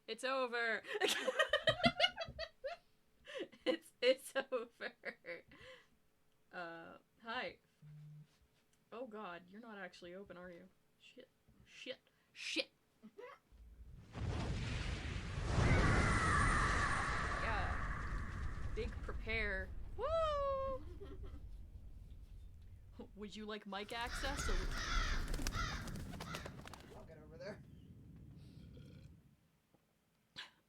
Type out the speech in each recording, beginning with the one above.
It's over. It's over. Hi. Oh god, you're not actually open, are you? Shit. Yeah. Big prepare. Woo! Would you like mic access or I'll get over there.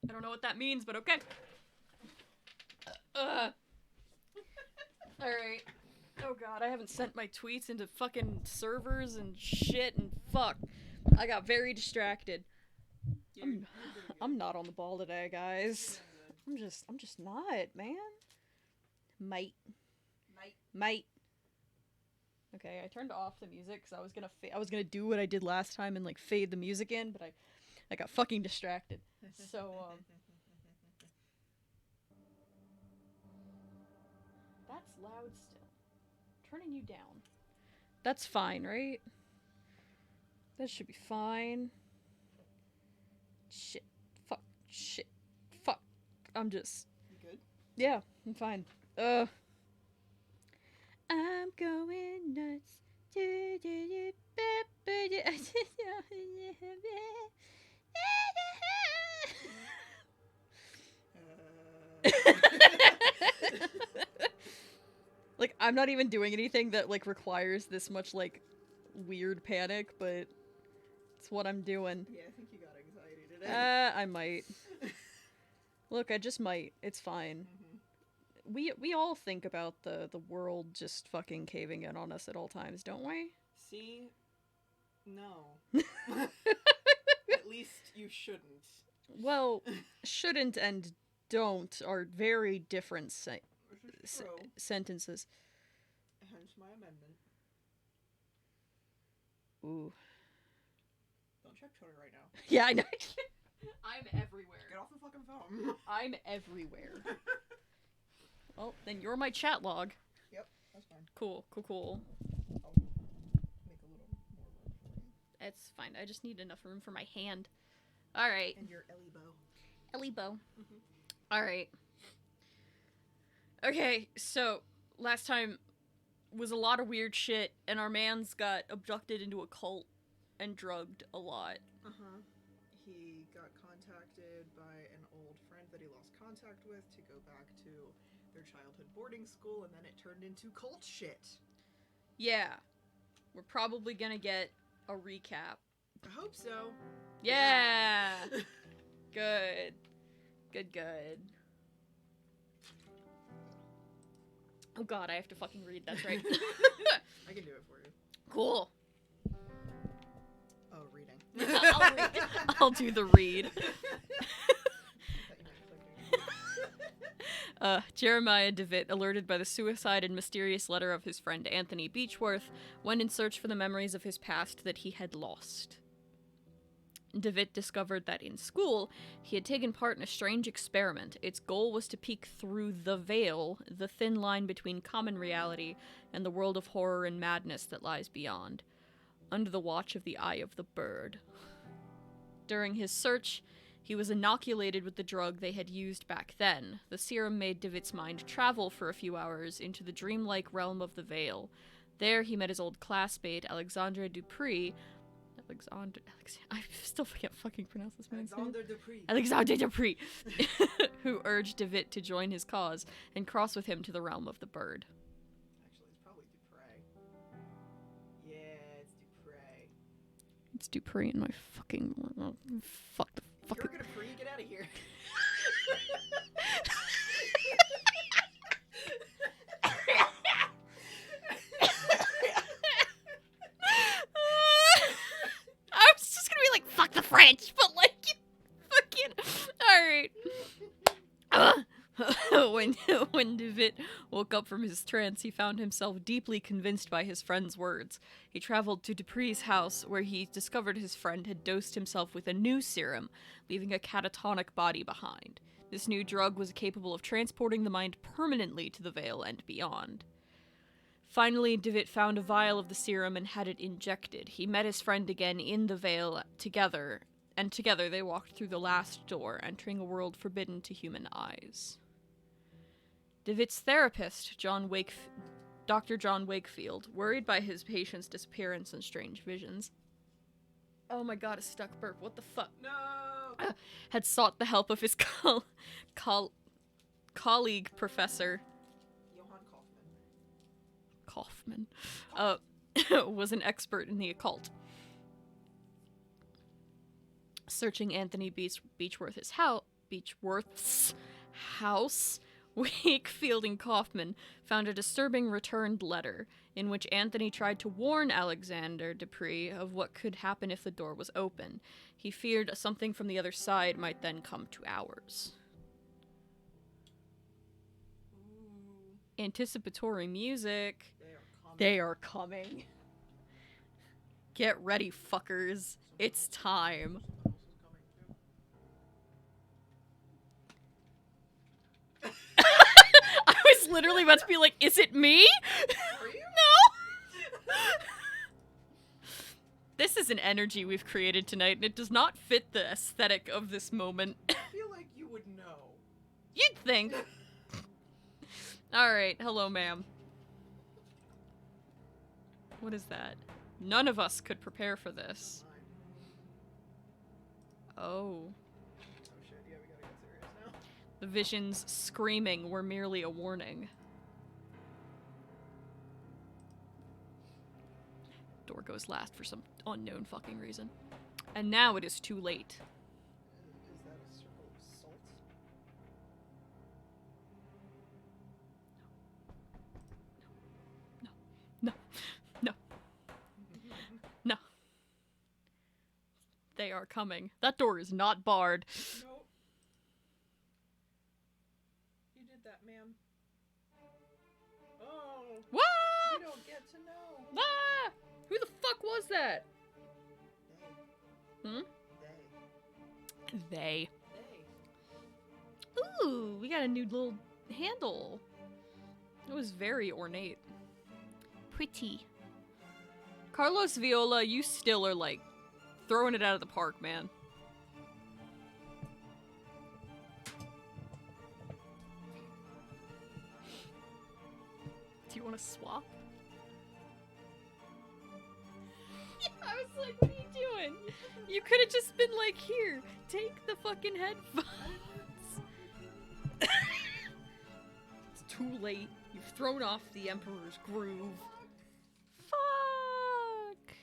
I don't know what that means, but okay. Alright. Oh god, I haven't sent my tweets into fucking servers and shit and fuck. I got very distracted. I'm not on the ball today, guys. I'm just not, man. Mate. Okay, I turned off the music because I was gonna do what I did last time and like fade the music in, but I got fucking distracted. So that's loud still. Turning you down. That's fine, right? That should be fine. Shit. Fuck. Shit. Fuck. I'm just... You good? Yeah, I'm fine. I'm going nuts. Like, I'm not even doing anything that, like, requires this much, like, weird panic, but it's what I'm doing. Yeah, I think you got anxiety today. I might. Look, I just might. It's fine. Mm-hmm. We all think about the world just fucking caving in on us at all times, don't we? See? No. At least you shouldn't. Well, shouldn't and don't are very different sentences. Hence my amendment. Ooh. Don't check Twitter right now. Yeah, I know. I'm everywhere. Get off the fucking phone. I'm everywhere. Well, then you're my chat log. Yep, that's fine. Cool. I'll make a little more room for you. It's fine. I just need enough room for my hand. Alright. And your Ellie bow. Ellie bow. Alright. Okay, so last time was a lot of weird shit, and our man's got abducted into a cult and drugged a lot. He got contacted by an old friend that he lost contact with to go back to their childhood boarding school, and then it turned into cult shit. Yeah. We're probably gonna get a recap. I hope so. Yeah! Good. Oh god, I have to fucking read, that's right. I can do it for you. Cool. Oh, reading. I'll read. I'll do the read. Jeremiah DeVitt, alerted by the suicide and mysterious letter of his friend Anthony Beechworth, went in search for the memories of his past that he had lost. DeVitt discovered that in school, he had taken part in a strange experiment. Its goal was to peek through the veil, the thin line between common reality and the world of horror and madness that lies beyond, under the watch of the Eye of the Bird. During his search, he was inoculated with the drug they had used back then. The serum made DeVitt's mind travel for a few hours into the dreamlike realm of the Veil. There he met his old classmate, Alexandre Dupree. I still can't fucking pronounce this man's name. Alexandre Dupree. Who urged DeVitt to join his cause and cross with him to the realm of the bird. Actually, it's probably Dupre. Yeah, it's Dupre. It's Dupree in my fucking... Fuck the fucking... You're gonna free? Get out of here. I was just gonna be like, fuck the French, but like, fucking... Alright. When DeVitt woke up from his trance, he found himself deeply convinced by his friend's words. He traveled to Dupree's house, where he discovered his friend had dosed himself with a new serum, leaving a catatonic body behind. This new drug was capable of transporting the mind permanently to the Veil and beyond. Finally, DeVitt found a vial of the serum and had it injected. He met his friend again in the Veil together, and together they walked through the last door, entering a world forbidden to human eyes. DeWitt's therapist, Dr. John Wakefield, worried by his patient's disappearance and strange visions. Oh my god, a stuck burp. What the fuck? No! Had sought the help of his colleague, Professor Johann Kaufman. was an expert in the occult. Searching Anthony Beechworth's house, Wakefield and Kaufman found a disturbing returned letter in which Anthony tried to warn Alexander Dupree of what could happen if the door was open. He feared something from the other side might then come to ours. Ooh. Anticipatory music. They are coming. Get ready, fuckers. It's time. Someone else is coming too. I was literally about to be like, is it me? Are you? No! This is an energy we've created tonight, and it does not fit the aesthetic of this moment. I feel like you would know. You'd think. Alright, hello, ma'am. What is that? None of us could prepare for this. Oh. Oh shit, yeah, we gotta get serious now. The visions screaming were merely a warning. Door goes last for some unknown fucking reason. And now it is too late. Is that a circle of salt? No. No. No. They are coming. That door is not barred. Nope. You did that, ma'am. Oh. What? We don't get to know. Ah! Who the fuck was that? They. Hmm? They. They. They. Ooh, we got a new little handle. It was very ornate. Pretty. Carlos Viola, you still are like throwing it out of the park, man. Do you want to swap? I was like, what are you doing? You could have just been like, here, take the fucking headphones. It's too late. You've thrown off the Emperor's groove. Fuck.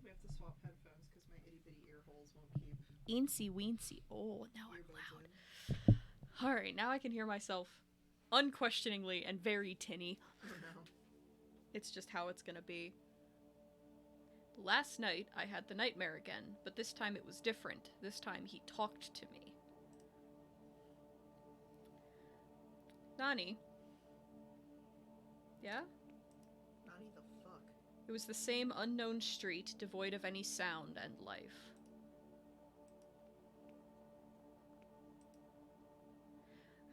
We have to swap headphones because my itty bitty ear holes won't keep Eensy weensy. Oh, now I'm earbuds loud. in. Alright, now I can hear myself unquestioningly and very tinny. Oh no. It's just how it's gonna be. Last night, I had the nightmare again, but this time it was different. This time he talked to me. Nani? Yeah? Nani the fuck? It was the same unknown street, devoid of any sound and life.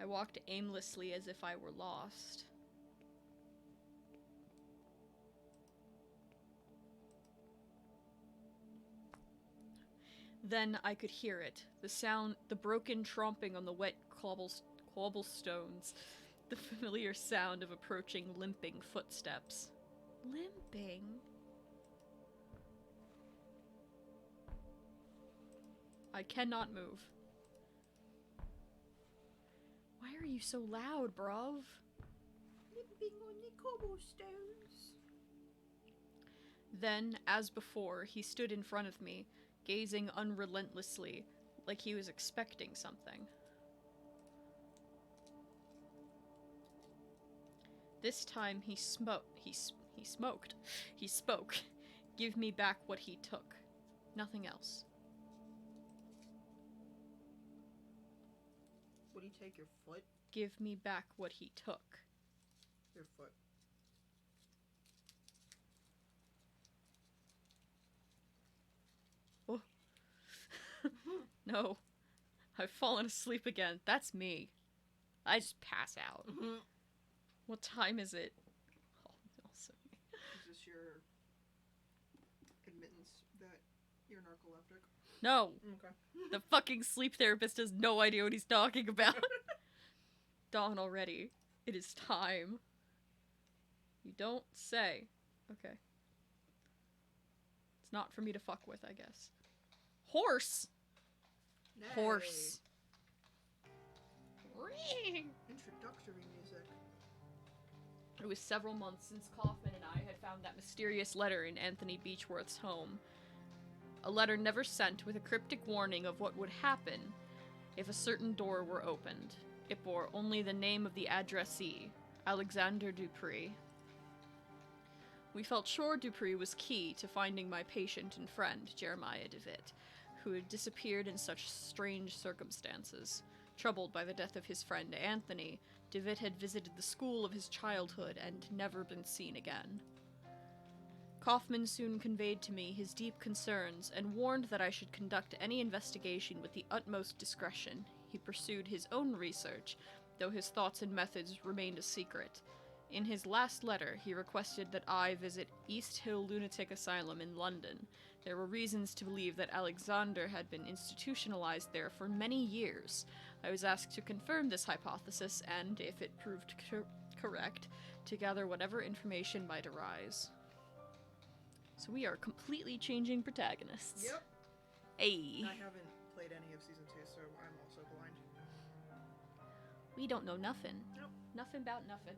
I walked aimlessly as if I were lost. Then I could hear it. The sound, the broken tromping on the wet cobblestones. The familiar sound of approaching limping footsteps. Limping? I cannot move. Why are you so loud, bruv? Limping on the cobblestones. Then, as before, he stood in front of me, gazing unrelentlessly, like he was expecting something. This time he smoked. He spoke. Give me back what he took. Nothing else. Would he take your foot? Give me back what he took. Your foot. Oh. No. I've fallen asleep again. That's me. I just pass out. What time is it? Oh, also me. Is this your admittance that you're narcoleptic? No. Okay. The fucking sleep therapist has no idea what he's talking about. Dawn already. It is time. You don't say. Okay. It's not for me to fuck with, I guess. Horse! Nay. Horse. Introductory music. It was several months since Kaufman and I had found that mysterious letter in Anthony Beechworth's home. A letter never sent with a cryptic warning of what would happen if a certain door were opened. It bore only the name of the addressee, Alexander Dupree. We felt sure Dupree was key to finding my patient and friend, Jeremiah DeWitt, who had disappeared in such strange circumstances. Troubled by the death of his friend Anthony, DeWitt had visited the school of his childhood and never been seen again. Kaufman soon conveyed to me his deep concerns and warned that I should conduct any investigation with the utmost discretion. He pursued his own research, though his thoughts and methods remained a secret. In his last letter, he requested that I visit East Hill Lunatic Asylum in London. There were reasons to believe that Alexander had been institutionalized there for many years. I was asked to confirm this hypothesis and, if it proved correct, to gather whatever information might arise. So we are completely changing protagonists. Yep. Hey. I haven't played any of season 2, so I'm also blind. We don't know nothing. Nope. Nothing about nothing.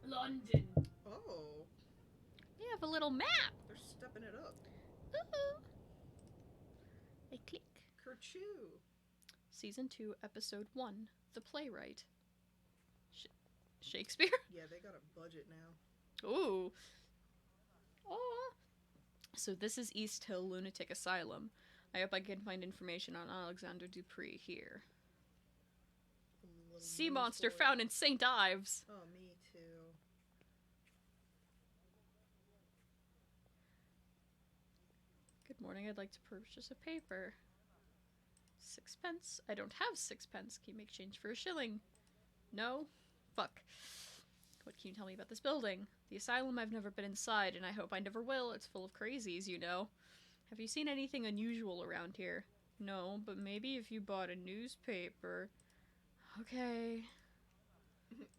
London. Oh. We have a little map. They're stepping it up. Ooh. I click. Kerchoo. Season 2, Episode 1, The Playwright. Shakespeare? Yeah, they got a budget now. Ooh. Oh. So this is East Hill Lunatic Asylum. I hope I can find information on Alexander Dupree here. Sea monster found in St. Ives. Oh, me too. Good morning, I'd like to purchase a paper. 6 pence. I don't have 6 pence. Can you make change for a shilling? No? Fuck. What can you tell me about this building? The asylum, I've never been inside, and I hope I never will. It's full of crazies, you know. Have you seen anything unusual around here? No, but maybe if you bought a newspaper. Okay.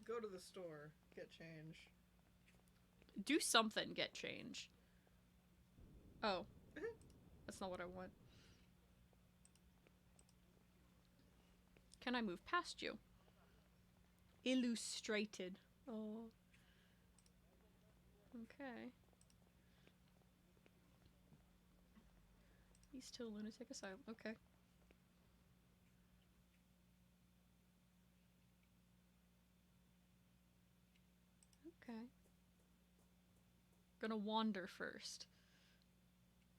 Go to the store. Get change. Do something, get change. Oh. That's not what I want. Can I move past you? Illustrated. Oh. Okay. East Hill Lunatic Asylum. Okay. Okay. Gonna wander first.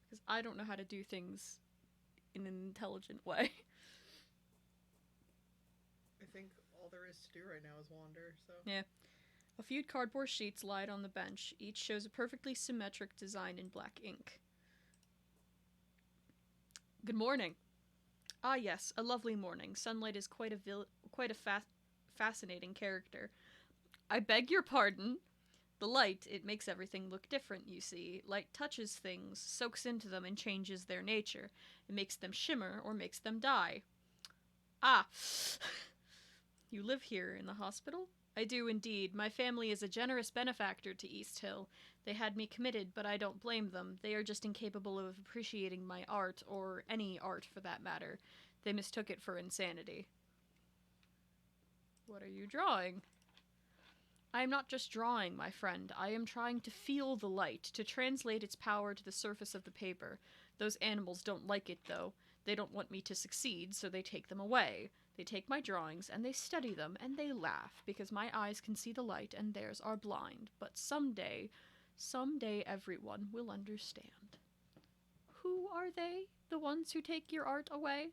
Because I don't know how to do things in an intelligent way. I think all there is to do right now is wander, so. Yeah. A few cardboard sheets lied on the bench. Each shows a perfectly symmetric design in black ink. Good morning. Ah, yes, a lovely morning. Sunlight is quite a fascinating character. I beg your pardon. The light, it makes everything look different, you see. Light touches things, soaks into them, and changes their nature. It makes them shimmer or makes them die. Ah. You live here in the hospital? I do indeed. My family is a generous benefactor to East Hill. They had me committed, but I don't blame them. They are just incapable of appreciating my art, or any art for that matter. They mistook it for insanity. What are you drawing? I am not just drawing, my friend. I am trying to feel the light, to translate its power to the surface of the paper. Those animals don't like it, though. They don't want me to succeed, so they take them away. They take my drawings, and they study them, and they laugh, because my eyes can see the light, and theirs are blind. But someday everyone will understand. Who are they, the ones who take your art away?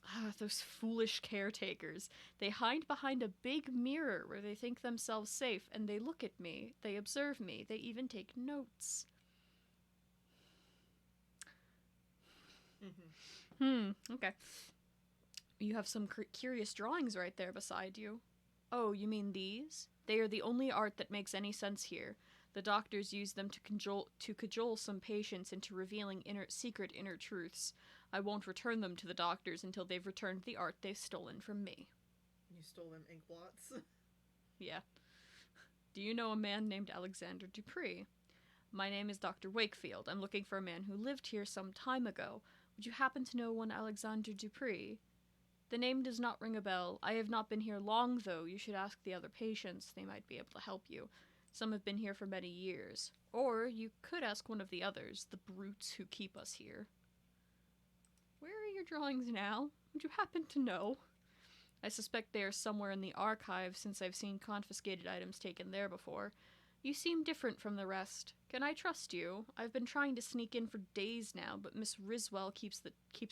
Ah, those foolish caretakers. They hide behind a big mirror where they think themselves safe, and they look at me, they observe me, they even take notes. Okay. You have some curious drawings right there beside you. Oh, you mean these? They are the only art that makes any sense here. The doctors use them to cajole some patients into revealing secret inner truths. I won't return them to the doctors until they've returned the art they've stolen from me. You stole them ink blots? Yeah. Do you know a man named Alexander Dupree? My name is Dr. Wakefield. I'm looking for a man who lived here some time ago. Would you happen to know one Alexander Dupree? The name does not ring a bell. I have not been here long, though. You should ask the other patients. They might be able to help you. Some have been here for many years. Or you could ask one of the others, the brutes who keep us here. Where are your drawings now? Would you happen to know? I suspect they are somewhere in the archive, since I've seen confiscated items taken there before. You seem different from the rest. Can I trust you? I've been trying to sneak in for days now, but Miss Riswell keeps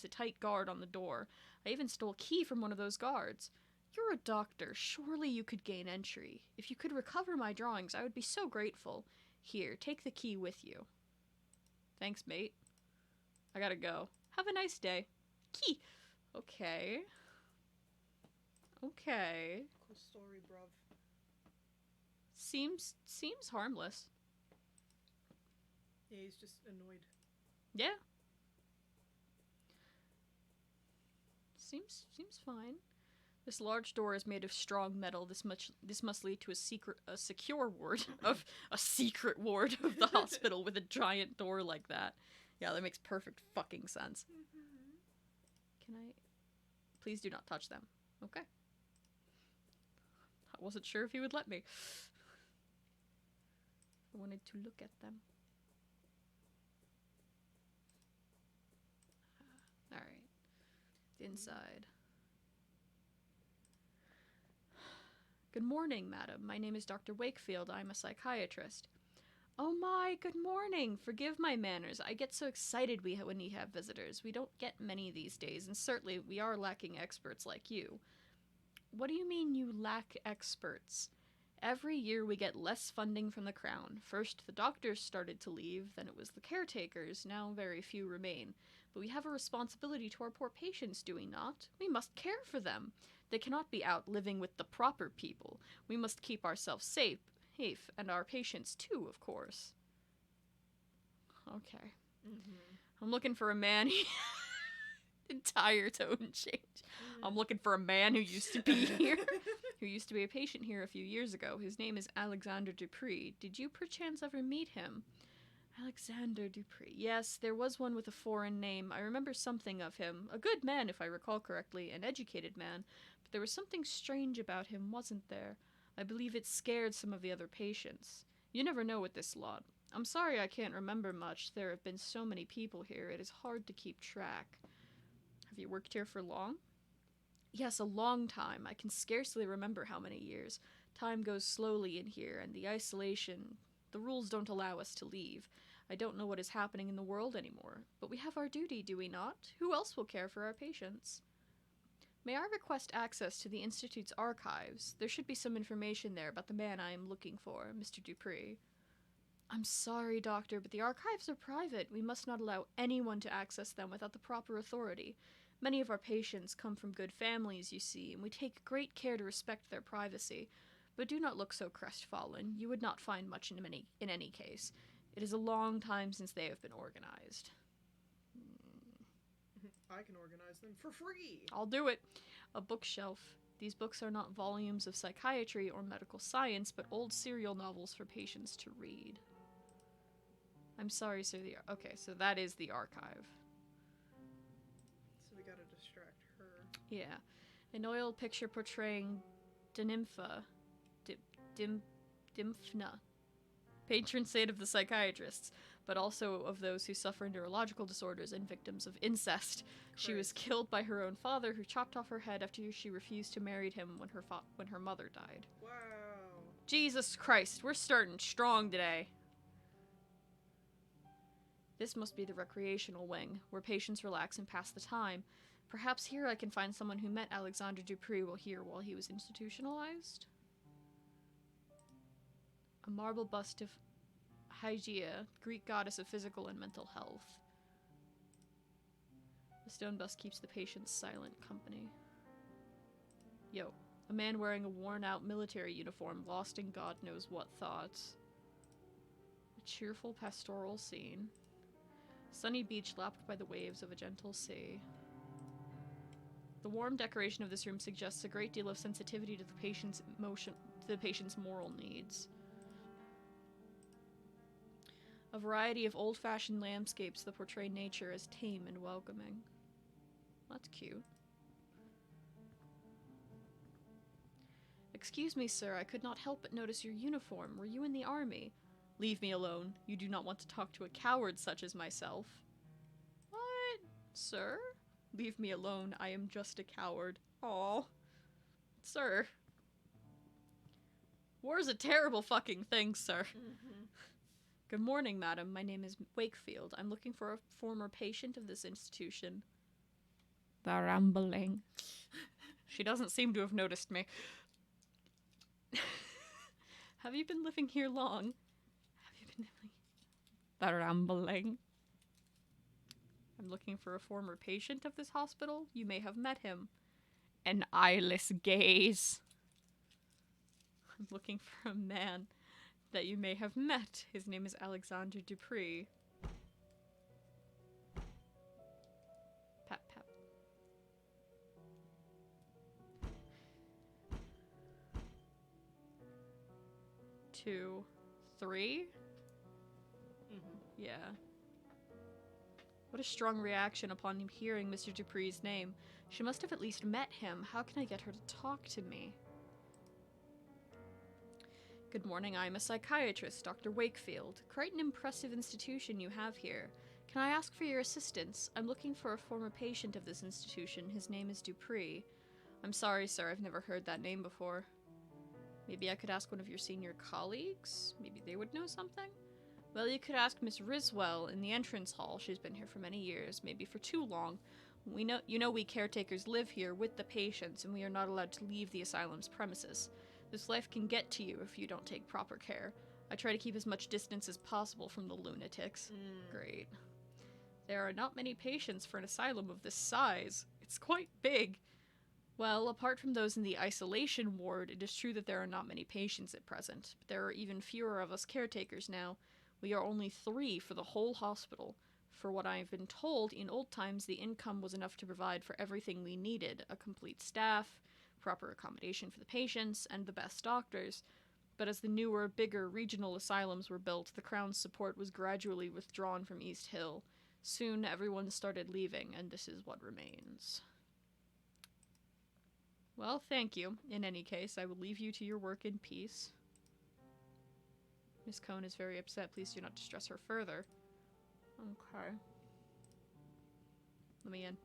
a tight guard on the door. I even stole a key from one of those guards. You're a doctor. Surely you could gain entry. If you could recover my drawings, I would be so grateful. Here, take the key with you. Thanks, mate. I gotta go. Have a nice day. Key. Okay. Okay. Cool story, bruv. Seems harmless. Yeah, he's just annoyed. Yeah. Seems fine. This large door is made of strong metal. This must lead to a secure ward of a secret ward of the hospital with a giant door like that. Yeah, that makes perfect fucking sense. Can I? Please do not touch them. Okay. I wasn't sure if he would let me. I wanted to look at them. Alright. Inside. Good morning, madam. My name is Dr. Wakefield. I'm a psychiatrist. Oh my, good morning. Forgive my manners. I get so excited when we have visitors. We don't get many these days, and certainly we are lacking experts like you. What do you mean you lack experts? Every year we get less funding from the Crown. First the doctors started to leave, then it was the caretakers, now very few remain. But we have a responsibility to our poor patients, do we not? We must care for them. They cannot be out living with the proper people. We must keep ourselves safe, and our patients too, of course. Okay. I'm looking for a man. Entire tone change. I'm looking for a man who used to be here. Who used to be a patient here a few years ago. His name is Alexander Dupree. Did you perchance ever meet him? Alexander Dupree. Yes, there was one with a foreign name. I remember something of him. A good man, if I recall correctly, an educated man. But there was something strange about him, wasn't there? I believe it scared some of the other patients. You never know with this lot. I'm sorry I can't remember much. There have been so many people here. It is hard to keep track. Have you worked here for long? Yes, a long time. I can scarcely remember how many years. Time goes slowly in here, and the isolation... The rules don't allow us to leave. I don't know what is happening in the world anymore. But we have our duty, do we not? Who else will care for our patients? May I request access to the Institute's archives? There should be some information there about the man I am looking for, Mr. Dupree. I'm sorry, Doctor, but the archives are private. We must not allow anyone to access them without the proper authority. Many of our patients come from good families, you see, and we take great care to respect their privacy. But do not look so crestfallen. You would not find much in any case. It is a long time since they have been organized. I can organize them for free. I'll do it. A bookshelf. These books are not volumes of psychiatry or medical science, but old serial novels for patients to read. I'm sorry, sir. Okay, so that is the archive. So we gotta distract her. Yeah. An oil picture portraying Dymphna, patron saint of the psychiatrists, but also of those who suffer neurological disorders and victims of incest. Christ. She was killed by her own father, who chopped off her head after she refused to marry him when her mother died. Wow. Jesus Christ, we're starting strong today. This must be the recreational wing, where patients relax and pass the time. Perhaps here I can find someone who met Alexander Dupree while he was institutionalized? A marble bust of Hygeia, Greek goddess of physical and mental health. The stone bust keeps the patients silent company. Yo, a man wearing a worn-out military uniform, lost in God knows what thoughts. A cheerful pastoral scene. Sunny beach lapped by the waves of a gentle sea. The warm decoration of this room suggests a great deal of sensitivity to the patient's moral needs. A variety of old-fashioned landscapes that portray nature as tame and welcoming. That's cute. Excuse me, sir, I could not help but notice your uniform. Were you in the army? Leave me alone. You do not want to talk to a coward such as myself. What? Sir? Leave me alone. I am just a coward. Aw. Sir. War's a terrible fucking thing, sir. Mm-hmm. Good morning, madam. My name is Wakefield. I'm looking for a former patient of this institution. The rambling. She doesn't seem to have noticed me. Have you been living here long? Have you been living... The rambling. I'm looking for a former patient of this hospital. You may have met him. An eyeless gaze. I'm looking for a man that you may have met. His name is Alexander Dupree. Pat, pat. 2, 3? Mm-hmm. Yeah. What a strong reaction upon hearing Mr. Dupree's name. She must have at least met him. How can I get her to talk to me? Good morning, I'm a psychiatrist, Dr. Wakefield. Quite an impressive institution you have here. Can I ask for your assistance? I'm looking for a former patient of this institution. His name is Dupree. I'm sorry, sir, I've never heard that name before. Maybe I could ask one of your senior colleagues? Maybe they would know something? Well, you could ask Miss Riswell in the entrance hall. She's been here for many years, maybe for too long. We caretakers live here with the patients, and we are not allowed to leave the asylum's premises. This life can get to you if you don't take proper care. I try to keep as much distance as possible from the lunatics. Great. There are not many patients for an asylum of this size. It's quite big. Well, apart from those in the isolation ward, it is true that there are not many patients at present, but there are even fewer of us caretakers now. We are only 3 for the whole hospital. For what I have been told, in old times the income was enough to provide for everything we needed, a complete staff, proper accommodation for the patients, and the best doctors. But as the newer, bigger regional asylums were built, the Crown's support was gradually withdrawn from East Hill. Soon everyone started leaving, and this is what remains. Well, thank you. In any case, I will leave you to your work in peace. Miss Cohn is very upset. Please do not distress her further. Okay. Let me in.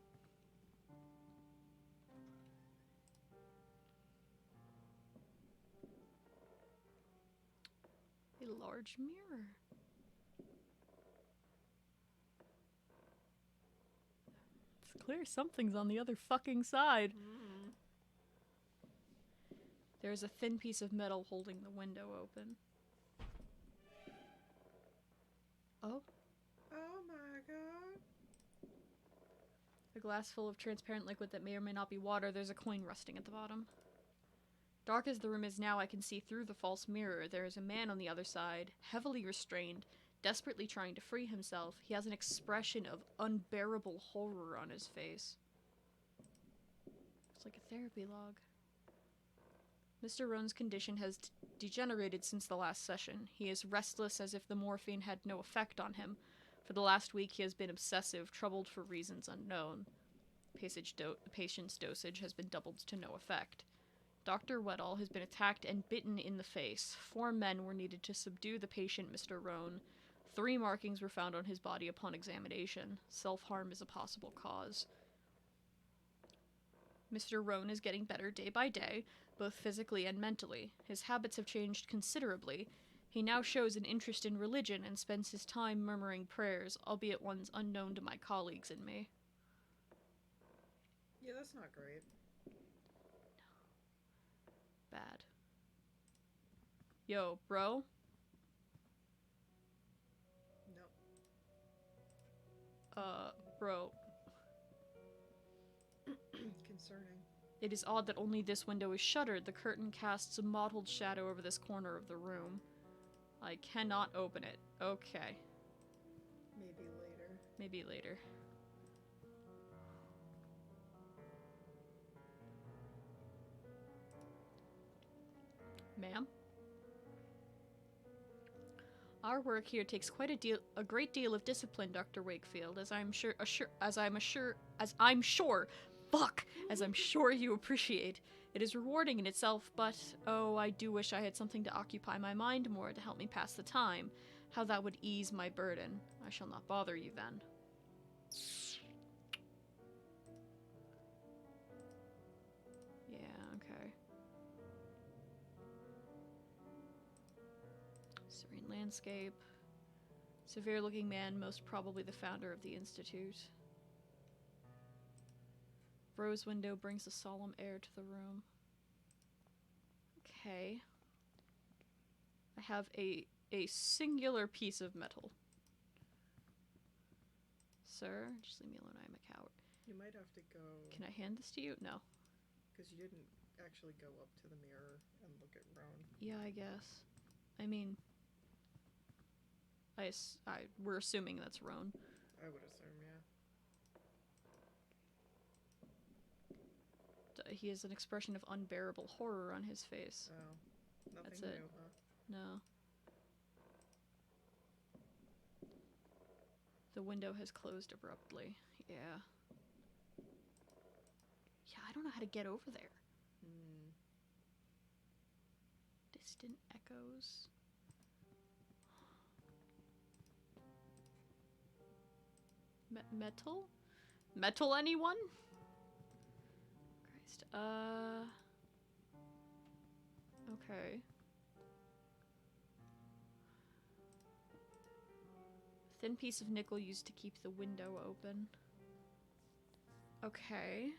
A large mirror. It's clear something's on the other fucking side. Mm. There's a thin piece of metal holding the window open. Oh? Oh my god. A glass full of transparent liquid that may or may not be water. There's a coin rusting at the bottom. Dark as the room is now, I can see through the false mirror. There is a man on the other side, heavily restrained, desperately trying to free himself. He has an expression of unbearable horror on his face. It's like a therapy log. Mr. Roan's condition has degenerated since the last session. He is restless as if the morphine had no effect on him. For the last week he has been obsessive, troubled for reasons unknown. The patient's dosage has been doubled to no effect. Dr. Weddall has been attacked and bitten in the face. 4 men were needed to subdue the patient, Mr. Roan. 3 markings were found on his body upon examination. Self-harm is a possible cause. Mr. Roan is getting better day by day, both physically and mentally. His habits have changed considerably. He now shows an interest in religion and spends his time murmuring prayers, albeit ones unknown to my colleagues and me. Yeah, that's not great. Bad. Yo, bro? Nope. Bro. Concerning. It is odd that only this window is shuttered. The curtain casts a mottled shadow over this corner of the room. I cannot open it. Okay. Maybe later. Maybe later. Ma'am? Our work here takes quite a great deal of discipline, Dr. Wakefield, as I'm sure you appreciate. It is rewarding in itself, but oh, I do wish I had something to occupy my mind more to help me pass the time. How that would ease my burden. I shall not bother you then. Yeah, okay. Serene landscape. Severe-looking man, most probably the founder of the Institute. Rose window brings a solemn air to the room. Okay. I have a singular piece of metal. Sir, just leave me alone, I am a coward. You might have to go... Can I hand this to you? No. Because you didn't actually go up to the mirror and look at Roan. Yeah, I guess. I mean... we're assuming that's Roan. I would assume, yeah. He has an expression of unbearable horror on his face. Oh. Nothing That's new, it. huh? No. The window has closed abruptly. Yeah. Yeah, I don't know how to get over there. Distant echoes. Metal? Metal, anyone? Christ. Okay. Thin piece of nickel used to keep the window open. Okay.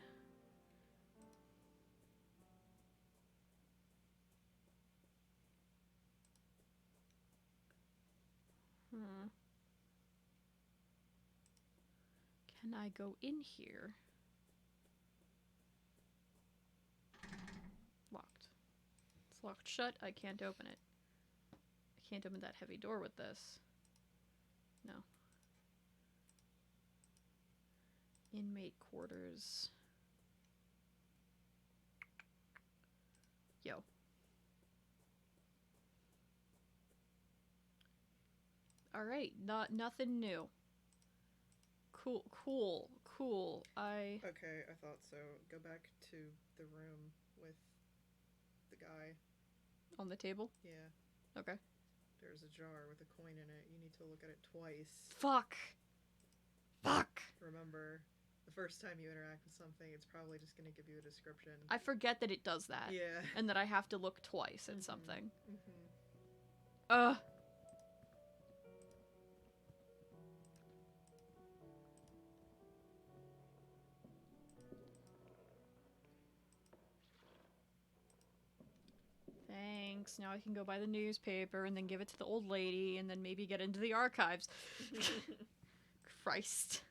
Can I go in here? Locked. It's locked shut. I can't open it. I can't open that heavy door with this. No. Inmate quarters. Yo. Alright, nothing new. Cool. Okay, I thought so. Go back to the room with the guy. On the table? Yeah. Okay. There's a jar with a coin in it. You need to look at it twice. Fuck! Remember, the first time you interact with something, it's probably just gonna give you a description. I forget that it does that. Yeah. And that I have to look twice at something. Mm-hmm. Thanks. Now I can go buy the newspaper and then give it to the old lady and then maybe get into the archives. Christ.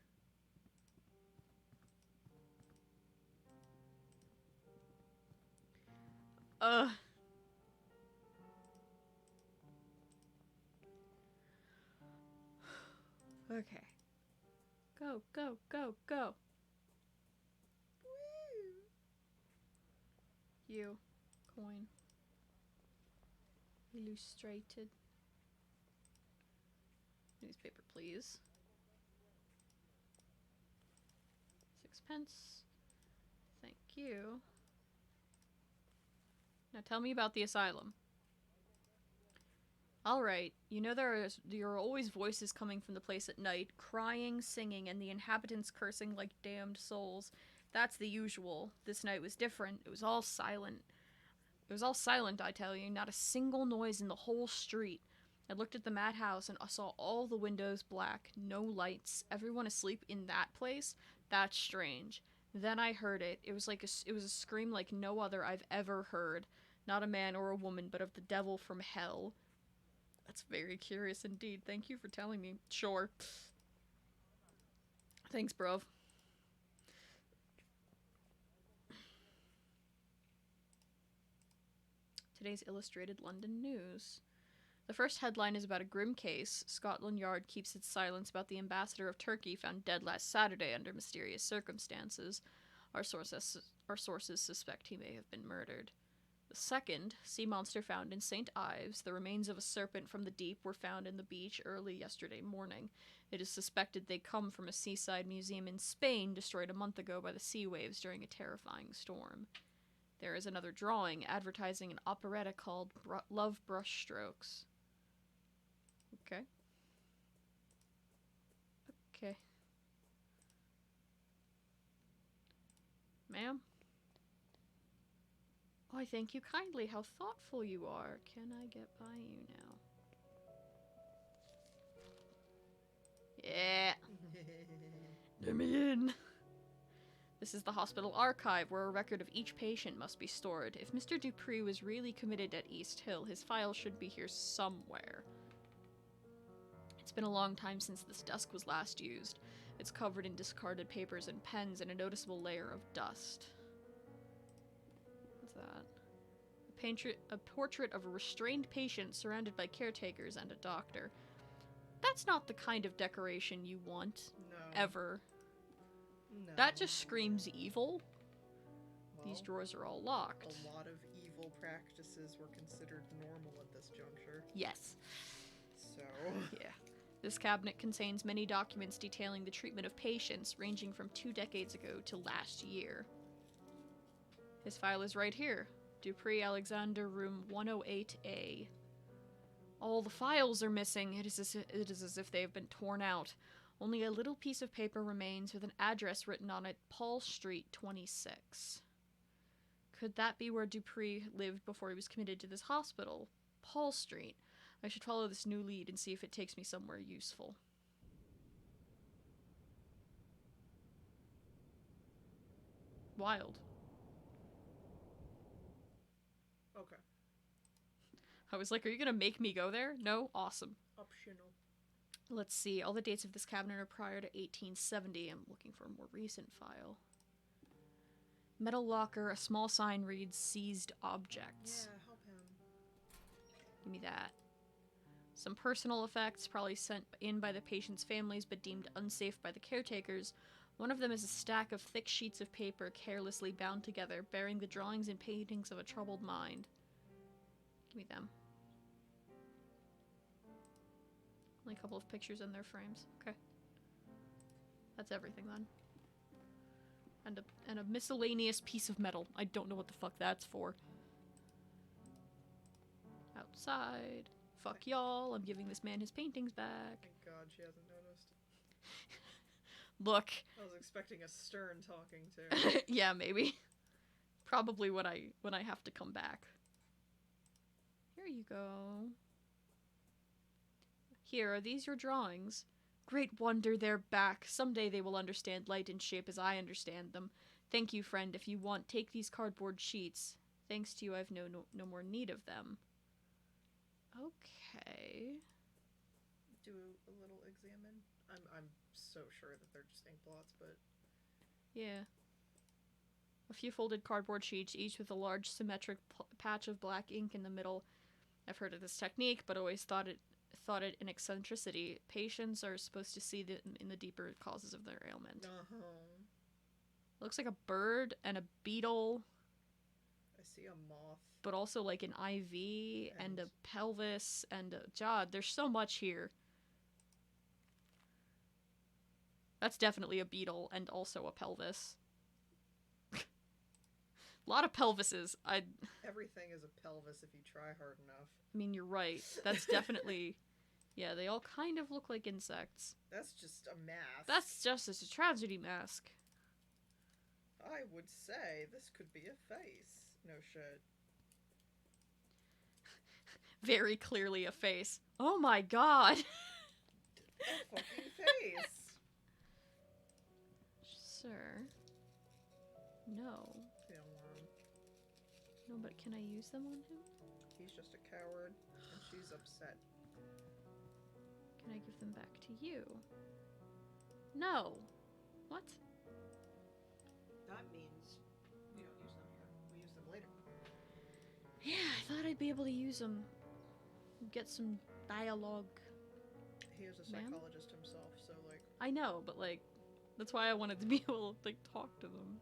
Okay. Go. Woo! You. Coin. Illustrated. Newspaper, please. 6 pence. Thank you. Now tell me about the asylum. Alright, you know there are always voices coming from the place at night, crying, singing, and the inhabitants cursing like damned souls. That's the usual. This night was different. It was all silent. It was all silent, I tell you. Not a single noise in the whole street. I looked at the madhouse and I saw all the windows black, no lights, everyone asleep in that place. That's strange. Then I heard it. It was a scream like no other I've ever heard. Not a man or a woman, but of the devil from hell. That's very curious indeed. Thank you for telling me. Sure. Thanks, bruv. Today's Illustrated London News. The first headline is about a grim case. Scotland Yard keeps its silence about the ambassador of Turkey found dead last Saturday under mysterious circumstances. Our sources suspect he may have been murdered. The second, sea monster found in St. Ives. The remains of a serpent from the deep were found in the beach early yesterday morning. It is suspected they come from a seaside museum in Spain destroyed a month ago by the sea waves during a terrifying storm. There is another drawing advertising an operetta called Love Brushstrokes. Okay. Okay. Ma'am? Oh, I thank you kindly. How thoughtful you are. Can I get by you now? Yeah. Let me in. This is the hospital archive, where a record of each patient must be stored. If Mr. Dupree was really committed at East Hill, his file should be here somewhere. It's been a long time since this desk was last used. It's covered in discarded papers and pens and a noticeable layer of dust. What's that? A portrait of a restrained patient surrounded by caretakers and a doctor. That's not the kind of decoration you want. No. Ever. No. That just screams evil. Well, These drawers are all locked. A lot of evil practices were considered normal at this juncture. Yes. So... Yeah. This cabinet contains many documents detailing the treatment of patients, ranging from 2 decades ago to last year. His file is right here. Dupree Alexander, room 108A. All the files are missing. It is as if they have been torn out. Only a little piece of paper remains with an address written on it, Paul Street 26. Could that be where Dupree lived before he was committed to this hospital? Paul Street. I should follow this new lead and see if it takes me somewhere useful. Wild. Okay. I was like, are you gonna make me go there? No? Awesome. Optional. Let's see. All the dates of this cabinet are prior to 1870. I'm looking for a more recent file. Metal locker. A small sign reads, seized objects. Yeah, help him. Give me that. Some personal effects, probably sent in by the patient's families but deemed unsafe by the caretakers. One of them is a stack of thick sheets of paper carelessly bound together, bearing the drawings and paintings of a troubled mind. Give me them. Only a couple of pictures in their frames. Okay. That's everything then. And a miscellaneous piece of metal. I don't know what the fuck that's for. Outside. Fuck y'all. I'm giving this man his paintings back. Thank God she hasn't noticed. Look. I was expecting a stern talking to. Yeah, maybe. Probably when I have to come back. Here you go. Here, are these your drawings? Great wonder they're back. Someday they will understand light and shape as I understand them. Thank you, friend. If you want, take these cardboard sheets. Thanks to you, I've no more need of them. Okay. Do a little examine. I'm so sure that they're just ink blots, but... Yeah. A few folded cardboard sheets, each with a large symmetric patch of black ink in the middle. I've heard of this technique, but always thought it an eccentricity. Patients are supposed to see in the deeper causes of their ailment. Looks like a bird and a beetle. I see a moth. But also like an IV and a pelvis and a... God, there's so much here. That's definitely a beetle and also a pelvis. A lot of pelvises. Everything is a pelvis if you try hard enough. I mean, you're right. That's definitely... Yeah, they all kind of look like insects. That's just a mask. That's just a tragedy mask. I would say this could be a face. No shit. Very clearly a face. Oh my god! A fucking face! Sir. No. They don't want him. No, but can I use them on him? He's just a coward, and she's upset. Can I give them back to you? No. What? That means we don't use them here. We use them later. Yeah, I thought I'd be able to use them. Get some dialogue. He is a Ma'am? psychologist himself, so, like... I know, but, like, that's why I wanted to be able to, like, talk to them.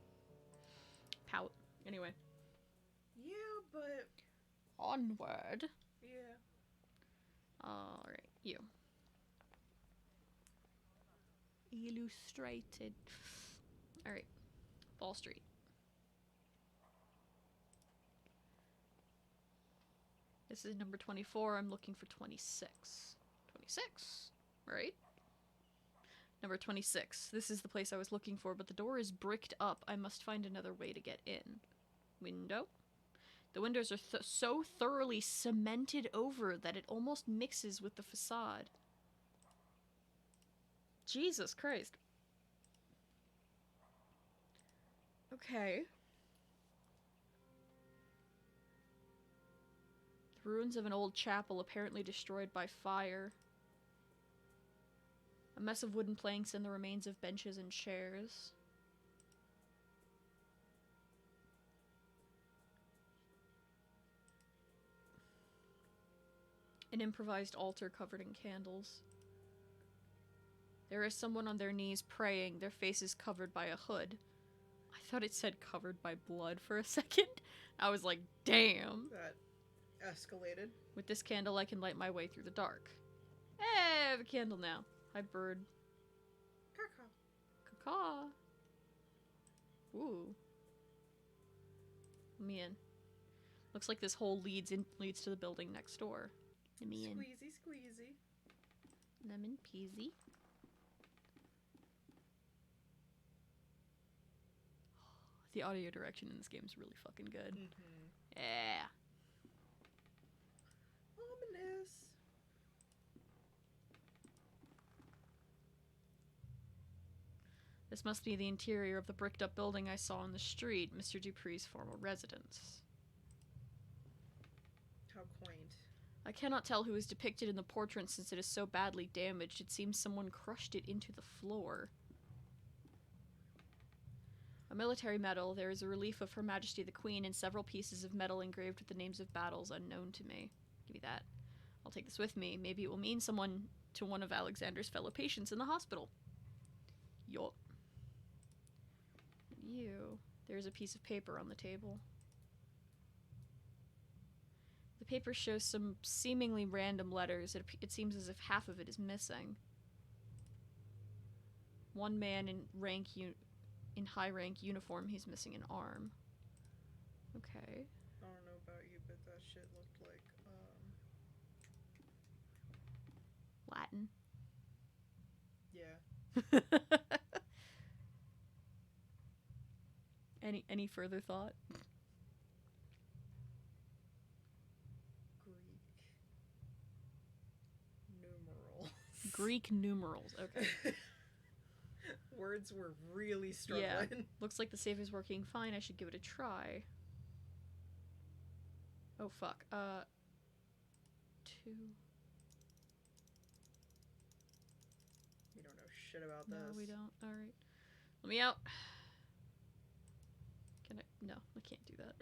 Pout. Anyway. Yeah, but... Onward. Yeah. Alright, you. Illustrated. Alright. Fall Street. This is number 24. I'm looking for 26. 26, right? Number 26. This is the place I was looking for, but the door is bricked up. I must find another way to get in. Window. The windows are so thoroughly cemented over that it almost mixes with the facade. Jesus Christ. Okay. The ruins of an old chapel apparently destroyed by fire. A mess of wooden planks and the remains of benches and chairs. An improvised altar covered in candles. There is someone on their knees praying, their faces covered by a hood. I thought it said covered by blood for a second. I was like, damn. That escalated. With this candle, I can light my way through the dark. Hey, I have a candle now. Hi, bird. Caca. Caw. Ooh. Let me in. Looks like this hole leads to the building next door. Let me in. Squeezy, squeezy. Lemon peasy. The audio direction in this game is really fucking good. Mm-hmm. Yeah. Ominous. This must be the interior of the bricked up building I saw on the street, Mr. Dupree's former residence. How quaint. I cannot tell who is depicted in the portrait since it is so badly damaged. It seems someone crushed it into the floor. A military medal. There is a relief of Her Majesty the Queen and several pieces of metal engraved with the names of battles unknown to me. Give me that. I'll take this with me. Maybe it will mean someone to one of Alexander's fellow patients in the hospital. Yup. You. There's a piece of paper on the table. The paper shows some seemingly random letters. It seems as if half of it is missing. One man in high-rank uniform, he's missing an arm. Okay. I don't know about you, but that shit looked like, Latin. yeah. Any further thought? Greek numerals. Greek numerals, okay. Words were really struggling. Yeah. Looks like the safe is working fine. I should give it a try. Oh, fuck. 2. We don't know shit about No, this. we don't. Alright. Let me out. Can I? No, I can't do that.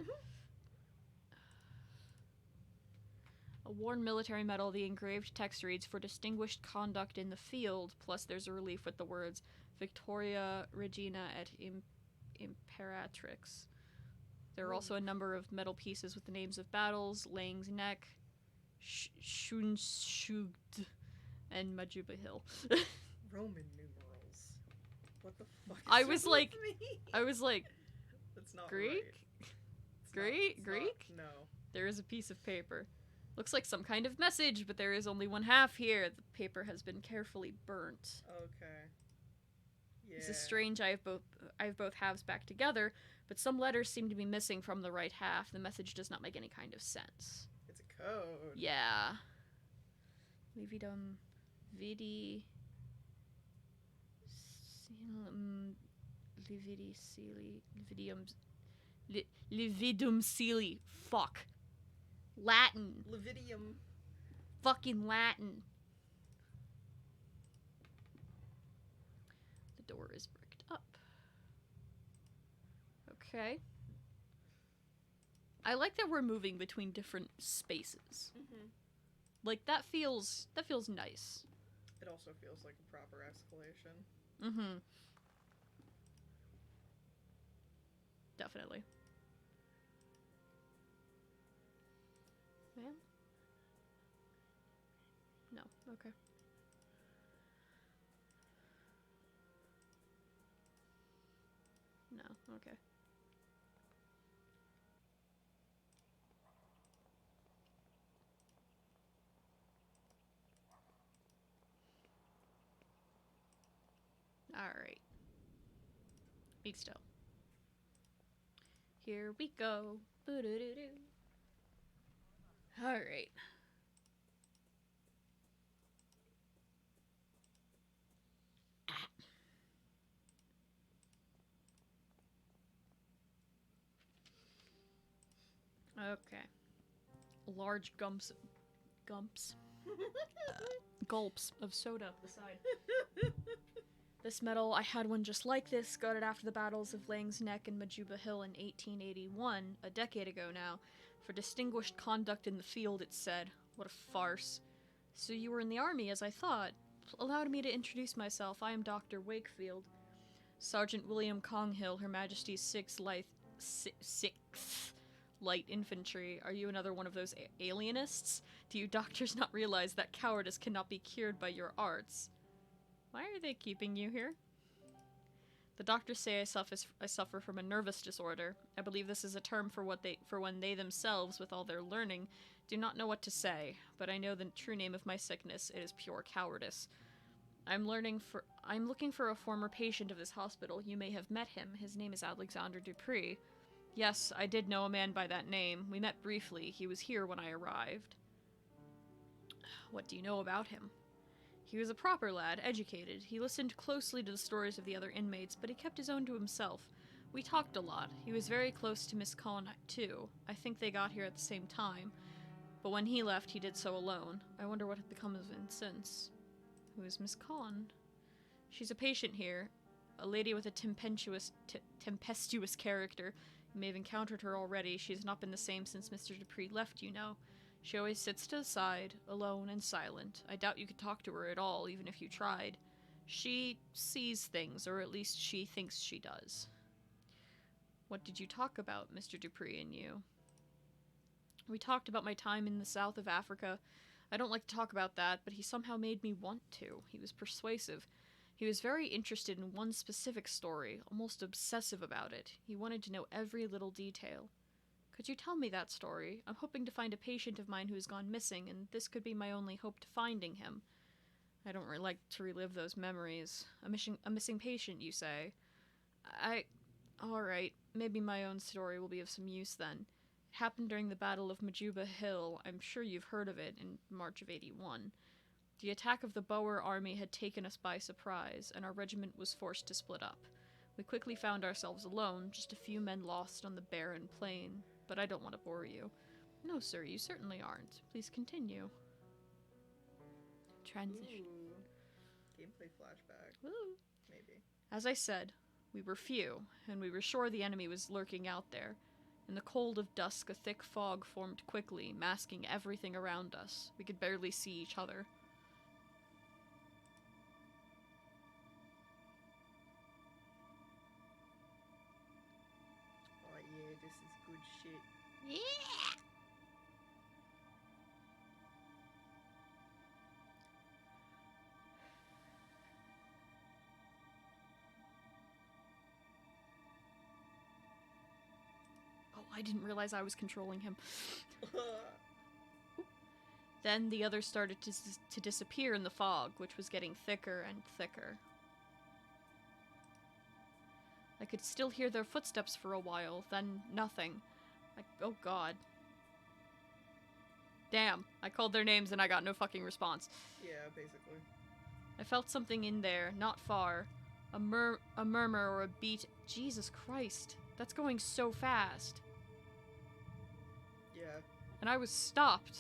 A worn military medal. The engraved text reads, "For distinguished conduct in the field," plus there's a relief with the words, "Victoria Regina et Imperatrix." There are also a number of metal pieces with the names of battles, Lang's Neck, Schunschugt, and Majuba Hill. Roman numerals. What the fuck is I was wrong like- with me? I was like, That's not Greek? right. Greek? It's Greek? not, no. There is a piece of paper. Looks like some kind of message, but there is only one half here. The paper has been carefully burnt. Okay. Yeah. This is strange. I have both halves back together, but some letters seem to be missing from the right half. The message does not make any kind of sense. It's a code. Yeah. Lividum vidi lividi celi lividum celi. Fuck. Latin. Levidium. Fucking Latin. The door is bricked up. Okay. I like that we're moving between different spaces. Mm-hmm. Like, that feels nice. It also feels like a proper escalation. Mm-hmm. Definitely. Ma'am? No. Okay. No. Okay. Alright. Be still. Here we go. Boo-doo-doo-doo. Alright. Okay. Large gulps of soda aside. This medal, I had one just like this, got it after the battles of Lang's Neck and Majuba Hill in 1881, a decade ago now. For distinguished conduct in the field, it said. What a farce. So you were in the army, as I thought. Allow me to introduce myself. I am Dr. Wakefield. Sergeant William Conghill, Her Majesty's 6th Light Infantry. Are you another one of those alienists? Do you doctors not realize that cowardice cannot be cured by your arts? Why are they keeping you here? The doctors say I suffer from a nervous disorder. I believe this is a term for when they themselves, with all their learning, do not know what to say. But I know the true name of my sickness. It is pure cowardice. I'm looking for a former patient of this hospital. You may have met him. His name is Alexander Dupree. Yes, I did know a man by that name. We met briefly. He was here when I arrived. What do you know about him? He was a proper lad, educated. He listened closely to the stories of the other inmates, but he kept his own to himself. We talked a lot. He was very close to Miss Conn, too. I think they got here at the same time. But when he left, he did so alone. I wonder what had become of him since. Who is Miss Conn? She's a patient here. A lady with a tempestuous character. You may have encountered her already. She has not been the same since Mr. Dupree left, you know. She always sits to the side, alone and silent. I doubt you could talk to her at all, even if you tried. She sees things, or at least she thinks she does. What did you talk about, Mr. Dupree and you? We talked about my time in the south of Africa. I don't like to talk about that, but he somehow made me want to. He was persuasive. He was very interested in one specific story, almost obsessive about it. He wanted to know every little detail. Could you tell me that story? I'm hoping to find a patient of mine who has gone missing, and this could be my only hope to finding him. I don't really like to relive those memories. A missing patient, you say? Alright, maybe my own story will be of some use then. It happened during the Battle of Majuba Hill. I'm sure you've heard of it, in March of 81. The attack of the Boer army had taken us by surprise, and our regiment was forced to split up. We quickly found ourselves alone, just a few men lost on the barren plain. But I don't want to bore you. No, sir, you certainly aren't. Please continue. Transition. Ooh. Gameplay flashback. Woo. Maybe. As I said, we were few, and we were sure the enemy was lurking out there. In the cold of dusk, a thick fog formed quickly, masking everything around us. We could barely see each other. Oh yeah, this is good shit. Yeah! Oh, I didn't realize I was controlling him. Then the others started to disappear in the fog, which was getting thicker and thicker. I could still hear their footsteps for a while, then nothing. Oh god. Damn, I called their names and I got no fucking response. Yeah, basically. I felt something in there, not far. A murmur or a beat. Jesus Christ, that's going so fast. Yeah. And I was stopped.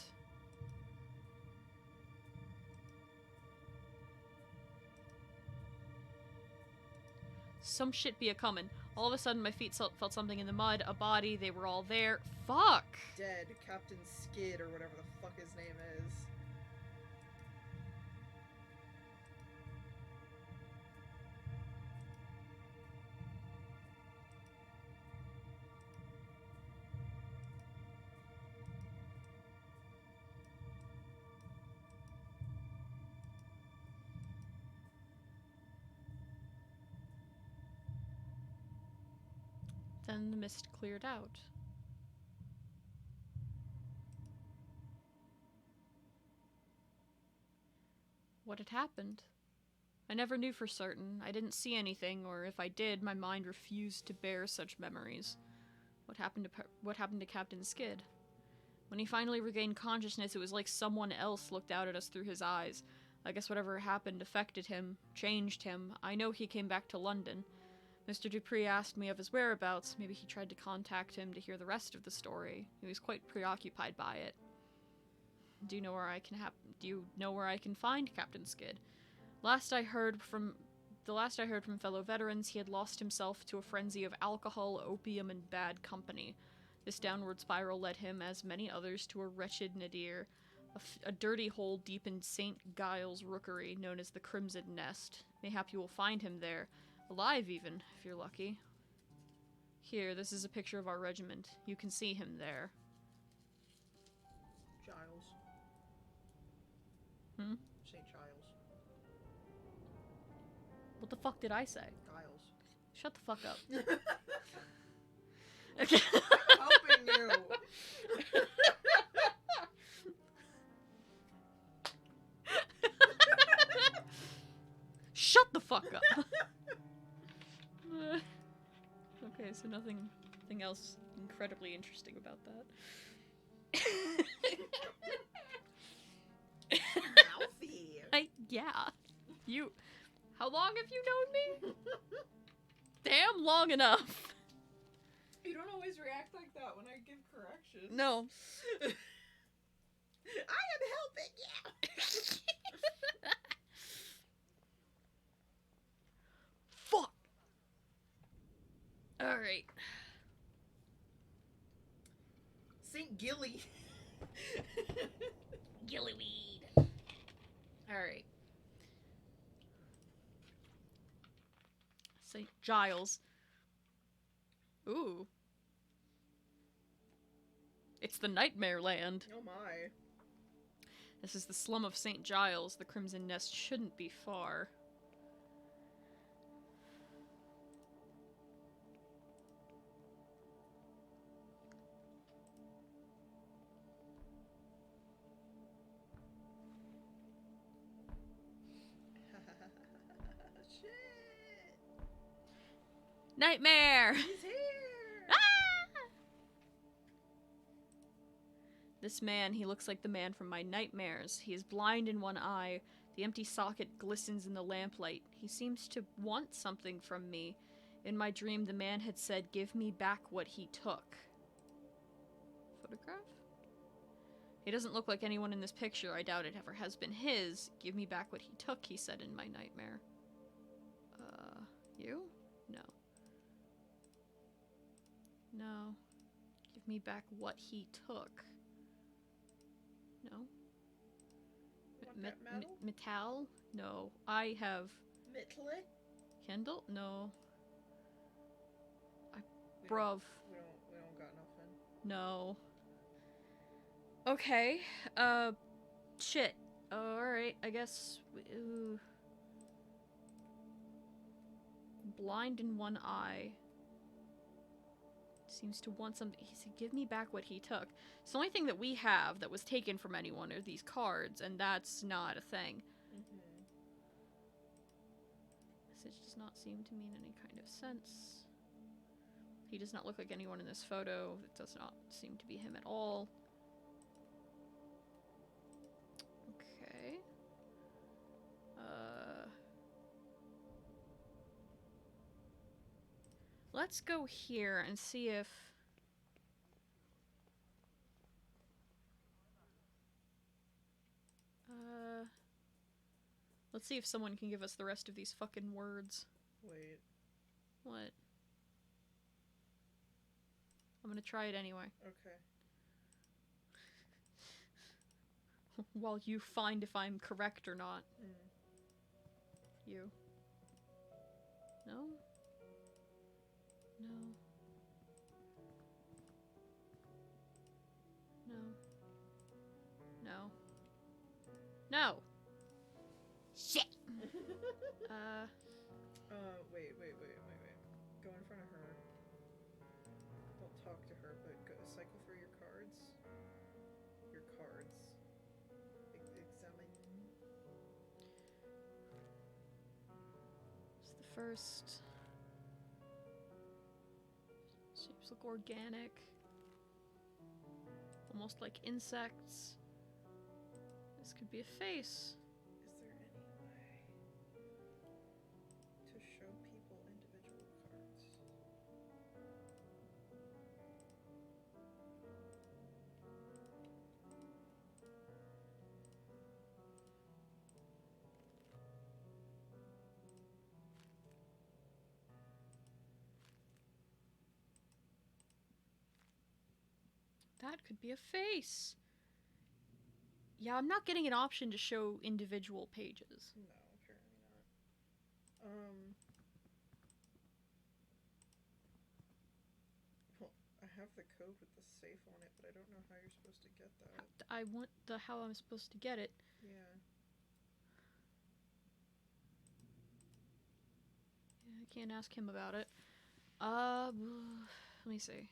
Some shit be a-comin'. All of a sudden, my feet felt something in the mud, a body, they were all there. Fuck! Dead. Captain Skid, or whatever the fuck his name is. Then the mist cleared out. What had happened? I never knew for certain. I didn't see anything, or if I did, my mind refused to bear such memories. What happened to Captain Skid? When he finally regained consciousness, it was like someone else looked out at us through his eyes. I guess whatever happened affected him, changed him. I know he came back to London. Mr. Dupree asked me of his whereabouts. Maybe he tried to contact him to hear the rest of the story. He was quite preoccupied by it. Do you know where I can find Captain Skid? The last I heard from fellow veterans, he had lost himself to a frenzy of alcohol, opium, and bad company. This downward spiral led him, as many others, to a wretched nadir, a dirty hole deep in St. Giles' rookery, known as the Crimson Nest. Mayhap you will find him there, alive even, if you're lucky. Here, this is a picture of our regiment. You can see him there. Giles. Hmm? St. Giles. What the fuck did I say? Giles. Shut the fuck up. Okay. Helping you. Shut the fuck up. Okay, so nothing else incredibly interesting about that. Mouthy. Yeah. How long have you known me? Damn long enough. You don't always react like that when I give corrections. No. I am helping you. Fuck. Alright. St. Gilly. Gillyweed. Alright. St. Giles. Ooh. It's the Nightmare Land. Oh my. This is the slum of St. Giles. The Crimson Nest shouldn't be far. Shit. Nightmare! He's here. This man, he looks like the man from my nightmares. He is blind in one eye. The empty socket glistens in the lamplight. He seems to want something from me. In my dream, the man had said, "Give me back what he took." Photograph? He doesn't look like anyone in this picture. I doubt it ever has been his. "Give me back what he took," he said in my nightmare. You? No. No. Give me back what he took. No. Want that metal? Metal? No. I have... Mittle? Kendall? No. We Bruv. We don't got nothing. No. Okay. Shit. Alright, I guess... Blind in one eye. Seems to want something. He said, "Give me back what he took." So the only thing that we have that was taken from anyone are these cards, and that's not a thing. Mm-hmm. Message does not seem to mean any kind of sense. He does not look like anyone in this photo. It does not seem to be him at all. Okay. Let's go here and see if... Let's see if someone can give us the rest of these fucking words. Wait. What? I'm gonna try it anyway. Okay. While you find if I'm correct or not. Mm. You. No? No. No. No. No! Shit! Wait. Go in front of her. talk to her, but go cycle for your cards. Your cards. Examine. It's the first. Shapes look organic. Almost like insects. This could be a face. Is there any way to show people individual cards? That could be a face. Yeah, I'm not getting an option to show individual pages. No, apparently not. Well, I have the code with the safe on it, but I don't know how you're supposed to get that. I want the how I'm supposed to get it. Yeah. Yeah, I can't ask him about it. Let me see.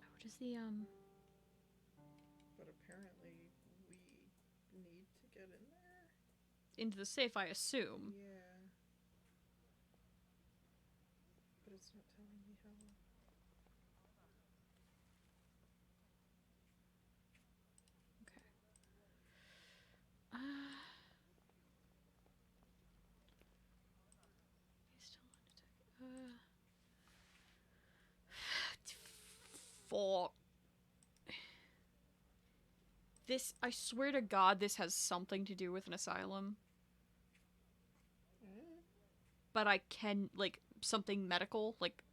What is the But apparently we need to get in there. into the safe, I assume. Yeah. But it's not telling me how. Okay. He's still undetected. Fuck. This, I swear to God, this has something to do with an asylum. But I can, like, something medical, like,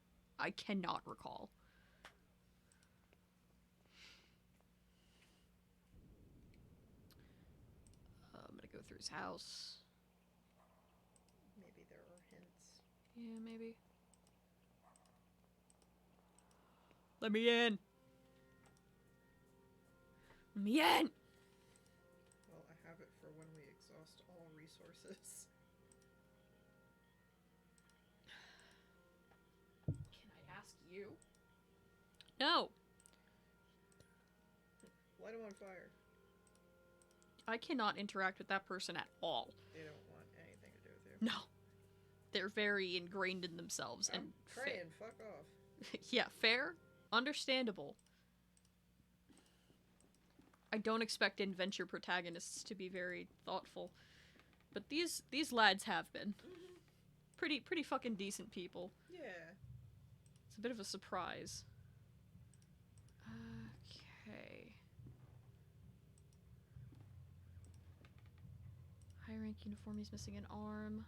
I cannot recall. I'm gonna go through his house. Maybe there are hints. Yeah, maybe. Let me in! Let me in! Well, I have it for when we exhaust all resources. Can I ask you? No! Light them on fire. I cannot interact with that person at all. They don't want anything to do with you. No. They're very ingrained in themselves and praying, fuck off. yeah, fair, understandable. I don't expect adventure protagonists to be very thoughtful, but these lads have been. Pretty fucking decent people. Yeah. It's a bit of a surprise. Okay. High rank uniform, he's missing an arm.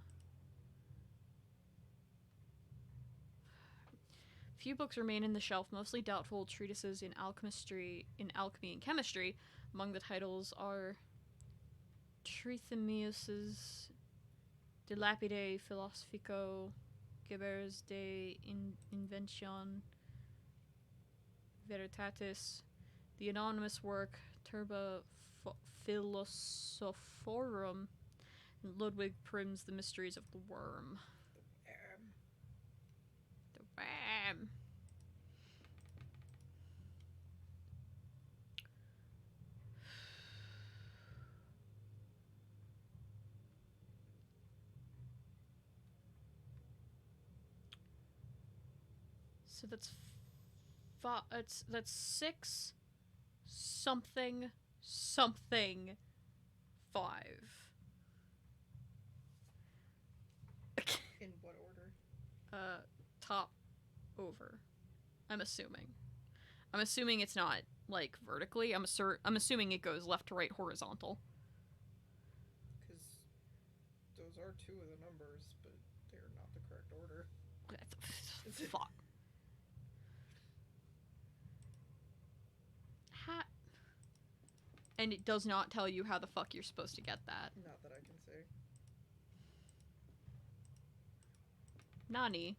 Few books remain in the shelf, mostly doubtful treatises in alchemy and chemistry. Among the titles are Trithemius's De Lapide Philosophico, Gebers de Invention Veritatis, the anonymous work Turba Philosophorum, and Ludwig Prim's The Mysteries of the Worm. The Worm. So that's that's 6 something 5. In what order? Top over. I'm assuming it's not like vertically. I'm assuming it goes left to right horizontal. Because those are 2 of the numbers, but they're not the correct order. Fuck. And it does not tell you how the fuck you're supposed to get that. Not that I can say. Nani?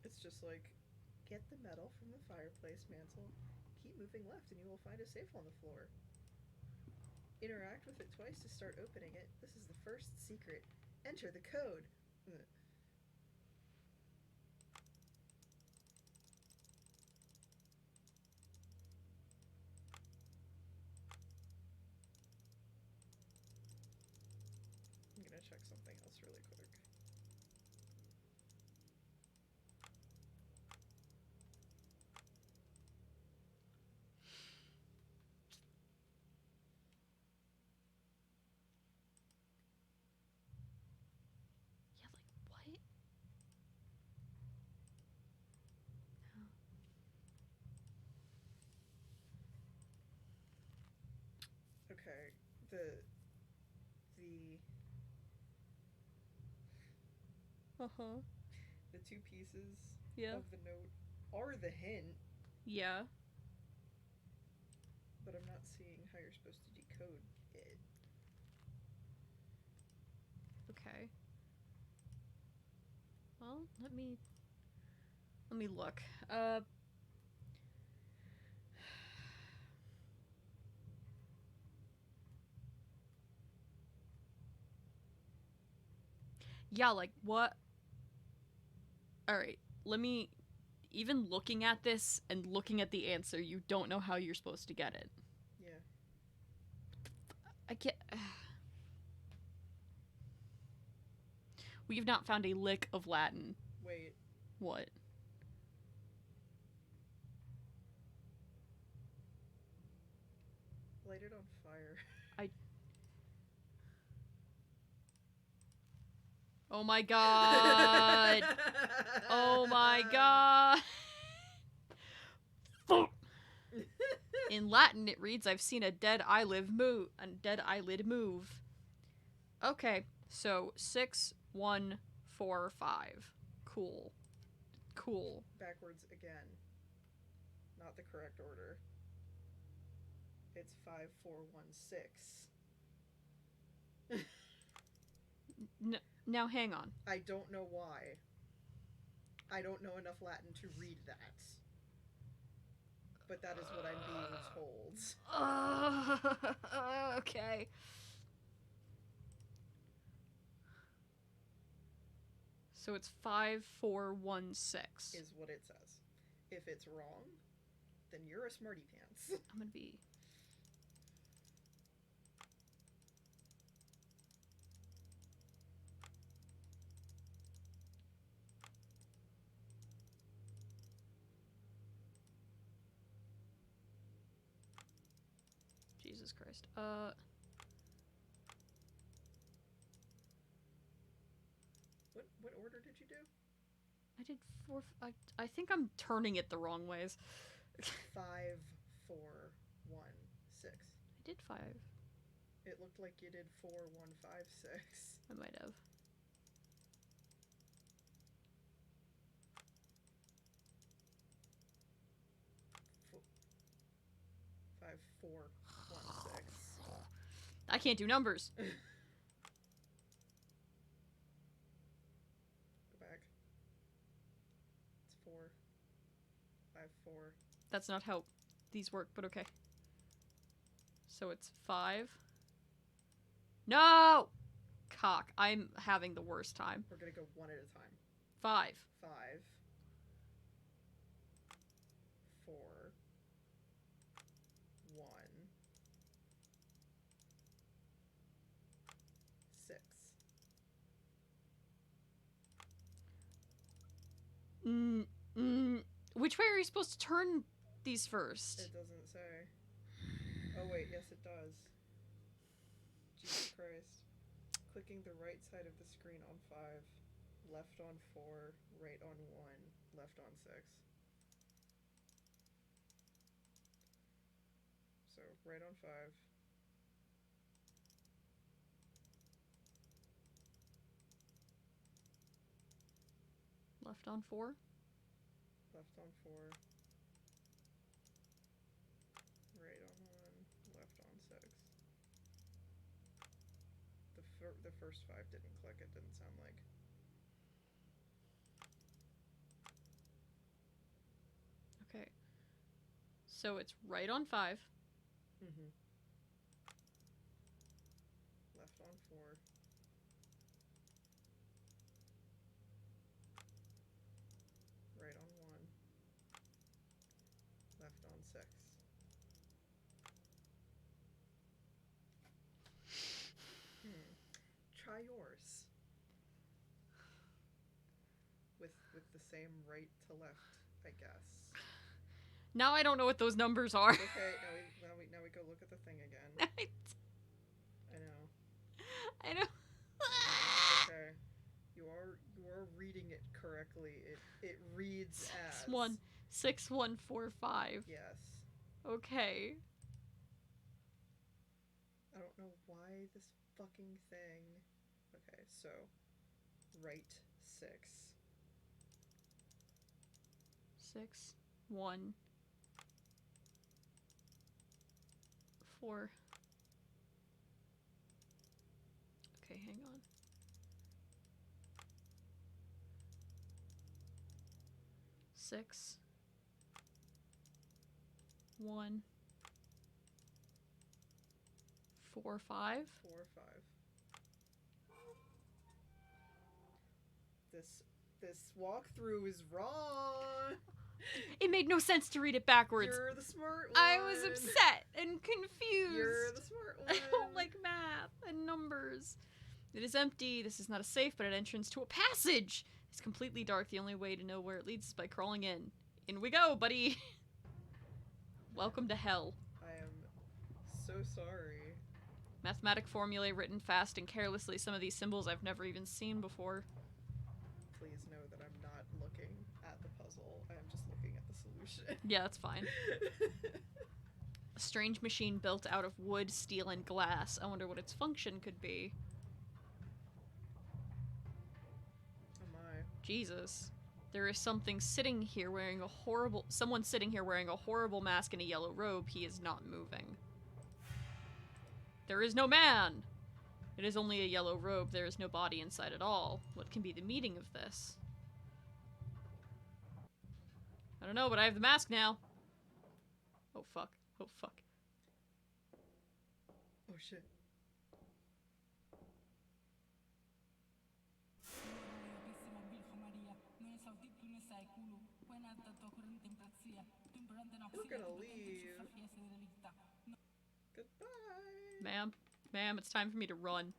It's just like, get the metal from the fireplace mantle, keep moving left, and you will find a safe on the floor. Interact with it twice to start opening it. This is the first secret. Enter the code. I'm gonna check something else really quick. Yeah, like, what? Okay, the Uh-huh. the two pieces Yeah. of the note are the hint, Yeah. but I'm not seeing how you're supposed to decode it. Okay. Well, let me look. Yeah, like, what? Alright, let me... Even looking at this and looking at the answer, you don't know how you're supposed to get it. Yeah. I can't... We've not found a lick of Latin. Wait. What? Light it on fire. Oh my god! Oh my god! In Latin, it reads, "I've seen a dead eyelid move." Okay, so 6, 1, 4, 5. Cool. Cool. Backwards again. Not the correct order. It's 5, 4, 1, 6. Now hang on. I don't know why. I don't know enough Latin to read that. But that is what I'm being told. Okay. So it's 5, 4, 1, 6. Is what it says. If it's wrong, then you're a smarty pants. I'm gonna be... Jesus Christ. What order did you do? I did 4... I think I'm turning it the wrong ways. 5, 4, 1, 6. I did 5. It looked like you did 4, 1, 5, 6. I might have. Five, 4, 1, 6. I can't do numbers. Go back. It's 4, 5, 4. That's not how these work, but okay. So it's 5. No! Cock. I'm having the worst time. We're gonna go one at a time. 5. 5, 4, 1, 6. Which way are you supposed to turn these first? It doesn't say. Oh wait, yes it does. Jesus Christ. Clicking the right side of the screen on 5, left on 4, right on 1, left on 6. So, right on 5. Left on 4? Left on 4. Right on 1, left on 6. The first 5 didn't click, it didn't sound like. Okay. So it's right on 5. Mm-hmm. try yours. With the same right to left, I guess. Now I don't know what those numbers are. Okay, now we go look at the thing again. I know. I know. Okay. You are reading it correctly. It reads as 6145. Yes. Okay. I don't know why this fucking thing. Okay, so right 6. 6 1 4. Okay, hang on. 6 1 4 5. 4 5. This walkthrough is wrong. It made no sense to read it backwards. You're the smart one. I was upset and confused. You're the smart one. I don't like math and numbers. It is empty. This is not a safe, but an entrance to a passage. It's completely dark. The only way to know where it leads is by crawling in. In we go, buddy. Welcome to hell. I am so sorry. Mathematic formulae written fast and carelessly. Some of these symbols I've never even seen before. Please know that I'm not looking at the puzzle. I am just looking at the solution. Yeah, that's fine. A strange machine built out of wood, steel, and glass. I wonder what its function could be. Oh my. Jesus. There is something sitting here wearing a horrible... Someone sitting here wearing a horrible mask and a yellow robe. He is not moving. There is no man! It is only a yellow robe. There is no body inside at all. What can be the meaning of this? I don't know, but I have the mask now. Oh, fuck. Oh, fuck. Oh shit. We're gonna leave. Goodbye. Ma'am. Ma'am, it's time for me to run.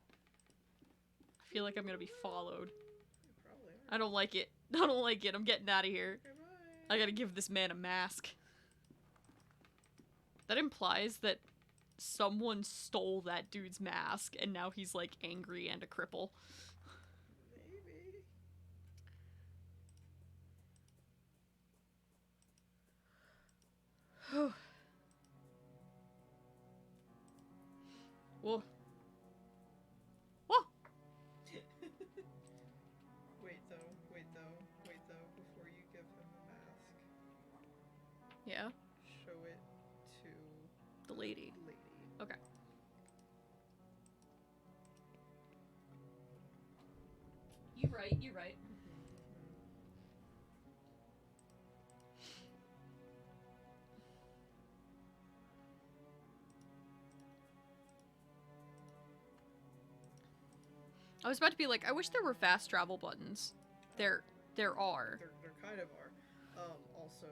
I feel like I'm gonna be followed. You probably are. I don't like it. I don't like it. I'm getting out of here. Goodbye. I gotta give this man a mask. That implies that someone stole that dude's mask and now he's like angry and a cripple. Maybe. Whoa. Whoa! Wait though, before you give him the mask, Yeah? show it to The lady. lady. Okay. You're right, you're right. I was about to be like, I wish there were fast travel buttons. There are. There kind of are. Also,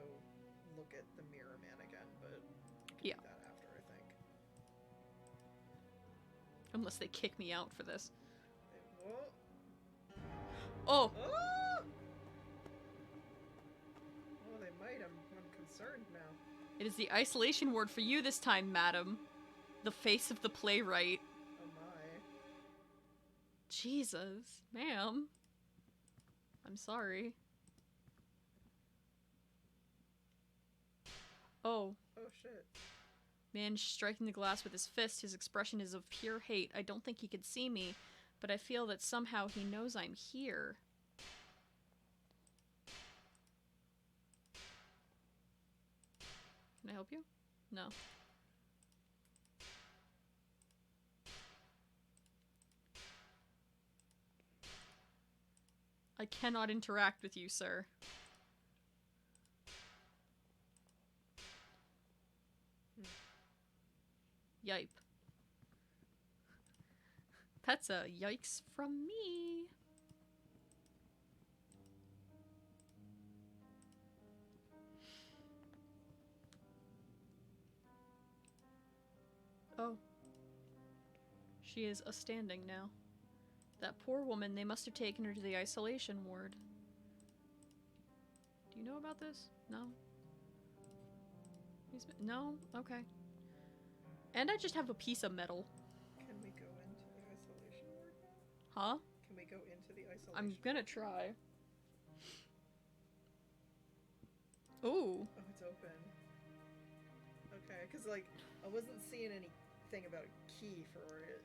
look at the mirror man again, but Yeah. do that after, I think. Unless they kick me out for this. Whoa. Oh! Oh! Oh, they might. I'm concerned now. It is the isolation ward for you this time, madam. The face of the playwright. Oh my. Jesus, ma'am. I'm sorry. Oh. Oh shit. Man striking the glass with his fist. His expression is of pure hate. I don't think he could see me, but I feel that somehow he knows I'm here. Can I help you? No. I cannot interact with you, sir. Yipe. That's a yikes from me. Oh. She is a standing now. That poor woman, they must have taken her to the isolation ward. Do you know about this? No? No? Okay. And I just have a piece of metal. Can we go into the isolation ward now? Huh? Can we go into the isolation I'm gonna try. Ooh. Oh, it's open. Okay, because, like, I wasn't seeing anything about a key for it.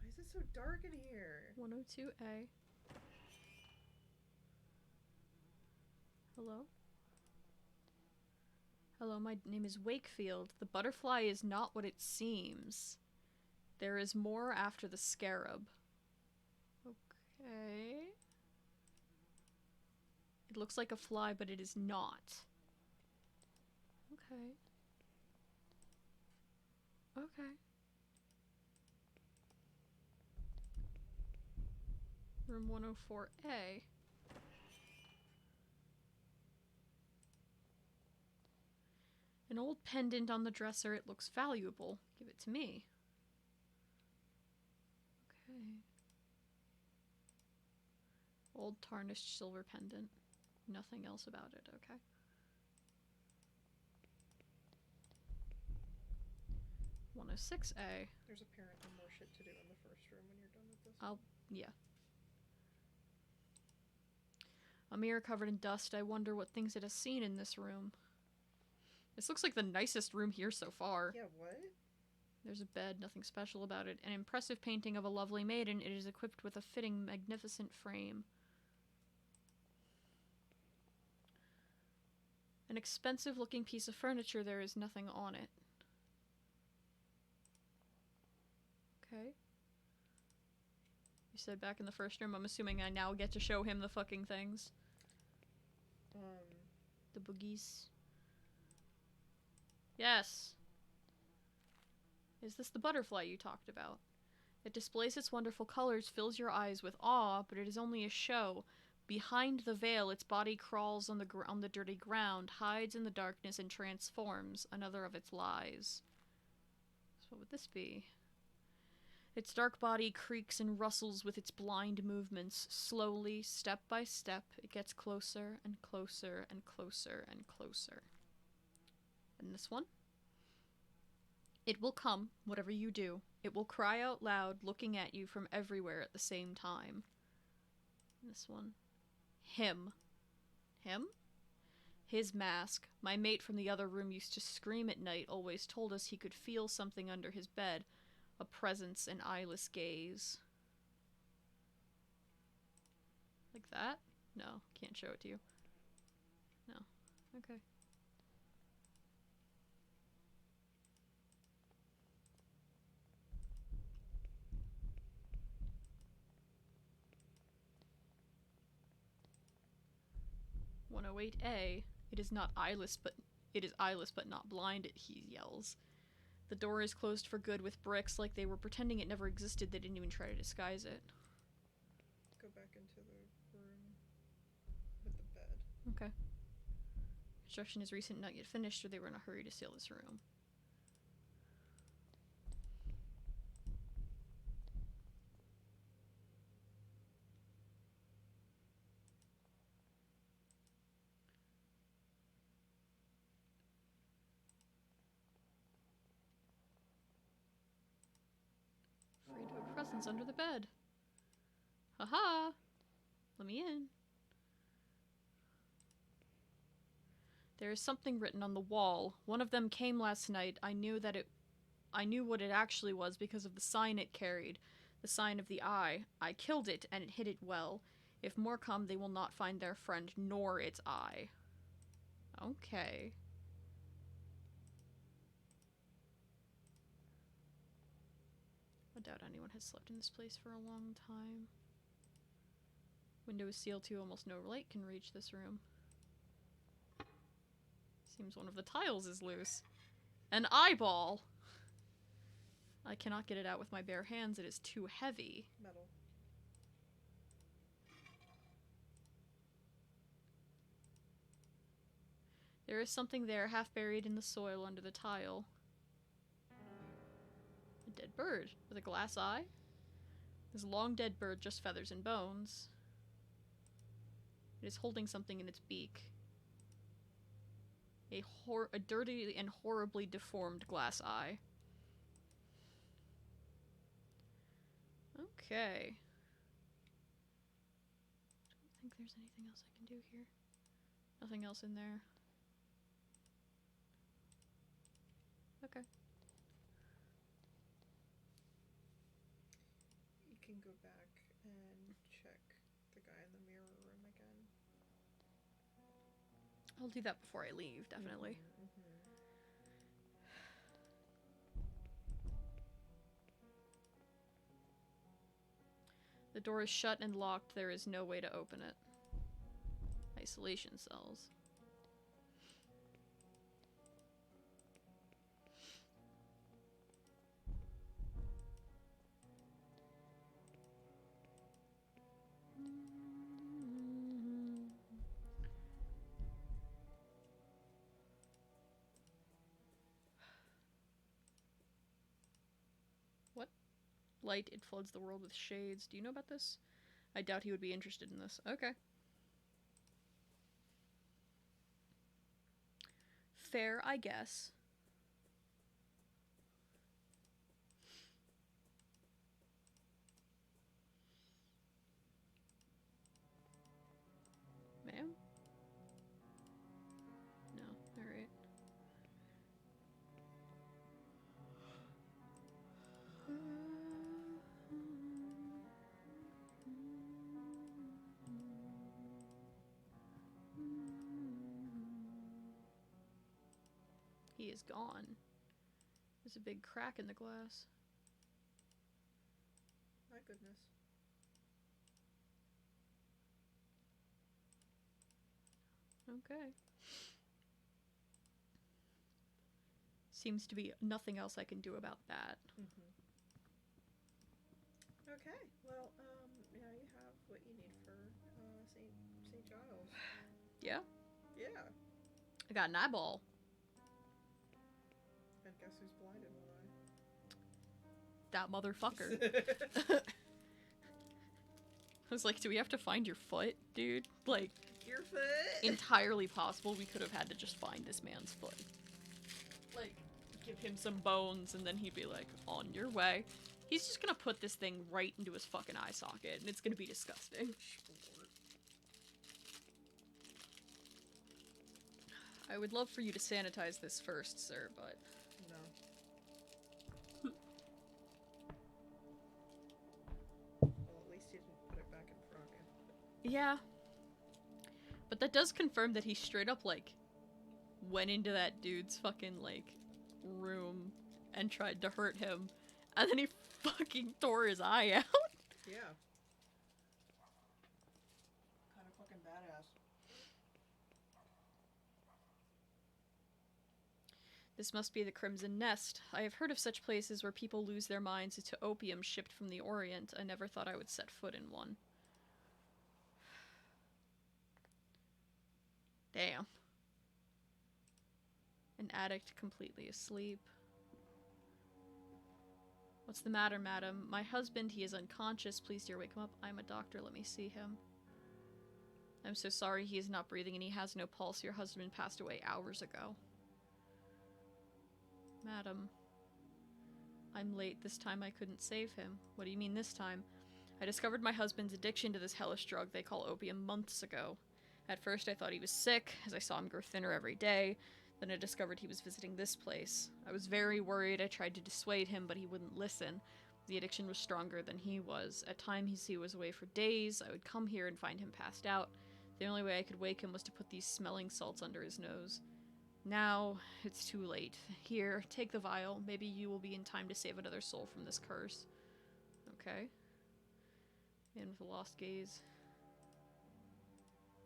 Why is it so dark in here? 102A. Hello? Hello, my name is Wakefield. The butterfly is not what it seems. There is more after the scarab. Okay. It looks like a fly, but it is not. Okay. Okay. Room 104A. An old pendant on the dresser. It looks valuable. Give it to me. Okay. Old tarnished silver pendant. Nothing else about it. Okay. (106A). There's apparently more shit to do in the first room when you're done with this. Yeah. A mirror covered in dust. I wonder what things it has seen in this room. This looks like the nicest room here so far. Yeah, what? There's a bed, nothing special about it. An impressive painting of a lovely maiden. It is equipped with a fitting, magnificent frame. An expensive-looking piece of furniture. There is nothing on it. Okay. You said back in the first room. I'm assuming I now get to show him the fucking things. The boogies. Yes. Is this the butterfly you talked about? It displays its wonderful colors, fills your eyes with awe, but it is only a show. Behind the veil, its body crawls on the dirty ground, hides in the darkness, and transforms. Another of its lies. So what would this be? Its dark body creaks and rustles with its blind movements. Slowly, step by step, it gets closer and closer and closer and closer. And this one? It will come, whatever you do. It will cry out loud, looking at you from everywhere at the same time. And this one? Him. Him? His mask. My mate from the other room used to scream at night, always told us he could feel something under his bed. A presence, an eyeless gaze. Like that? No, can't show it to you. No. Okay. (108A). It is eyeless but not blind, he yells. The door is closed for good with bricks, like they were pretending it never existed. They didn't even try to disguise it. Go back into the room with the bed. Okay. Construction is recent, not yet finished, or they were in a hurry to seal this room. Afraid of a presence under the bed. Haha! Let me in. There is something written on the wall. One of them came last night. I knew what it actually was because of the sign it carried. The sign of the eye. I killed it, and it hid it well. If more come, they will not find their friend, nor its eye. Okay. I doubt anyone has slept in this place for a long time. Window is sealed too. Almost no light can reach this room. Seems one of the tiles is loose. An eyeball! I cannot get it out with my bare hands. It is too heavy. Metal. There is something there, half buried in the soil under the tile. Dead bird with a glass eye. This long dead bird, just feathers and bones. It is holding something in its beak. A dirty and horribly deformed glass eye. Okay. I don't think there's anything else I can do here. Nothing else in there. Okay. You can go back and check the guy in the mirror room again. I'll do that before I leave, definitely. The door is shut and locked. There is no way to open it. Isolation cells. What? Light, it floods the world with shades. Do you know about this? I doubt he would be interested in this. Okay. Fair, I guess. Ma'am? No, alright. He is gone. There's a big crack in the glass. My goodness. Okay. Seems to be nothing else I can do about that. Okay, well, yeah, you have what you need for St. Giles. Yeah? Yeah. I got an eyeball. And guess who's blind in That motherfucker. one eye? I was like, do we have to find your foot, dude? Like, Your foot? entirely possible we could have had to just find this man's foot. Like, give him some bones and then he'd be like, on your way. He's just gonna put this thing right into his fucking eye socket and it's gonna be disgusting. I would love for you to sanitize this first, sir, but... No. Well, at least you didn't put it back in front of you. Yeah. But that does confirm that he straight up, like, went into that dude's fucking, like, room and tried to hurt him. And then he fucking tore his eye out. Yeah. Kind of fucking badass. This must be the Crimson Nest. I have heard of such places where people lose their minds to opium shipped from the Orient. I never thought I would set foot in one. Damn. An addict completely asleep. What's the matter, madam? My husband, he is unconscious. Please, dear, wake him up. I'm a doctor. Let me see him. I'm so sorry. He is not breathing and he has no pulse. Your husband passed away hours ago. Madam. I'm late. This time I couldn't save him. What do you mean this time? I discovered my husband's addiction to this hellish drug they call opium months ago. At first I thought he was sick, as I saw him grow thinner every day. Then I discovered he was visiting this place. I was very worried. I tried to dissuade him, but he wouldn't listen. The addiction was stronger than he was. At times he was away for days. I would come here and find him passed out. The only way I could wake him was to put these smelling salts under his nose. Now, it's too late. Here, take the vial. Maybe you will be in time to save another soul from this curse. Okay. Man with a lost gaze.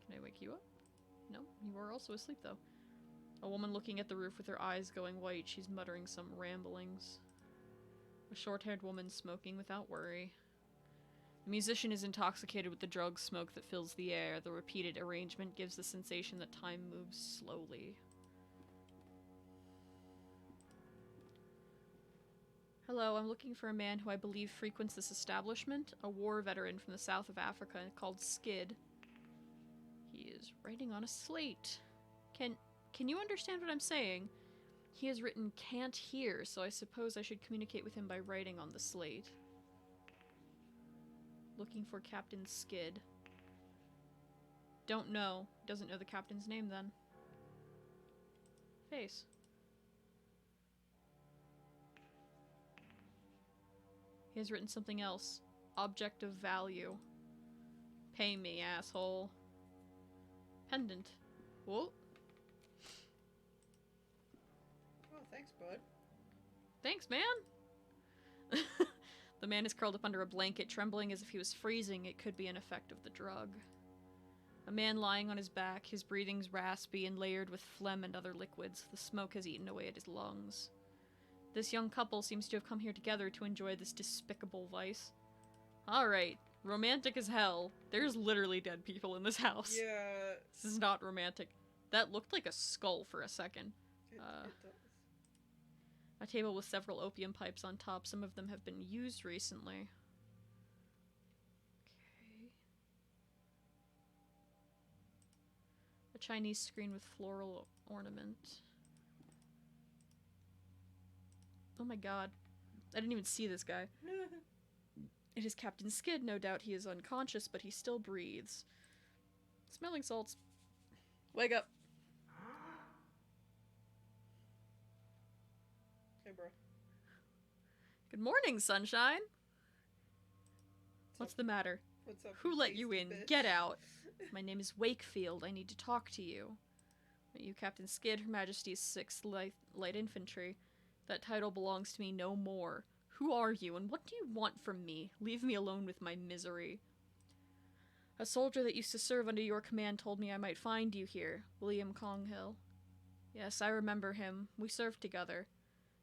Can I wake you up? No, you are also asleep, though. A woman looking at the roof with her eyes going white. She's muttering some ramblings. A short-haired woman smoking without worry. The musician is intoxicated with the drug smoke that fills the air. The repeated arrangement gives the sensation that time moves slowly. Hello, I'm looking for a man who I believe frequents this establishment, a war veteran from the south of Africa called Skid. He is writing on a slate. Can you understand what I'm saying? He has written can't hear, so I suppose I should communicate with him by writing on the slate. Looking for Captain Skid. Don't know. Doesn't know the captain's name then. Face. He has written something else. Object of value. Pay me, asshole. Pendant. Whoa. Oh, thanks, bud. Thanks, man! The man is curled up under a blanket, trembling as if he was freezing. It could be an effect of the drug. A man lying on his back, his breathing's raspy and layered with phlegm and other liquids. The smoke has eaten away at his lungs. This young couple seems to have come here together to enjoy this despicable vice. Alright, romantic as hell. There's literally dead people in this house. Yeah. This is not romantic. That looked like a skull for a second. It does. A table with several opium pipes on top. Some of them have been used recently. Okay. A Chinese screen with floral ornament. Oh my god. I didn't even see this guy. It is Captain Skid. No doubt he is unconscious, but he still breathes. Smelling salts. Wake up. Hey, bro. Good morning, sunshine. What's the matter? What's up? Who let you tasty in? bitch? Get out. My name is Wakefield. I need to talk to you. Are you Captain Skid, Her Majesty's 6th Light Infantry? That title belongs to me no more. Who are you, and what do you want from me? Leave me alone with my misery. A soldier that used to serve under your command told me I might find you here. William Conghill. Yes, I remember him. We served together.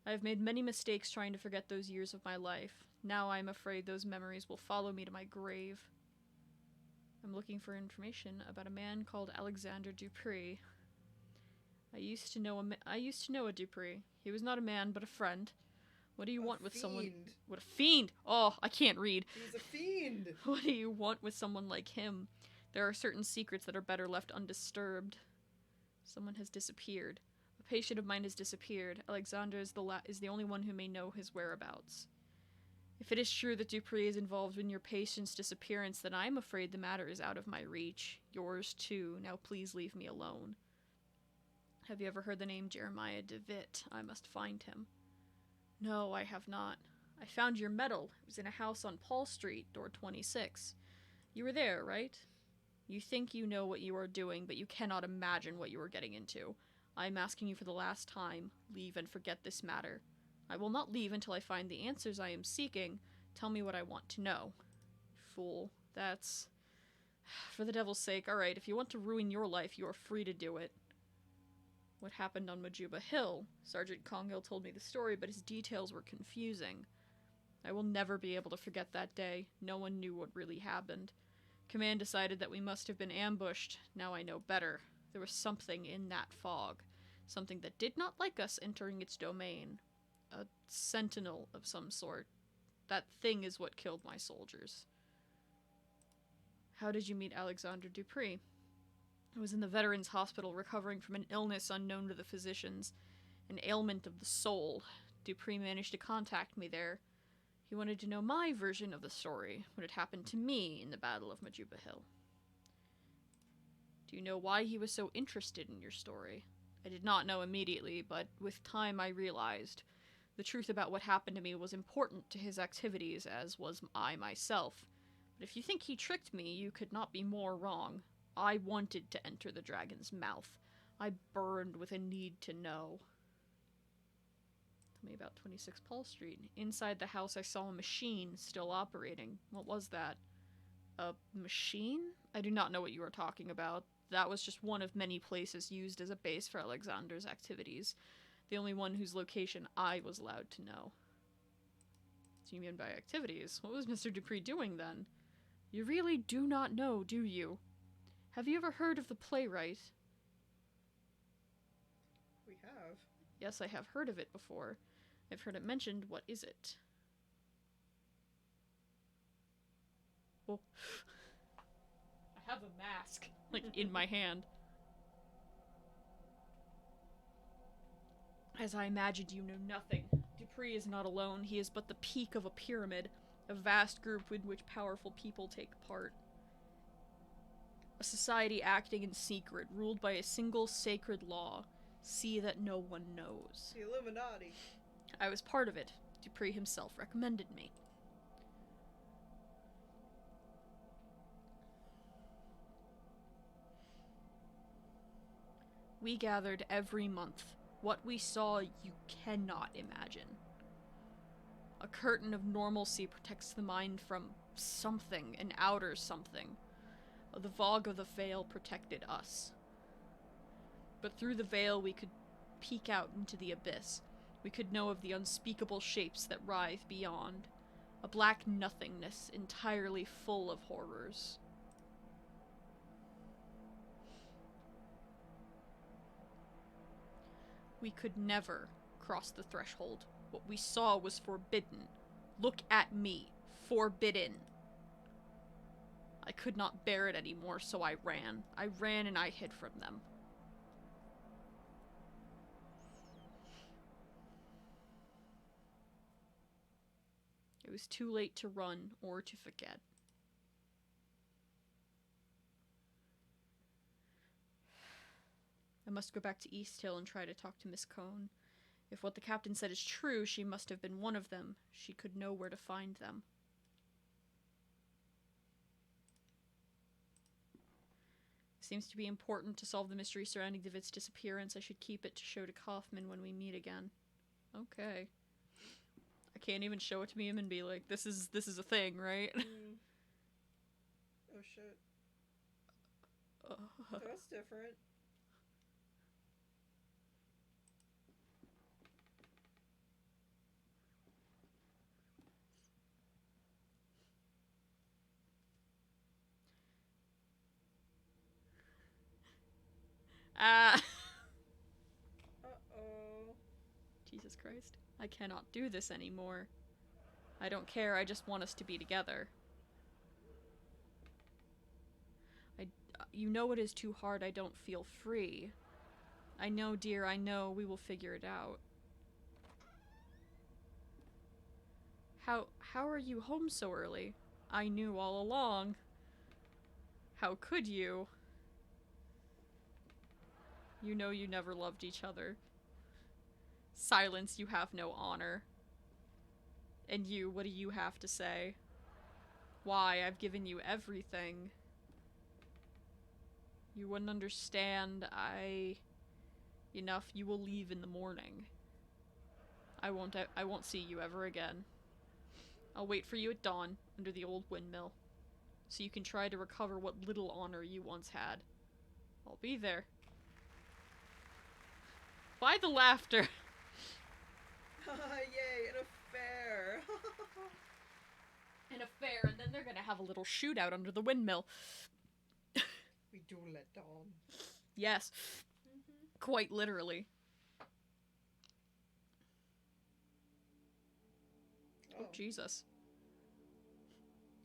I have made many mistakes trying to forget those years of my life. Now I am afraid those memories will follow me to my grave. I'm looking for information about a man called Alexander Dupree. I used to know a Dupree. He was not a man, but a friend. What do you want with someone? What a fiend! Oh, I can't read. He's a fiend! What do you want with someone like him? There are certain secrets that are better left undisturbed. Someone has disappeared. A patient of mine has disappeared. Alexander is the only one who may know his whereabouts. If it is true that Dupree is involved in your patient's disappearance, then I am afraid the matter is out of my reach. Yours too. Now please leave me alone. Have you ever heard the name Jeremiah DeWitt? I must find him. No, I have not. I found your medal. It was in a house on Paul Street, door 26. You were there, right? You think you know what you are doing, but you cannot imagine what you are getting into. I am asking you for the last time. Leave and forget this matter. I will not leave until I find the answers I am seeking. Tell me what I want to know. Fool. That's... For the devil's sake, alright, if you want to ruin your life, you are free to do it. What happened on Majuba Hill? Sergeant Conghill told me the story, but his details were confusing. I will never be able to forget that day. No one knew what really happened. Command decided that we must have been ambushed. Now I know better. There was something in that fog. Something that did not like us entering its domain. A sentinel of some sort. That thing is what killed my soldiers. How did you meet Alexander Dupree? I was in the Veterans Hospital recovering from an illness unknown to the physicians. An ailment of the soul. Dupree managed to contact me there. He wanted to know my version of the story, what had happened to me in the Battle of Majuba Hill. Do you know why he was so interested in your story? I did not know immediately, but with time I realized. The truth about what happened to me was important to his activities, as was I myself. But if you think he tricked me, you could not be more wrong. I wanted to enter the dragon's mouth. I burned with a need to know. Tell me about 26 Paul Street. Inside the house I saw a machine still operating. What was that? A machine? I do not know what you are talking about. That was just one of many places used as a base for Alexander's activities. The only one whose location I was allowed to know. What do you mean by activities? What was Mr. Dupree doing then? You really do not know, do you? Have you ever heard of the playwright? We have. Yes, I have heard of it before. I've heard it mentioned. What is it? Oh. I have a mask, like, in my hand. As I imagined, you know nothing. Dupree is not alone. He is but the peak of a pyramid, a vast group in which powerful people take part. A society acting in secret, ruled by a single sacred law. See that no one knows. The Illuminati. I was part of it. Dupree himself recommended me. We gathered every month. What we saw, you cannot imagine. A curtain of normalcy protects the mind from something, an outer something. The fog of the veil protected us. But through the veil we could peek out into the abyss. We could know of the unspeakable shapes that writhe beyond. A black nothingness entirely full of horrors. We could never cross the threshold. What we saw was forbidden. Look at me. Forbidden. I could not bear it anymore, so I ran. I ran and I hid from them. It was too late to run or to forget. I must go back to East Hill and try to talk to Miss Cone. If what the captain said is true, she must have been one of them. She could know where to find them. Seems to be important to solve the mystery surrounding David's disappearance. I should keep it to show to Kaufman when we meet again. Okay. I can't even show it to him and be like, this is a thing, right? Oh shit. That's different. Ah. Uh-oh. Jesus Christ. I cannot do this anymore. I don't care, I just want us to be together. You know it is too hard, I don't feel free. I know, dear, I know, we will figure it out. How are you home so early? I knew all along. How could you? You know you never loved each other. Silence, you have no honor. And you, what do you have to say? Why, I've given you everything. You wouldn't understand, Enough, you will leave in the morning. I won't see you ever again. I'll wait for you at dawn, under the old windmill, so you can try to recover what little honor you once had. I'll be there. Why the laughter? Yay, an affair! An affair, and then they're gonna have a little shootout under the windmill. We duel at dawn. Yes. Quite literally. Oh, Jesus.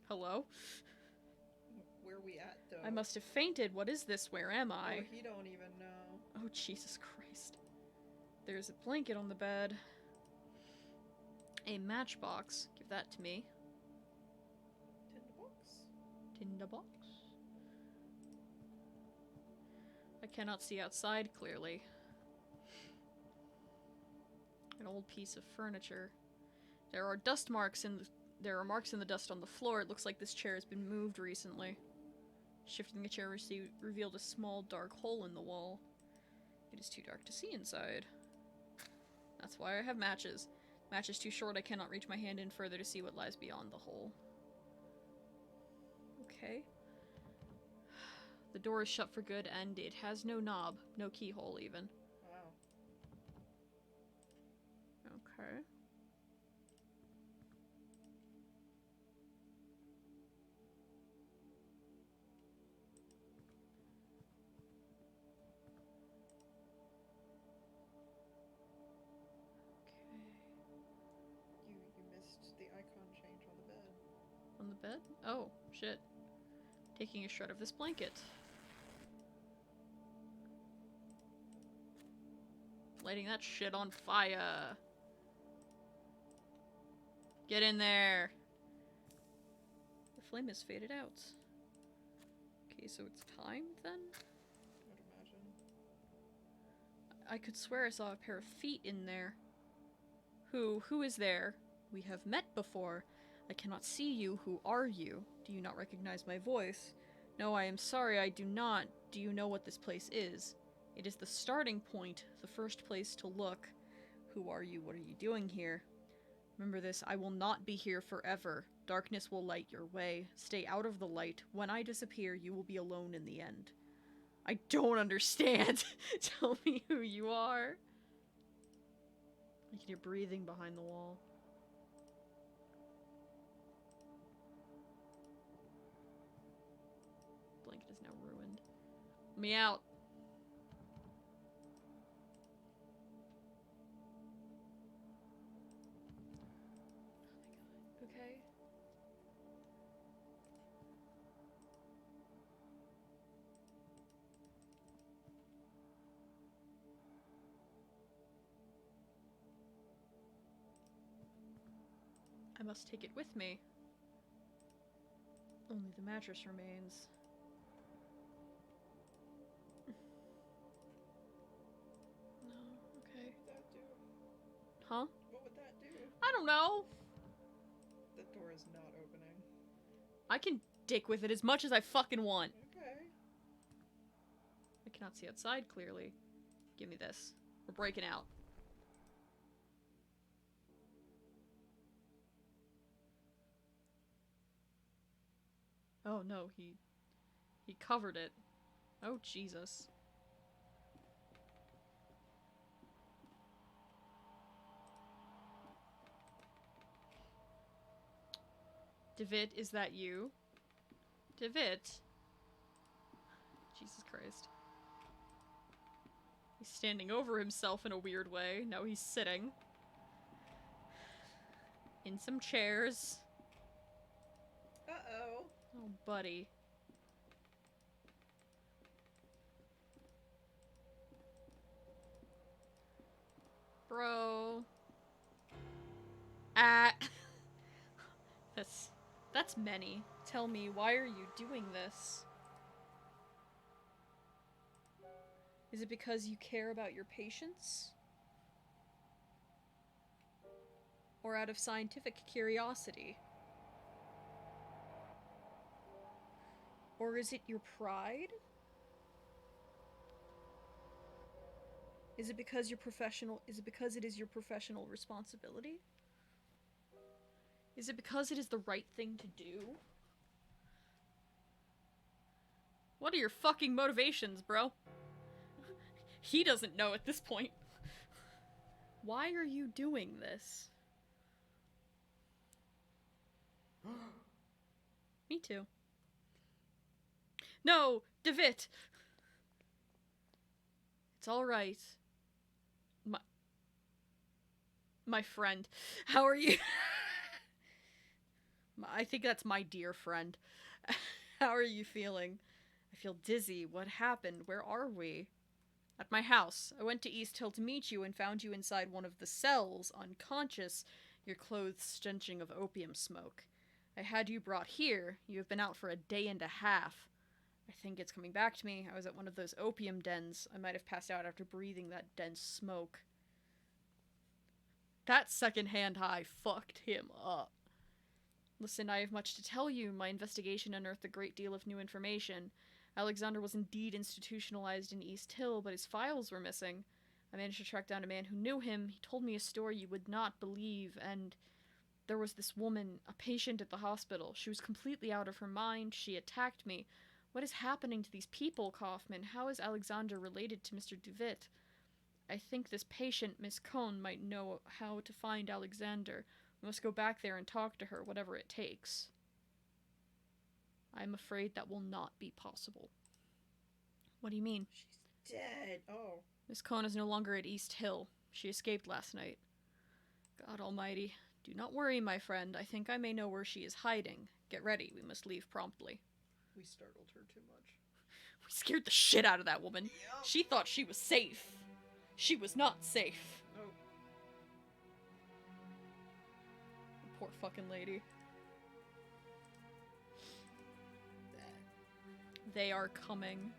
Hello? Where we at, though? I must have fainted. What is this? Where am I? Oh, he don't even know. Oh, Jesus Christ. There's a blanket on the bed. A matchbox. Give that to me. Tinderbox? Tinderbox? I cannot see outside clearly. An old piece of furniture. There are dust marks there are marks in the dust on the floor. It looks like this chair has been moved recently. Shifting the chair revealed a small dark hole in the wall. It is too dark to see inside. That's why I have matches. Match is too short, I cannot reach my hand in further to see what lies beyond the hole. Okay. The door is shut for good and it has no knob. No keyhole even. Wow. Okay. the bed? Oh, shit. Taking a shred of this blanket. Lighting that shit on fire. Get in there. The flame has faded out. Okay, so it's timed then? I would imagine. I could swear I saw a pair of feet in there. Who is there? We have met before. I cannot see you. Who are you? Do you not recognize my voice? No, I am sorry, I do not. Do you know what this place is? It is the starting point, the first place to look. Who are you? What are you doing here? Remember this, I will not be here forever. Darkness will light your way. Stay out of the light. When I disappear, you will be alone in the end. I don't understand. Tell me who you are. I can hear breathing behind the wall. Blanket is now ruined. Let me out. Oh my god. Okay. I must take it with me. Only the mattress remains. No, okay. What would that do? Huh? What would that do? I don't know. The door is not opening. I can dick with it as much as I fucking want. Okay. I cannot see outside clearly. Give me this. We're breaking out. Oh no, he covered it. Oh Jesus. David, is that you? David? Jesus Christ. He's standing over himself in a weird way. Now he's sitting. In some chairs. Uh-oh. Oh, buddy. Bro. Ah. That's many. Tell me, why are you doing this? Is it because you care about your patients? Or out of scientific curiosity? Or is it your pride? Is it because you're professional? Is it because it is your professional responsibility? Is it because it is the right thing to do? What are your fucking motivations, bro? He doesn't know at this point. Why are you doing this? Me too. No, David! It's alright. My friend. How are you? I think that's my dear friend. How are you feeling? I feel dizzy. What happened? Where are we? At my house. I went to East Hill to meet you and found you inside one of the cells, unconscious, your clothes stenching of opium smoke. I had you brought here. You have been out for a day and a half. I think it's coming back to me. I was at one of those opium dens. I might have passed out after breathing that dense smoke. That secondhand high fucked him up. Listen, I have much to tell you. My investigation unearthed a great deal of new information. Alexander was indeed institutionalized in East Hill, but his files were missing. I managed to track down a man who knew him. He told me a story you would not believe, and there was this woman, a patient at the hospital. She was completely out of her mind. She attacked me. What is happening to these people, Kaufman? How is Alexander related to Mr. Duvitt? I think this patient, Miss Cohn, might know how to find Alexander. We must go back there and talk to her, whatever it takes. I'm afraid that will not be possible. What do you mean? She's dead. Oh. Miss Cohn is no longer at East Hill. She escaped last night. God almighty. Do not worry, my friend. I think I may know where she is hiding. Get ready, we must leave promptly. We startled her too much. We scared the shit out of that woman. Yep. She thought she was safe. She was not safe. Oh. Poor fucking lady. They are coming.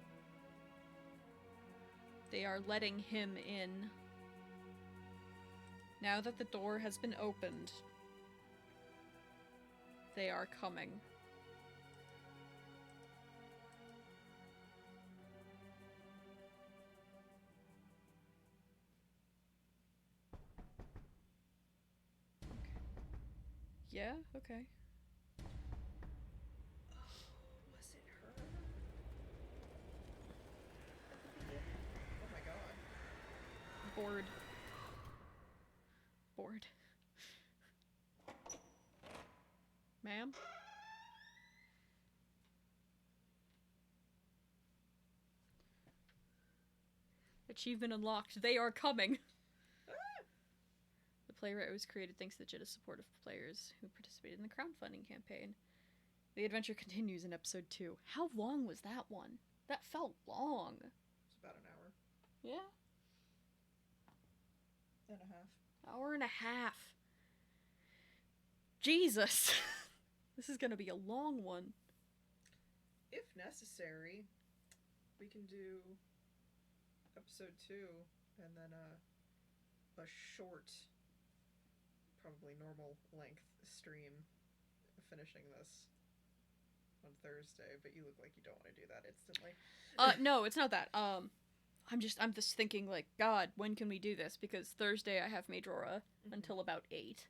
They are letting him in. Now that the door has been opened, they are coming. Yeah, okay. Was it her? Oh my god. Bored. Bored. Ma'am? Achievement unlocked. They are coming! The playwright was created thanks to the generous support of players who participated in the crowdfunding campaign. The adventure continues in episode 2. How long was that one? That felt long. It's about an hour. Yeah? And a half. Hour and a half. Jesus! This is gonna be a long one. If necessary, we can do episode 2 and then a short, probably normal length stream finishing this on Thursday, but you look like you don't want to do that instantly. No, it's not that. I'm just thinking, like, God, when can we do this? Because Thursday I have Majora until about 8.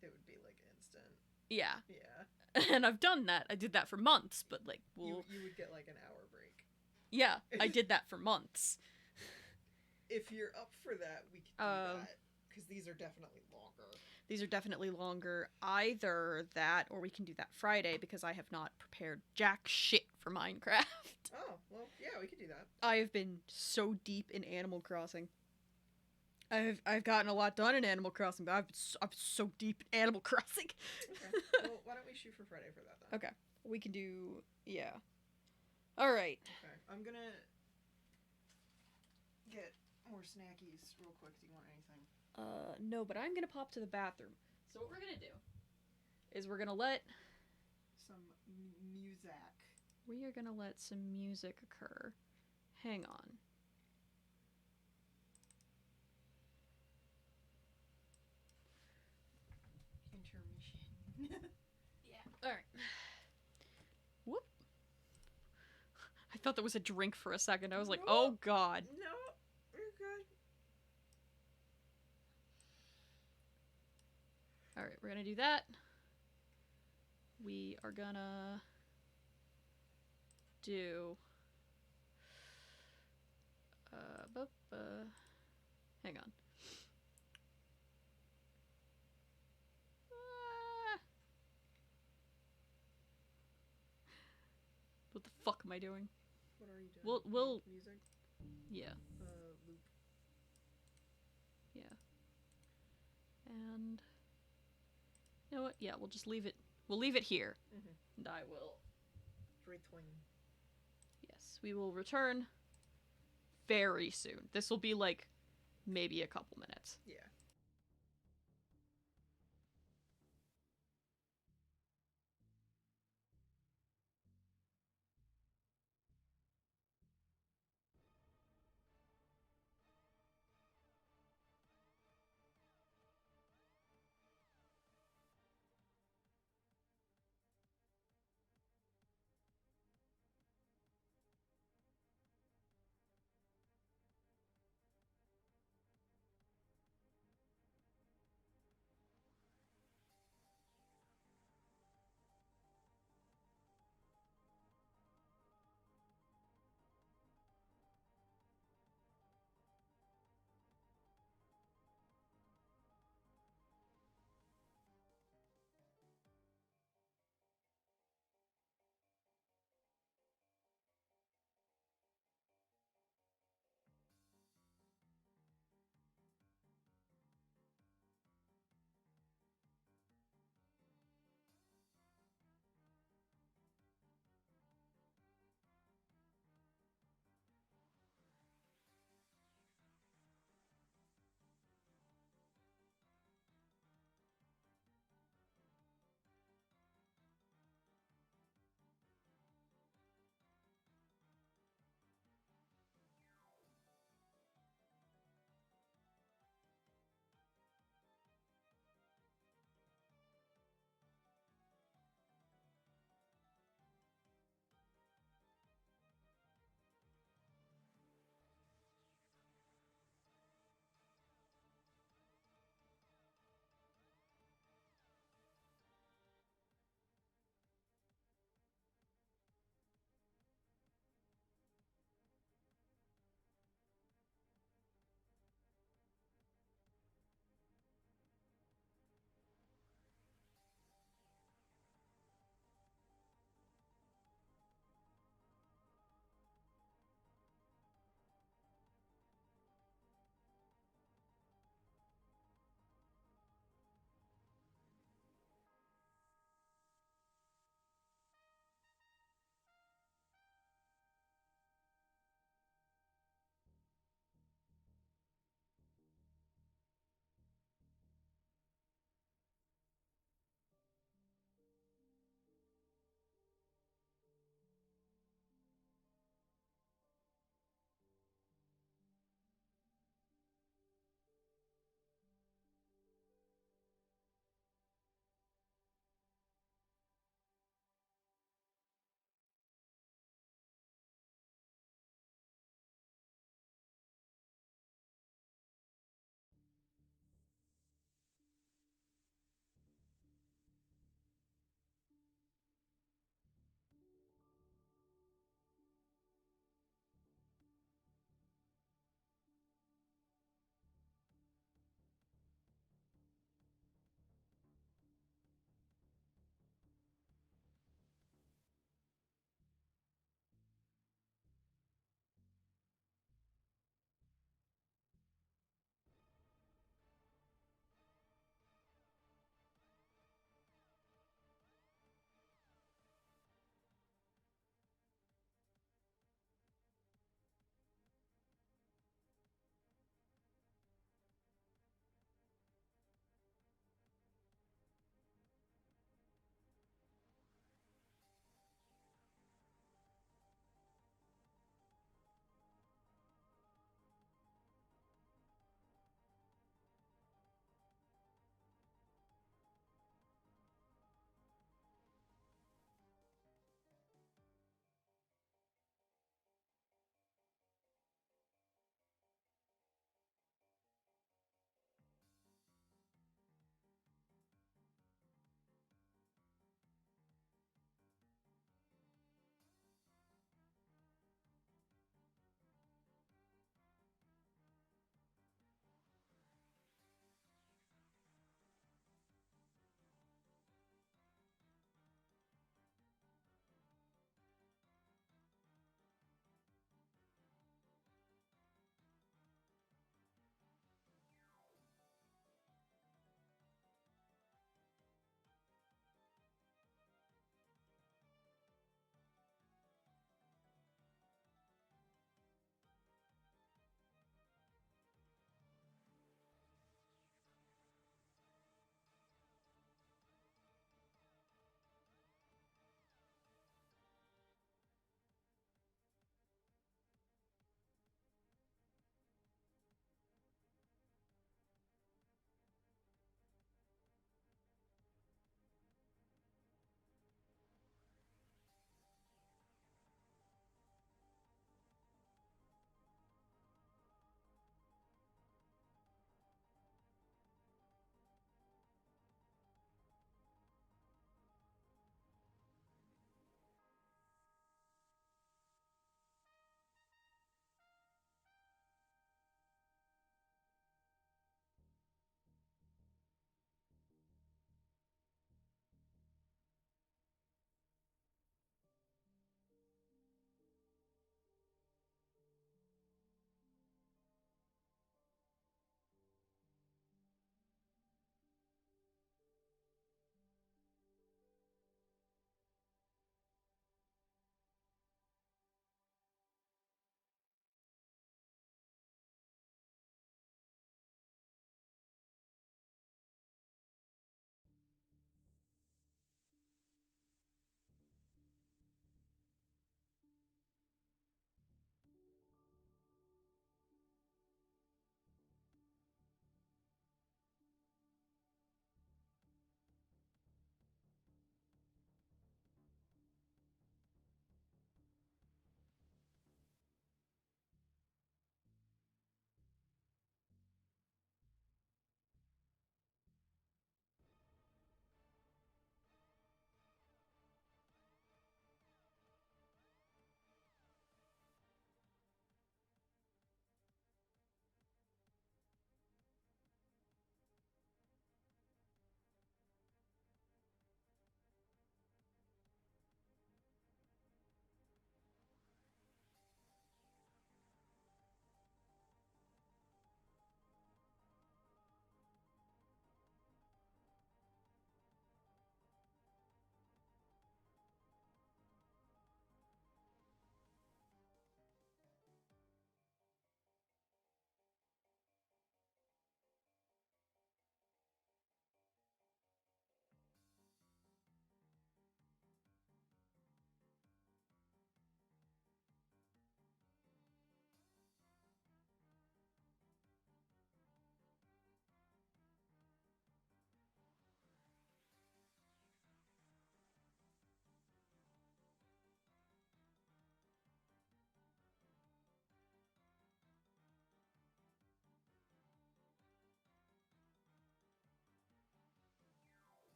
It would be, like, instant. Yeah. Yeah. And I've done that. I did that for months, but, like, You would get, like, an hour break. Yeah, I did that for months. If you're up for that, we can do that. Because these are definitely longer. These are definitely longer. Either that, or we can do that Friday, because I have not prepared jack shit for Minecraft. Oh, well, yeah, we could do that. I have been so deep in Animal Crossing. I've gotten a lot done in Animal Crossing, but I'm so deep in Animal Crossing. Okay. Well, why don't we shoot for Friday for that, then? Okay. We can do... yeah. Alright. Okay. I'm gonna get more snackies real quick. Do you want anything? No, but I'm gonna pop to the bathroom. So what we're gonna do is we're gonna let... some music. We are gonna let some music occur. Hang on. Intermission. Yeah. Alright. Whoop. I thought that was a drink for a second. I was like, oh god. No, you're good. Alright, we're gonna do that. We are gonna do hang on. What the fuck am I doing? What are you doing? We'll music. Yeah. Loop. Yeah. And you know what? Yeah, we'll just leave it. We'll leave it here. And I will. Return. Yes, we will return very soon. This will be like maybe a couple minutes. Yeah.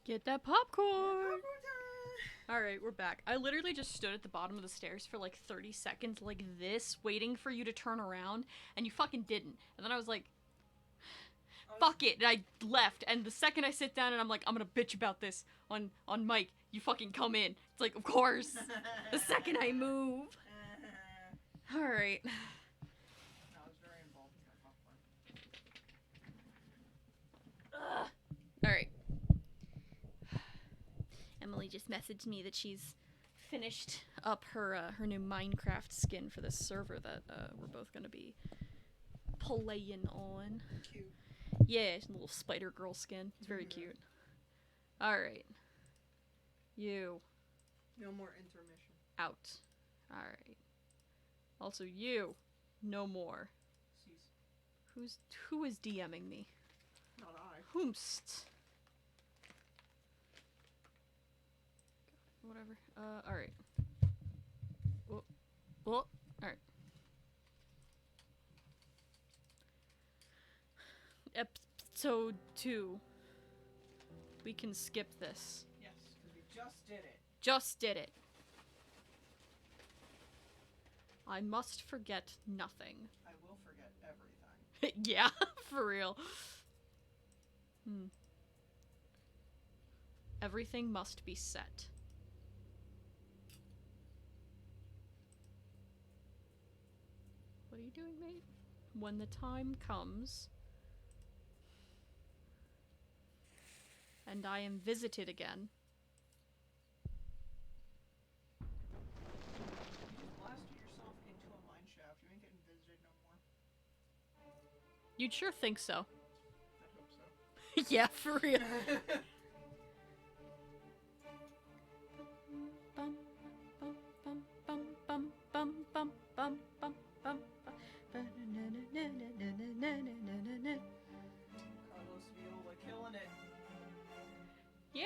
Get that popcorn! Alright, we're back. I literally just stood at the bottom of the stairs for like 30 seconds like this, waiting for you to turn around, and you fucking didn't. And then I was like, fuck it, and I left. And the second I sit down and I'm like, I'm gonna bitch about this on mic, you fucking come in. It's like, of course. The second I move. Alright. I was very involved with my popcorn. Alright. Emily just messaged me that she's finished up her new Minecraft skin for this server that we're both gonna be playing on. Cute. Yeah, it's a little spider girl skin. It's very cute. Alright. You. No more intermission. Out. Alright. Also you. No more. Cease. Who is DMing me? Not I. Whomst. Whatever. Alright. Well, alright. Episode 2. We can skip this. Yes, because we just did it. Just did it. I must forget nothing. I will forget everything. Yeah, for real. Everything must be set. What are you doing, mate? When the time comes, and I am visited again. You just blasted yourself into a mine shaft. You ain't getting visited no more. You'd sure think so. I hope so. Yeah, for real. Carlos Viola killing it. Yeah.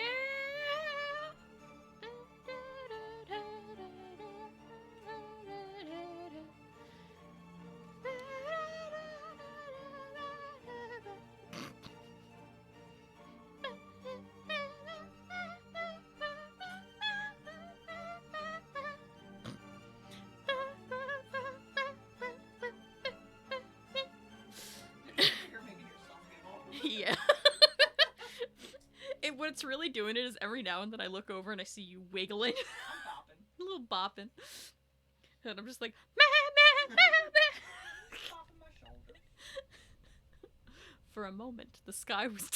You're making yourself giggle. Yeah. What's really doing it is every now and then I look over and I see you wiggling. I'm bopping. A little bopping. And I'm just like, meh, meh, meh, meh. Bopping my shoulder. For a moment, the sky was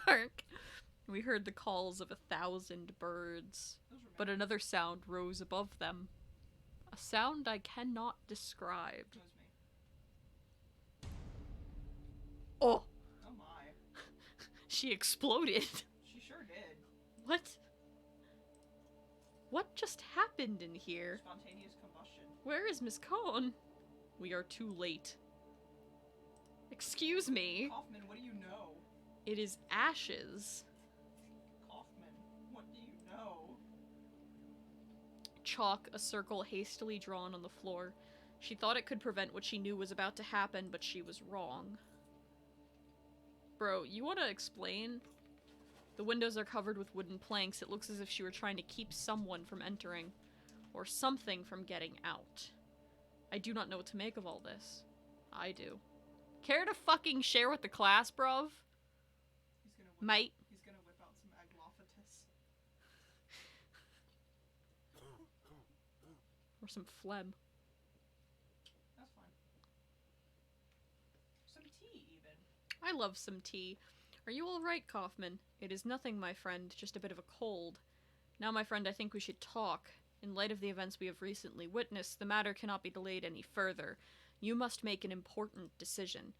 dark. We heard the calls of 1,000 birds, Those were but another sound rose above them. A sound I cannot describe. It was me. Oh! Oh my. She exploded. She sure did. What? What just happened in here? Spontaneous combustion. Where is Miss Cohn? We are too late. Excuse me. Kaufman, what do you know? It is ashes. Kaufman, what do you know? Chalk, a circle hastily drawn on the floor. She thought it could prevent what she knew was about to happen, but she was wrong. Bro, you want to explain? The windows are covered with wooden planks. It looks as if she were trying to keep someone from entering, or something from getting out. I do not know what to make of all this. I do. Care to fucking share with the class, bruv? Mate. He's gonna whip out some aglophletus. Or some phlegm. That's fine. Some tea, even. I love some tea. Are you alright, Kaufman? It is nothing, my friend, just a bit of a cold. Now, my friend, I think we should talk. In light of the events we have recently witnessed, the matter cannot be delayed any further. You must make an important decision.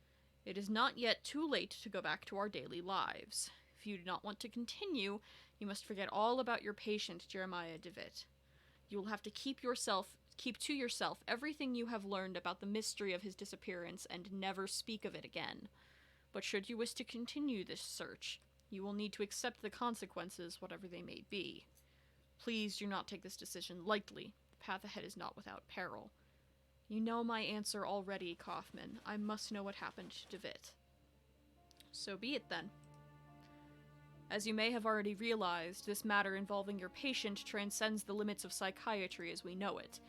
It is not yet too late to go back to our daily lives. If you do not want to continue, you must forget all about your patient, Jeremiah DeWitt. You will have to keep to yourself everything you have learned about the mystery of his disappearance and never speak of it again. But should you wish to continue this search, you will need to accept the consequences, whatever they may be. Please do not take this decision lightly. The path ahead is not without peril. You know my answer already, Kaufman. I must know what happened to DeWitt. So be it then. As you may have already realized, this matter involving your patient transcends the limits of psychiatry as we know it.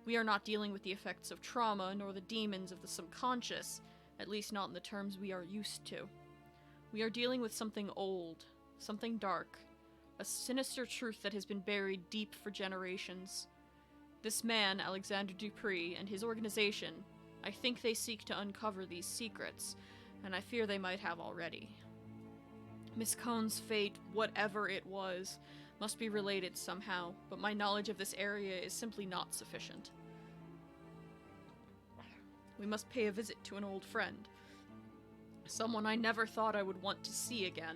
We are not dealing with the effects of trauma, nor the demons of the subconscious, at least not in the terms we are used to. We are dealing with something old, something dark, a sinister truth that has been buried deep for generations. This man, Alexander Dupree, and his organization, I think they seek to uncover these secrets, and I fear they might have already. Miss Cohn's fate, whatever it was, must be related somehow, but my knowledge of this area is simply not sufficient. We must pay a visit to an old friend. Someone I never thought I would want to see again.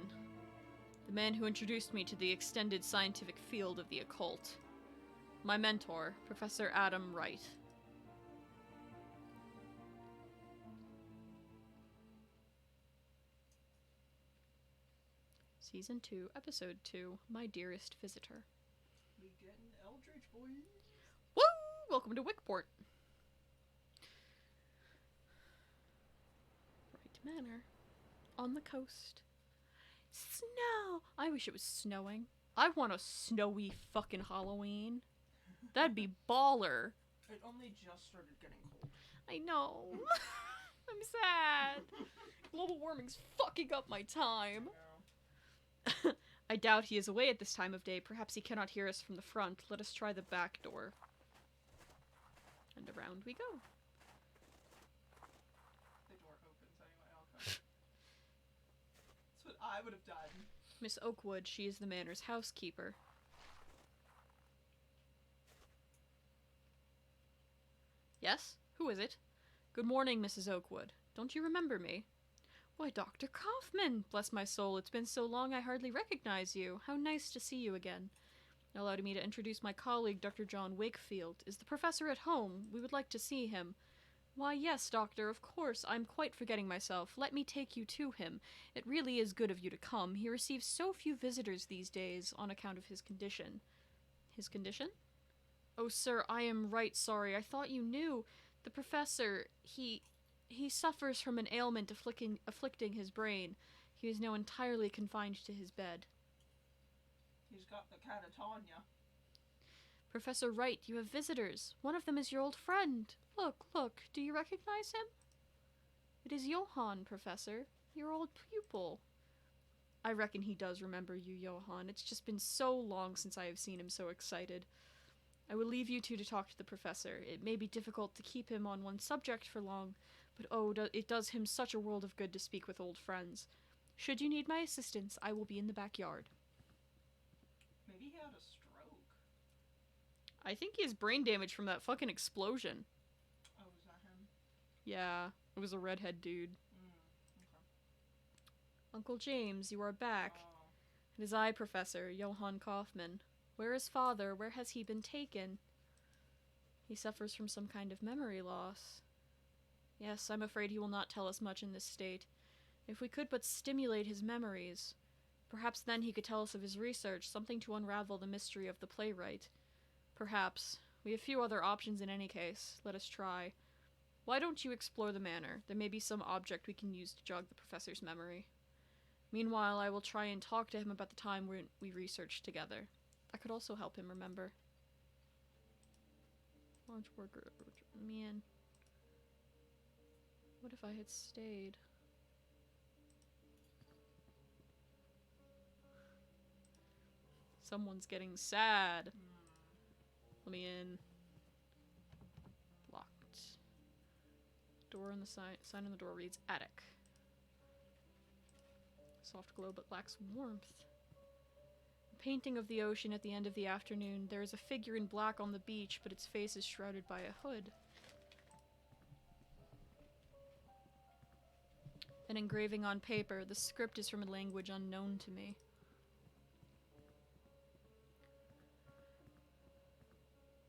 The man who introduced me to the extended scientific field of the occult. My mentor, Professor Adam Wright. Season 2, Episode 2, My Dearest Visitor. We getting Eldritch, boys. Woo! Welcome to Wickport. Wright Manor. On the coast. Snow! I wish it was snowing. I want a snowy fucking Halloween. That'd be baller. It only just started getting cold. I know. I'm sad. Global warming's fucking up my time. No. I doubt he is away at this time of day. Perhaps he cannot hear us from the front. Let us try the back door. And around we go. The door opens anyway, I'll come. That's what I would have done. Miss Oakwood, she is the manor's housekeeper. Yes? Who is it? Good morning, Mrs. Oakwood. Don't you remember me? Why, Dr. Kaufman! Bless my soul, it's been so long I hardly recognize you. How nice to see you again. Allow me to introduce my colleague, Dr. John Wakefield. Is the professor at home? We would like to see him. Why, yes, doctor, of course. I'm quite forgetting myself. Let me take you to him. It really is good of you to come. He receives so few visitors these days on account of his condition. His condition? Oh, sir, I am right sorry. I thought you knew. The professor, he suffers from an ailment afflicting his brain. He is now entirely confined to his bed. He's got the catatonia. Professor Wright, you have visitors. One of them is your old friend. Look, look, do you recognize him? It is Johann, Professor, your old pupil. I reckon he does remember you, Johann. It's just been so long since I have seen him so excited. I will leave you two to talk to the professor. It may be difficult to keep him on one subject for long, but oh, it does him such a world of good to speak with old friends. Should you need my assistance, I will be in the backyard. Maybe he had a stroke. I think he has brain damage from that fucking explosion. Oh, is that him? Yeah, it was a redhead dude. Okay. Uncle James, you are back. Oh. It is I, Professor, Johann Kaufman. Where is father? Where has he been taken? He suffers from some kind of memory loss. Yes, I'm afraid he will not tell us much in this state. If we could but stimulate his memories. Perhaps then he could tell us of his research, something to unravel the mystery of the playwright. Perhaps. We have few other options in any case. Let us try. Why don't you explore the manor? There may be some object we can use to jog the professor's memory. Meanwhile, I will try and talk to him about the time when we researched together. I could also help him remember. Large worker. Man. What if I had stayed? Someone's getting sad. Let me in. Locked. Door on the sign on the door reads attic. Soft glow but lacks warmth. A painting of the ocean at the end of the afternoon. There is a figure in black on the beach, but its face is shrouded by a hood. An engraving on paper. The script is from a language unknown to me.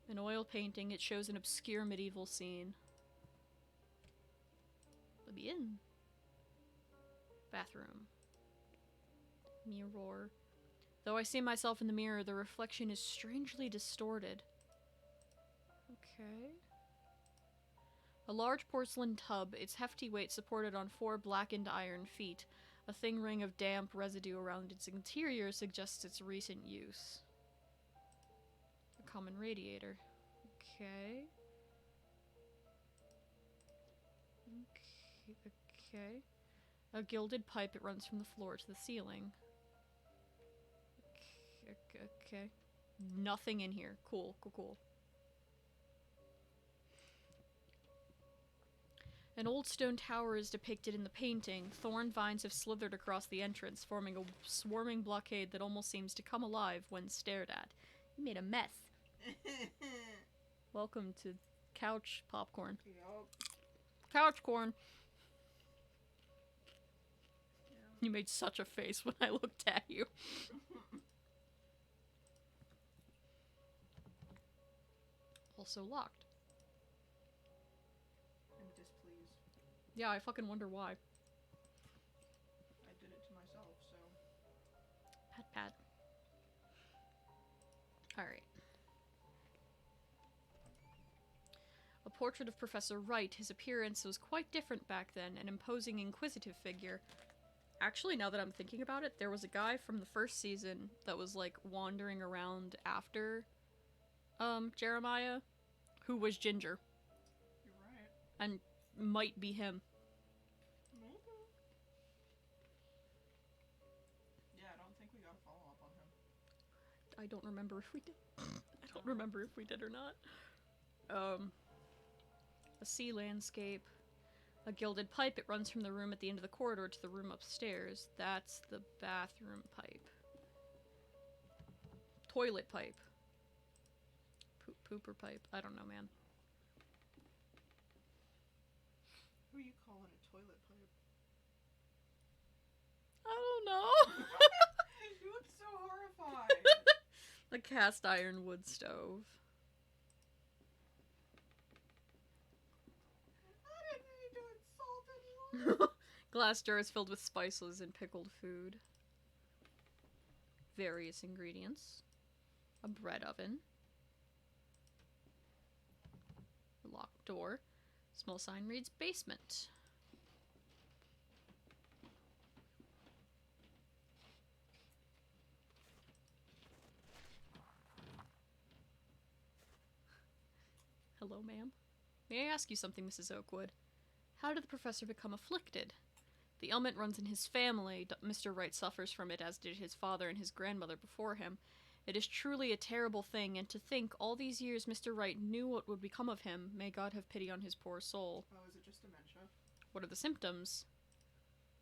An oil painting. It shows an obscure medieval scene. Let me in. Bathroom. Mirror. Though I see myself in the mirror, the reflection is strangely distorted. Okay. A large porcelain tub, its hefty weight supported on 4 blackened iron feet. A thin ring of damp residue around its interior suggests its recent use. A common radiator. Okay. Okay. A gilded pipe, it runs from the floor to the ceiling. Okay. Nothing in here. Cool. An old stone tower is depicted in the painting. Thorn vines have slithered across the entrance, forming a swarming blockade that almost seems to come alive when stared at. You made a mess. Welcome to couch popcorn. Yup. Couch corn. Yeah. You made such a face when I looked at you. Also locked. I'm displeased. Yeah, I fucking wonder why. I did it to myself, so. Pat. Alright. A portrait of Professor Wright. His appearance was quite different back then, an imposing, inquisitive figure. Actually, now that I'm thinking about it, there was a guy from the first season that was, like, wandering around after, Jeremiah, who was Ginger. You're right. And might be him. Maybe. Yeah, I don't think we got a follow-up on him. I don't remember if we did. I don't remember if we did or not. A sea landscape. A gilded pipe. It runs from the room at the end of the corridor to the room upstairs. That's the bathroom pipe. Toilet pipe. Pooper pipe. I don't know, man. Who are you calling a toilet pipe? I don't know. You look so horrified. A cast iron wood stove. I didn't mean to insult anyone. Glass jars filled with spices and pickled food. Various ingredients. A bread oven. A locked door. Small sign reads basement. Hello, ma'am. May I ask you something, Mrs. Oakwood? How did the professor become afflicted? The ailment runs in his family. Mr. Wright suffers from it, as did his father and his grandmother before him. It is truly a terrible thing, and to think all these years Mr. Wright knew what would become of him. May God have pity on his poor soul. Oh, is it just dementia? What are the symptoms?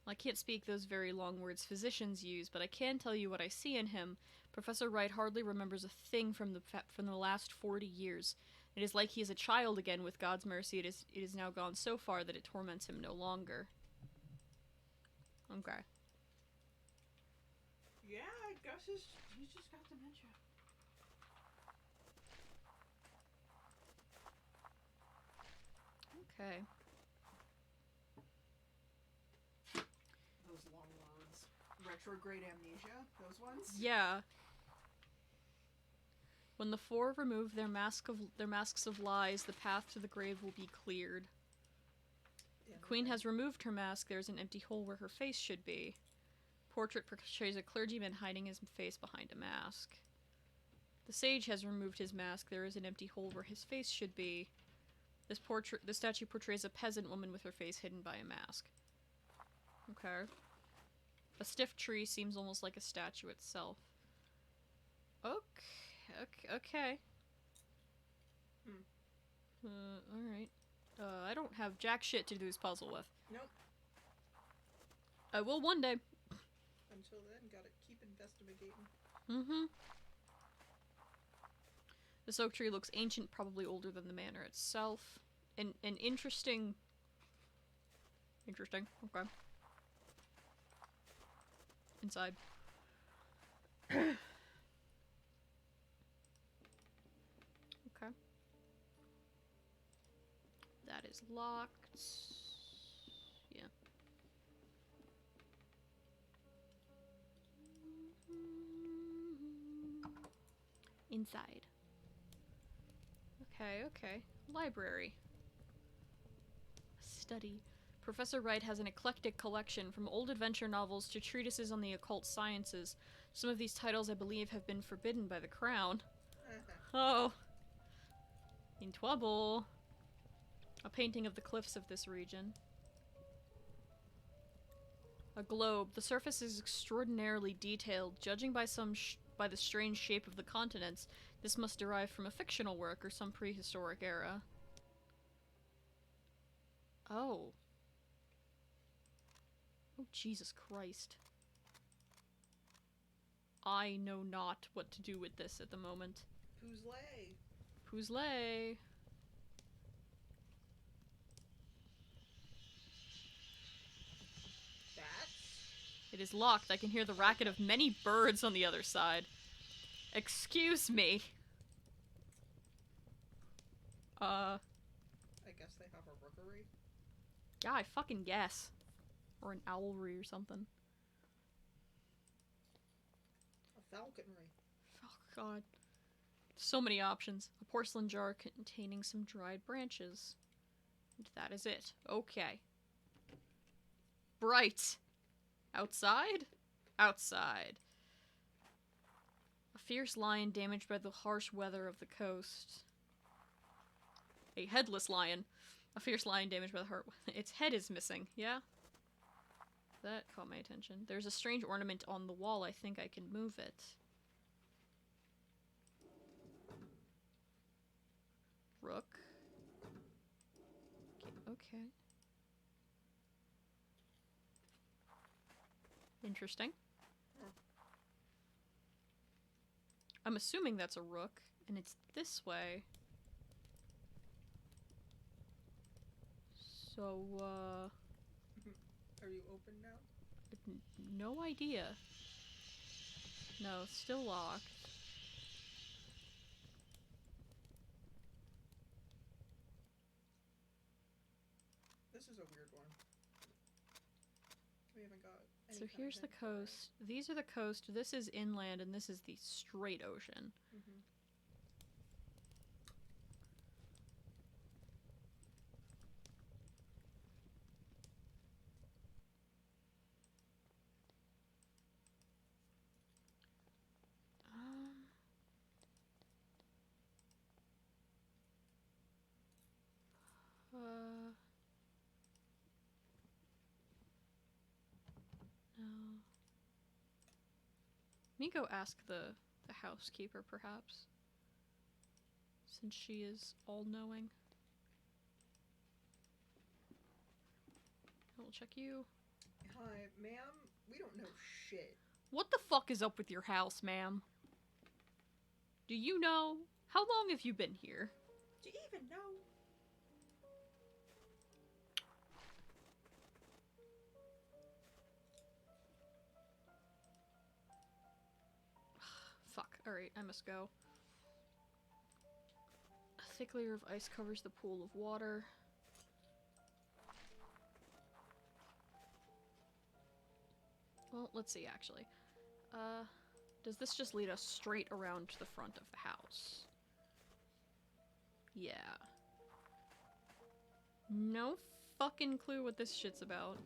I can't speak those very long words physicians use, but I can tell you what I see in him. Professor Wright hardly remembers a thing from the last 40 years. It is like he is a child again. With God's mercy, it is now gone so far that it torments him no longer. Okay. Yeah, I guess he's just got dementia. Okay. Those long words. Retrograde amnesia? Those ones? Yeah. When the four remove their masks of lies, the path to the grave will be cleared. The queen has removed her mask. There's an empty hole where her face should be. Portrait portrays a clergyman hiding his face behind a mask. The sage has removed his mask. There is an empty hole where his face should be. The statue portrays a peasant woman with her face hidden by a mask. Okay. A stiff tree seems almost like a statue itself. Okay. Alright. I don't have jack shit to do this puzzle with. Nope. I will one day. Until then, gotta keep investigating. Mm-hmm. This oak tree looks ancient, probably older than the manor itself. An interesting... Interesting. Okay. Inside. Okay. That is locked. Yeah. Inside. Okay. Library. Study. Professor Wright has an eclectic collection from old adventure novels to treatises on the occult sciences. Some of these titles, I believe, have been forbidden by the Crown. Oh. In trouble. A painting of the cliffs of this region. A globe. The surface is extraordinarily detailed. Judging by by the strange shape of the continents, this must derive from a fictional work or some prehistoric era. Oh. Oh, Jesus Christ. I know not what to do with this at the moment. Poozlay. Poozlay. Bats? It is locked. I can hear the racket of many birds on the other side. Excuse me. I guess they have a rookery? Yeah, I fucking guess. Or an owlry or something. A falconry. Oh, God. So many options. A porcelain jar containing some dried branches. And that is it. Okay. Bright. Outside? Outside. A fierce lion damaged by the harsh weather of the coast. A headless lion. A fierce lion damaged by the heart. Its head is missing, yeah? That caught my attention. There's a strange ornament on the wall. I think I can move it. Rook. Okay. Interesting. I'm assuming that's a rook, and it's this way. So, Are you open now? No idea. No, still locked. This is a weird one. We haven't got any. So here's the coast. These are the coast. This is inland, and this is the straight ocean. Mm-hmm. No. Let me go ask the housekeeper, perhaps. Since she is all-knowing. I will check you. Hi, ma'am. We don't know shit. What the fuck is up with your house, ma'am? Do you know? How long have you been here? Do you even know? Fuck. Alright, I must go. A thick layer of ice covers the pool of water. Well, let's see, actually. Does this just lead us straight around to the front of the house? Yeah. No fucking clue what this shit's about.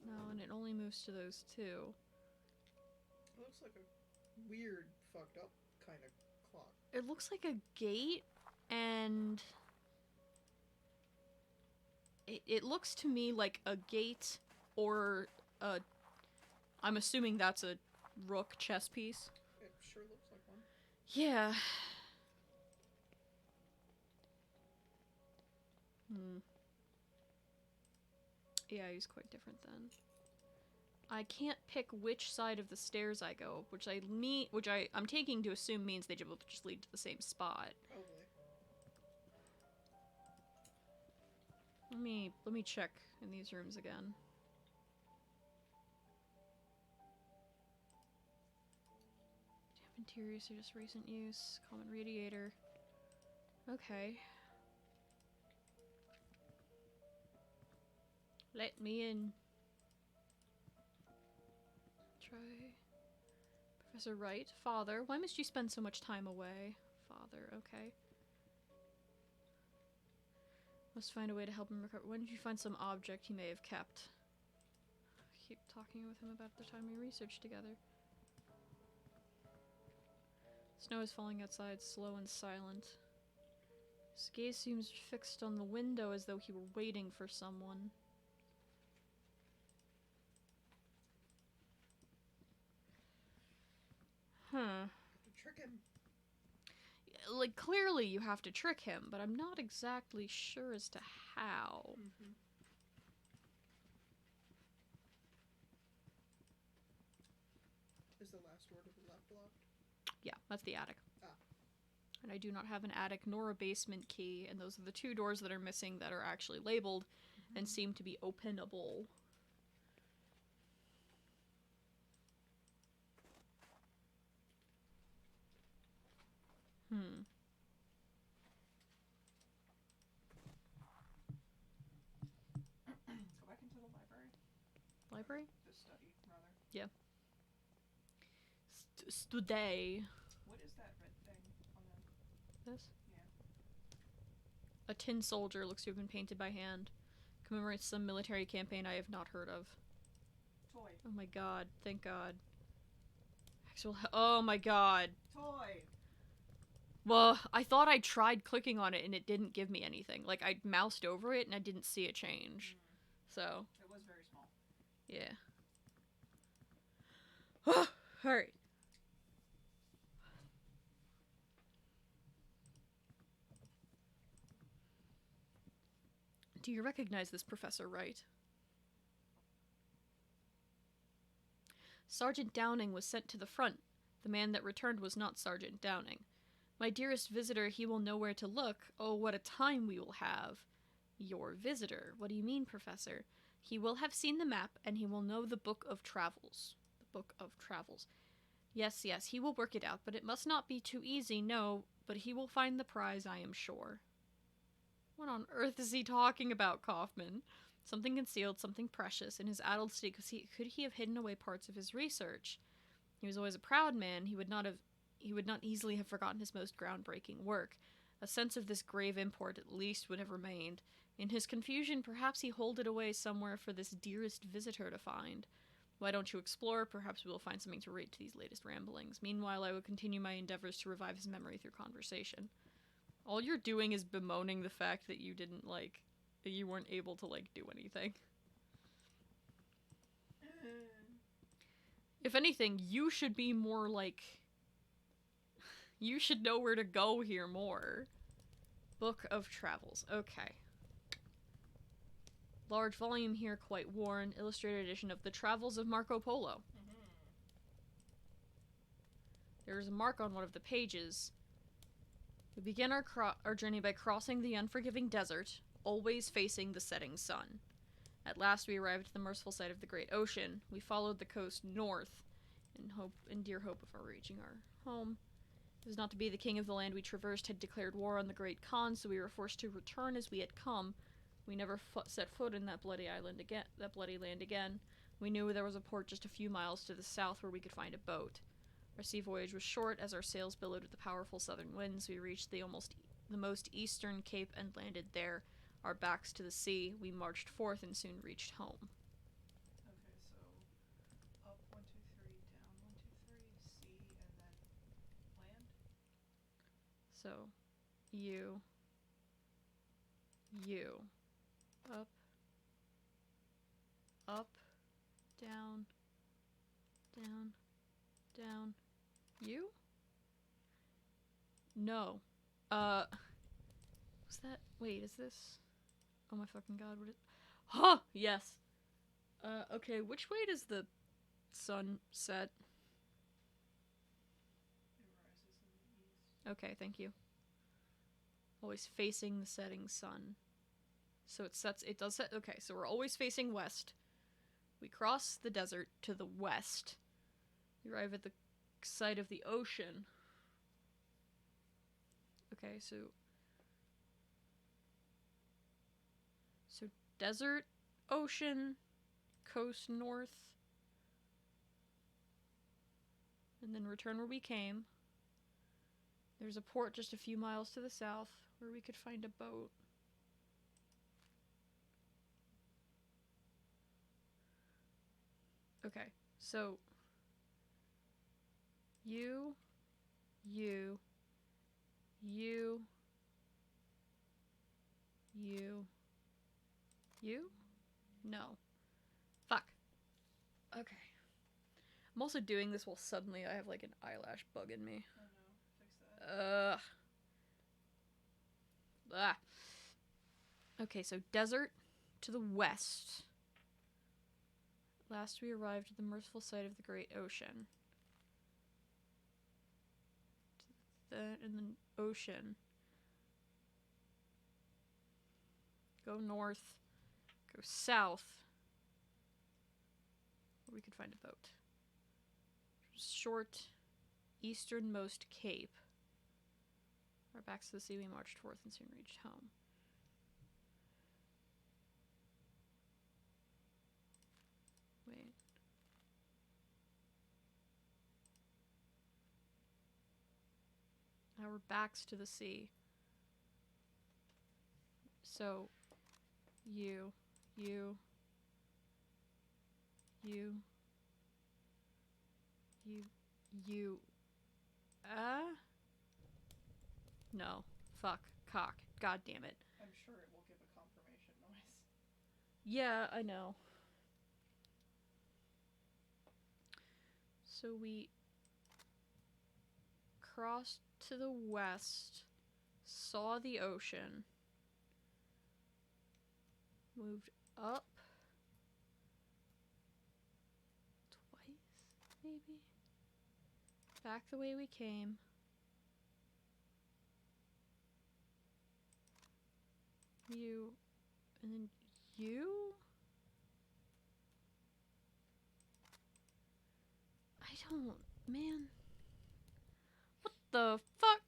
No, and it only moves to those two. It looks like a weird, fucked up kind of clock. It looks like a gate, and it looks to me like a gate or a... I'm assuming that's a rook chess piece. It sure looks like one. Yeah. Yeah, he's quite different then. I can't pick which side of the stairs I go, which I'm taking to assume means they both just lead to the same spot. Probably. Let me check in these rooms again. Interiors are just recent use. Common radiator. Okay. Let me in. Try. Professor Wright. Father. Why must you spend so much time away? Father. Okay. Must find a way to help him recover. When did you find some object he may have kept? Keep talking with him about the time we researched together. Snow is falling outside, slow and silent. His gaze seems fixed on the window as though he were waiting for someone. Huh. Trick him. Like, clearly you have to trick him, but I'm not exactly sure as to how. Mm-hmm. Is the last door to the left blocked? Yeah, that's the attic. Ah. And I do not have an attic nor a basement key, and those are the two doors that are missing that are actually labeled and seem to be openable. Let's go back into the library. Library? The study, rather. Yeah. Today. What is that red thing on the... This? Yeah. A tin soldier looks to have been painted by hand. Commemorates some military campaign I have not heard of. Toy. Oh my god, thank god. Actual oh my god. Toy! Well, I thought I tried clicking on it and it didn't give me anything. Like, I moused over it and I didn't see a change. So. It was very small. Yeah. Alright. Do you recognize this Professor Wright? Sergeant Downing was sent to the front. The man that returned was not Sergeant Downing. My dearest visitor, he will know where to look. Oh, what a time we will have. Your visitor? What do you mean, Professor? He will have seen the map, and he will know the Book of Travels. The Book of Travels. Yes, yes, he will work it out, but it must not be too easy, no, but he will find the prize, I am sure. What on earth is he talking about, Kaufman? Something concealed, something precious. In his addled state, could he have hidden away parts of his research? He was always a proud man. He would not easily have forgotten his most groundbreaking work. A sense of this grave import at least would have remained. In his confusion, perhaps he holed it away somewhere for this dearest visitor to find. Why don't you explore? Perhaps we will find something to relate to these latest ramblings. Meanwhile, I will continue my endeavors to revive his memory through conversation. All you're doing is bemoaning the fact that you didn't, like, that you weren't able to, like, do anything. If anything, you should be more, like... You should know where to go here more. Book of Travels. Okay. Large volume here, quite worn. Illustrated edition of The Travels of Marco Polo. There is a mark on one of the pages. We begin our journey by crossing the unforgiving desert, always facing the setting sun. At last we arrived at the merciful sight of the great ocean. We followed the coast north in dear hope of our reaching our home. It was not to be. The king of the land we traversed had declared war on the great Khan, so we were forced to return as we had come. We never set foot in that bloody land again. We knew there was a port just a few miles to the south where we could find a boat. Our sea voyage was short. As our sails billowed with the powerful southern winds, we reached the most eastern cape and landed there. Our backs to the sea, we marched forth and soon reached home. Okay, so up 1, 2, 3, down 1, 2, 3, sea, and then land? So, up, down, down, you? No. Was that, wait, is this? Oh my fucking god, what is, huh, yes. Okay, which way does the sun set? It rises in the east. Okay, thank you. Always facing the setting sun. So it does set, okay, so we're always facing west. We cross the desert to the west. We arrive at the site of the ocean. Okay, so desert, ocean, coast north, and then return where we came. There's a port just a few miles to the south where we could find a boat. Okay, so you, you, you, you, you? No. Fuck. Okay. I'm also doing this while suddenly I have like an eyelash bug in me. Oh no, fix that. Ah. Okay, so desert to the west. Last we arrived at the merciful sight of the great ocean. Then in the ocean. Go north. Go south. Where we could find a boat. Short easternmost cape. Our backs to the sea, we marched forth and soon reached home. Wait. Our backs to the sea. So, you, you, you, you, you, no. Fuck. Cock. God damn it. I'm sure it will give a confirmation noise. Yeah, I know. So we crossed to the west, saw the ocean, moved up twice, maybe? Back the way we came. You, and then you? I don't, man. What the fuck?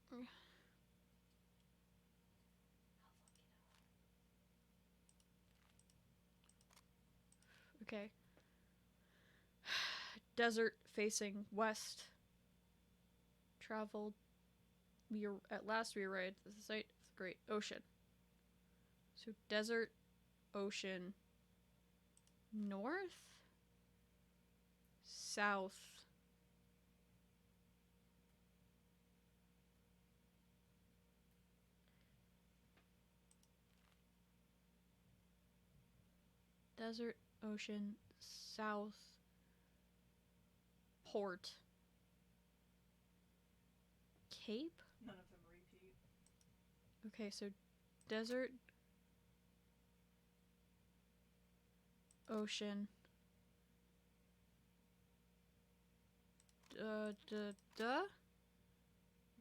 Okay. Desert facing west. Traveled. At last we arrived at the site of the great ocean. So desert, ocean, north, south. Desert, ocean, south, port, cape? None of them repeat. Okay, so desert, ocean,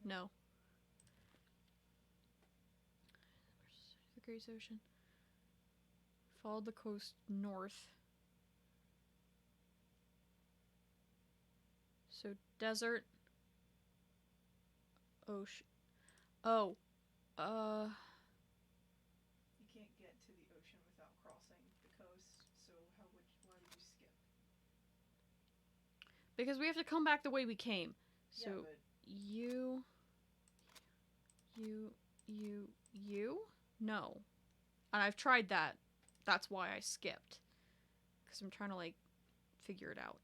no. The Great Ocean. Followed the coast north. So desert, ocean. Oh, You can't get to the ocean without crossing the coast, so why would you skip? because we have to come back the way we came. So Yeah, but you? No. And I've tried that. That's why I skipped. Because I'm trying to, like, figure it out.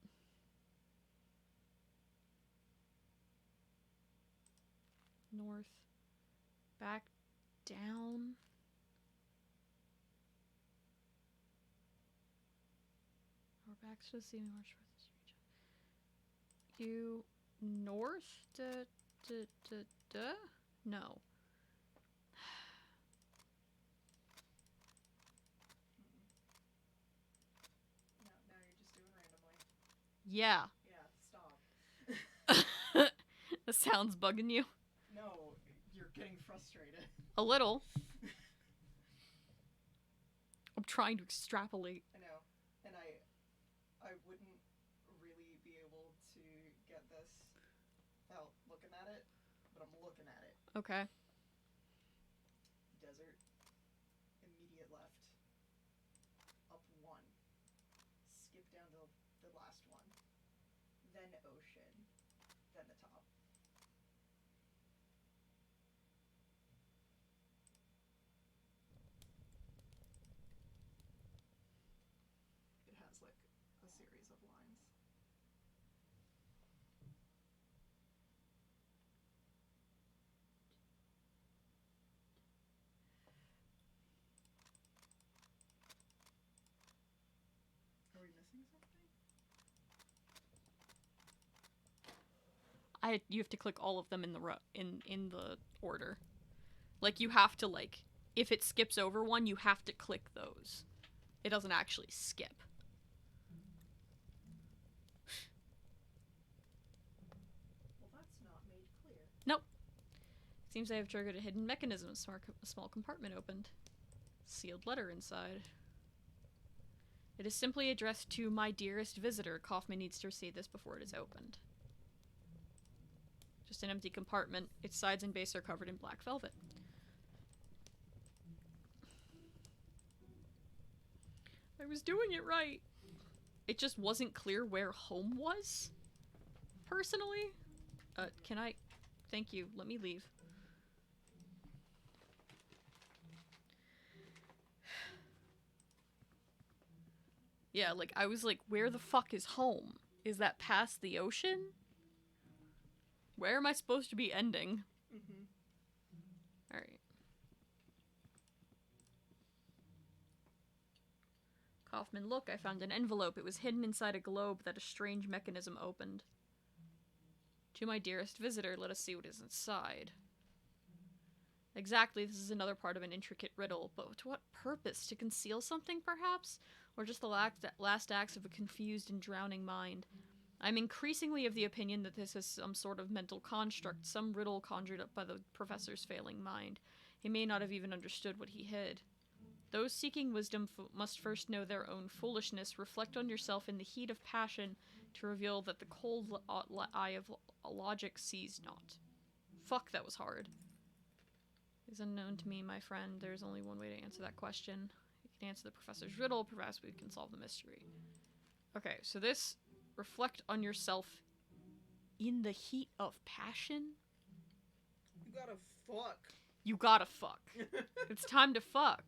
North. Back down. Our backs to the sea, we march forth this region. You north? No. now you're just doing randomly. Yeah. Yeah, stop. The sound's bugging you? No, you're getting frustrated. A little. I'm trying to extrapolate. I know, and I wouldn't really be able to get this without looking at it, but I'm looking at it. Okay. Desert, immediate left, up one, skip down to the last one, then ocean, then the top. It has like a series of lines. you have to click all of them in the in the order. Like, you have to, like, if it skips over one, you have to click those. It doesn't actually skip. Well, that's not made clear. Nope. Seems I have triggered a hidden mechanism. A small compartment opened. Sealed letter inside. It is simply addressed to my dearest visitor. Kaufman needs to see this before it is opened. Just an empty compartment. Its sides and base are covered in black velvet. I was doing it right. It just wasn't clear where home was. Personally. Can I... Thank you. Let me leave. Yeah, like, I was like, where the fuck is home? Is that past the ocean? Where am I supposed to be ending? Mm-hmm. Alright. Kaufman, look, I found an envelope. It was hidden inside a globe that a strange mechanism opened. To my dearest visitor, let us see what is inside. Exactly, this is another part of an intricate riddle, but to what purpose? To conceal something, perhaps? Or just the last acts of a confused and drowning mind? I'm increasingly of the opinion that this is some sort of mental construct, some riddle conjured up by the professor's failing mind. He may not have even understood what he hid. Those seeking wisdom must first know their own foolishness, reflect on yourself in the heat of passion to reveal that the cold eye of logic sees not. Fuck, that was hard. It is unknown to me, my friend. There's only one way to answer that question. You can answer the professor's riddle, perhaps we can solve the mystery. Okay, so this... Reflect on yourself in the heat of passion? You gotta fuck. You gotta fuck. It's time to fuck.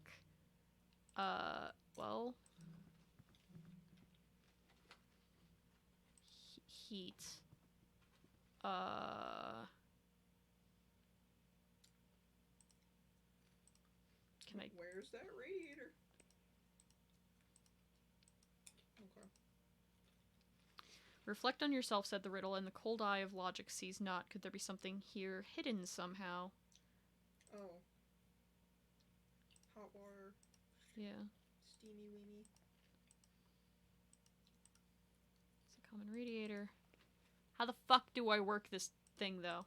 Well... Heat. Can I... Where's that radiator? Okay. Reflect on yourself, said the riddle, and the cold eye of logic sees not. Could there be something here hidden somehow? Oh. Hot water. Yeah. Steamy weenie. It's a common radiator. How the fuck do I work this thing, though?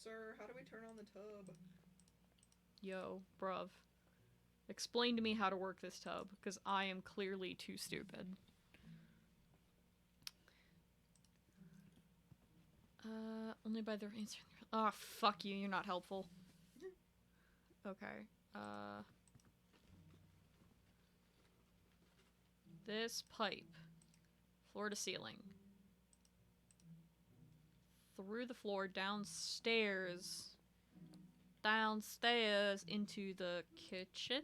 Sir, how do we turn on the tub? Yo, bruv. Explain to me how to work this tub, because I am clearly too stupid. Only by the answer. Oh, fuck you, you're not helpful. Okay, this pipe. Floor to ceiling. Through the floor, downstairs. Downstairs into the kitchen,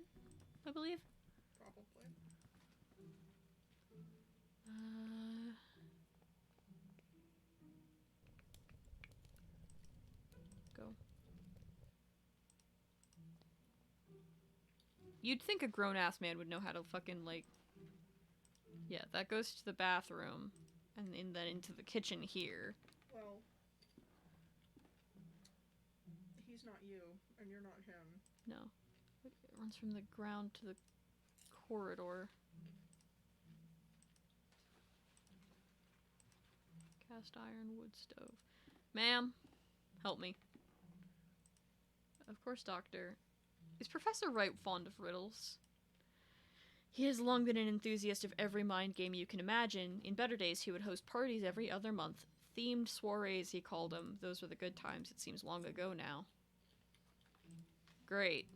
I believe. Probably. Go. You'd think a grown-ass man would know how to fucking, like... Yeah, that goes to the bathroom. And then into the kitchen here. Well... He's not you, and you're not him. No. It runs from the ground to the corridor. Cast iron wood stove. Ma'am, help me. Of course, Doctor. Is Professor Wright fond of riddles? He has long been an enthusiast of every mind game you can imagine. In better days, he would host parties every other month. Themed soirees, he called them. Those were the good times. It seems long ago now. Great.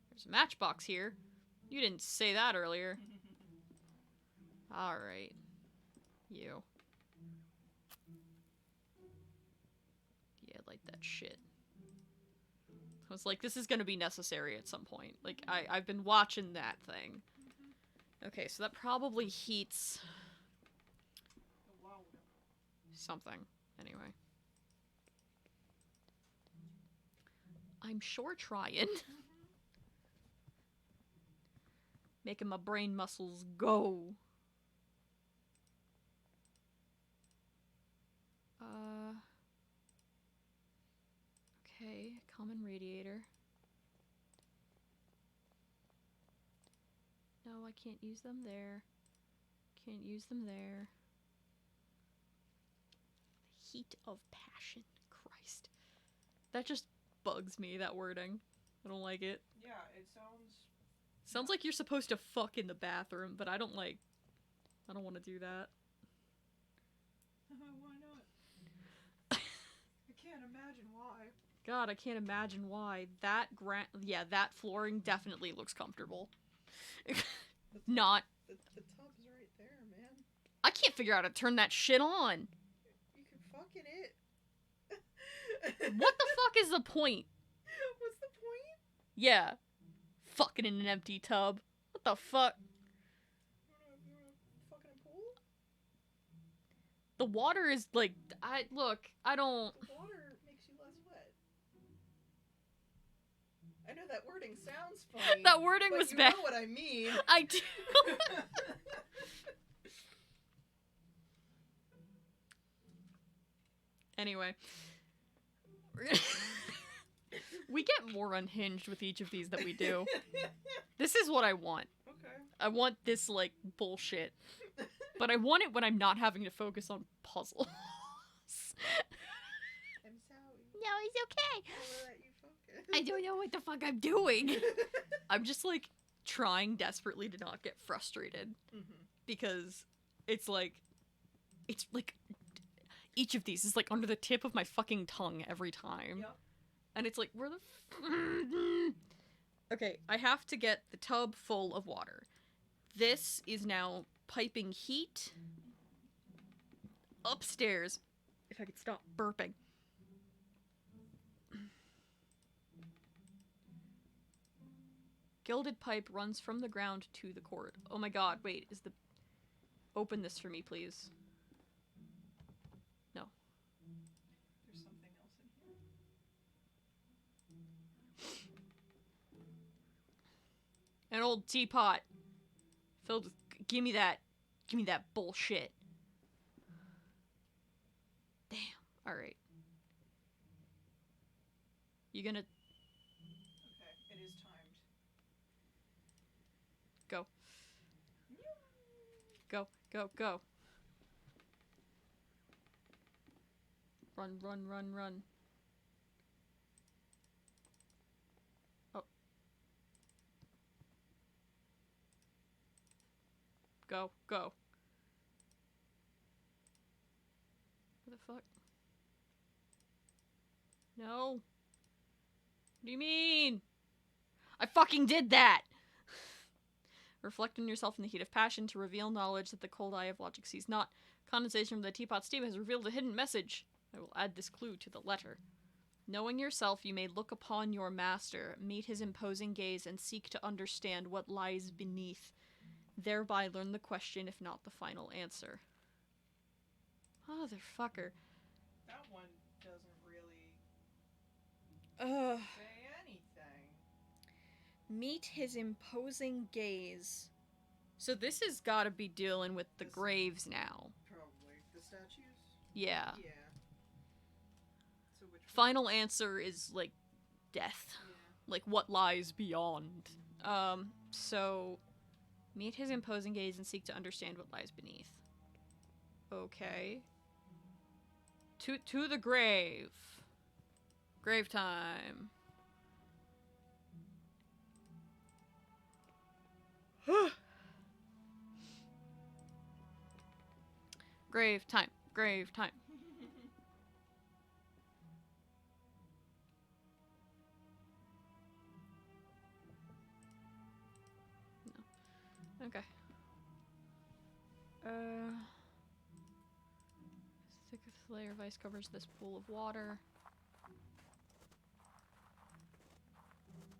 There's a matchbox here. You didn't say that earlier. Alright. You. Yeah, like that shit. I was like, this is gonna be necessary at some point. Like, I've been watching that thing. Okay, so that probably heats... something. Anyway. I'm sure trying. Making my brain muscles go. Okay, common radiator. No, I can't use them there. Can't use them there. Heat of passion. Christ. That just bugs me, that wording. I don't like it. Yeah, it sounds... Sounds like you're supposed to fuck in the bathroom, but I don't want to do that. Why not? I can't imagine why. God, I can't imagine why. That flooring definitely looks comfortable. Not. The tub's right there, man. I can't figure out how to turn that shit on. You can fuck in it. What the fuck is the point? What's the point? Yeah. Fucking in an empty tub. What the fuck? You wanna fuck in a pool? The water is like, I don't... The water makes you less wet. I know that wording sounds funny. That wording was bad. You know what I mean. I do. Anyway. We get more unhinged with each of these that we do. This is what I want. Okay. I want this, like, bullshit. But I want it when I'm not having to focus on puzzles. I'm sorry. No, it's okay. I will let you focus. I don't know what the fuck I'm doing. I'm just, like, trying desperately to not get frustrated. Mm-hmm. Because it's like, each of these is, like, under the tip of my fucking tongue every time. Yep. And it's like, where the Okay, I have to get the tub full of water. This is now piping heat upstairs. If I could stop burping. Gilded pipe runs from the ground to the cord. Oh my god, wait, Open this for me, please. No. There's something else in here. An old teapot. Filled with... Give me that bullshit. Damn. Alright. You gonna... Okay, it is timed. Go. Go, go, go. Run, run, run, run. Oh. Go, go. What the fuck? No. What do you mean? I fucking did that! Reflect on yourself in the heat of passion to reveal knowledge that the cold eye of logic sees not. Condensation from the teapot steam has revealed a hidden message. I will add this clue to the letter. Knowing yourself, you may look upon your master, meet his imposing gaze, and seek to understand what lies beneath. Thereby learn the question, if not the final answer. Motherfucker. That one doesn't really Ugh. say anything. Meet his imposing gaze. So this has got to be dealing with the graves now. Probably. The statues? Yeah. Yeah. So which one? Final answer is, like, death. Yeah. Like, what lies beyond. So... Meet his imposing gaze and seek to understand what lies beneath. Okay. To the grave. Grave time. Grave time. Grave time. No. Okay. Thick layer of ice covers this pool of water.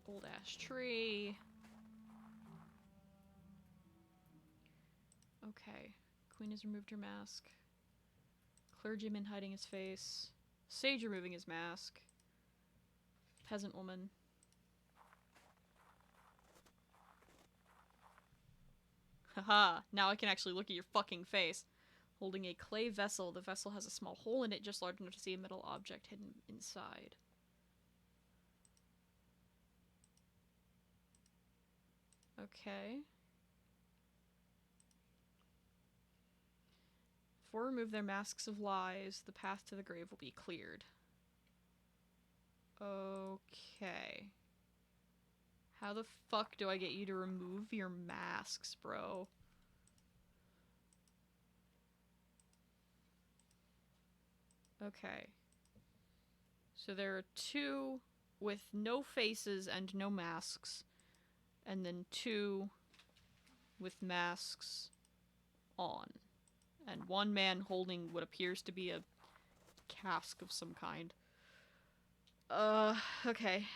Old ash tree. Okay. Queen has removed her mask. Clergyman hiding his face. Sage removing his mask. Peasant woman. Haha, now I can actually look at your fucking face. Holding a clay vessel. The vessel has a small hole in it just large enough to see a metal object hidden inside. Okay. Before remove their masks of lies, the path to the grave will be cleared. Okay. How the fuck do I get you to remove your masks, bro? Okay. So there are 2 with no faces and no masks, and then 2 with masks on. And 1 man holding what appears to be a cask of some kind. Okay.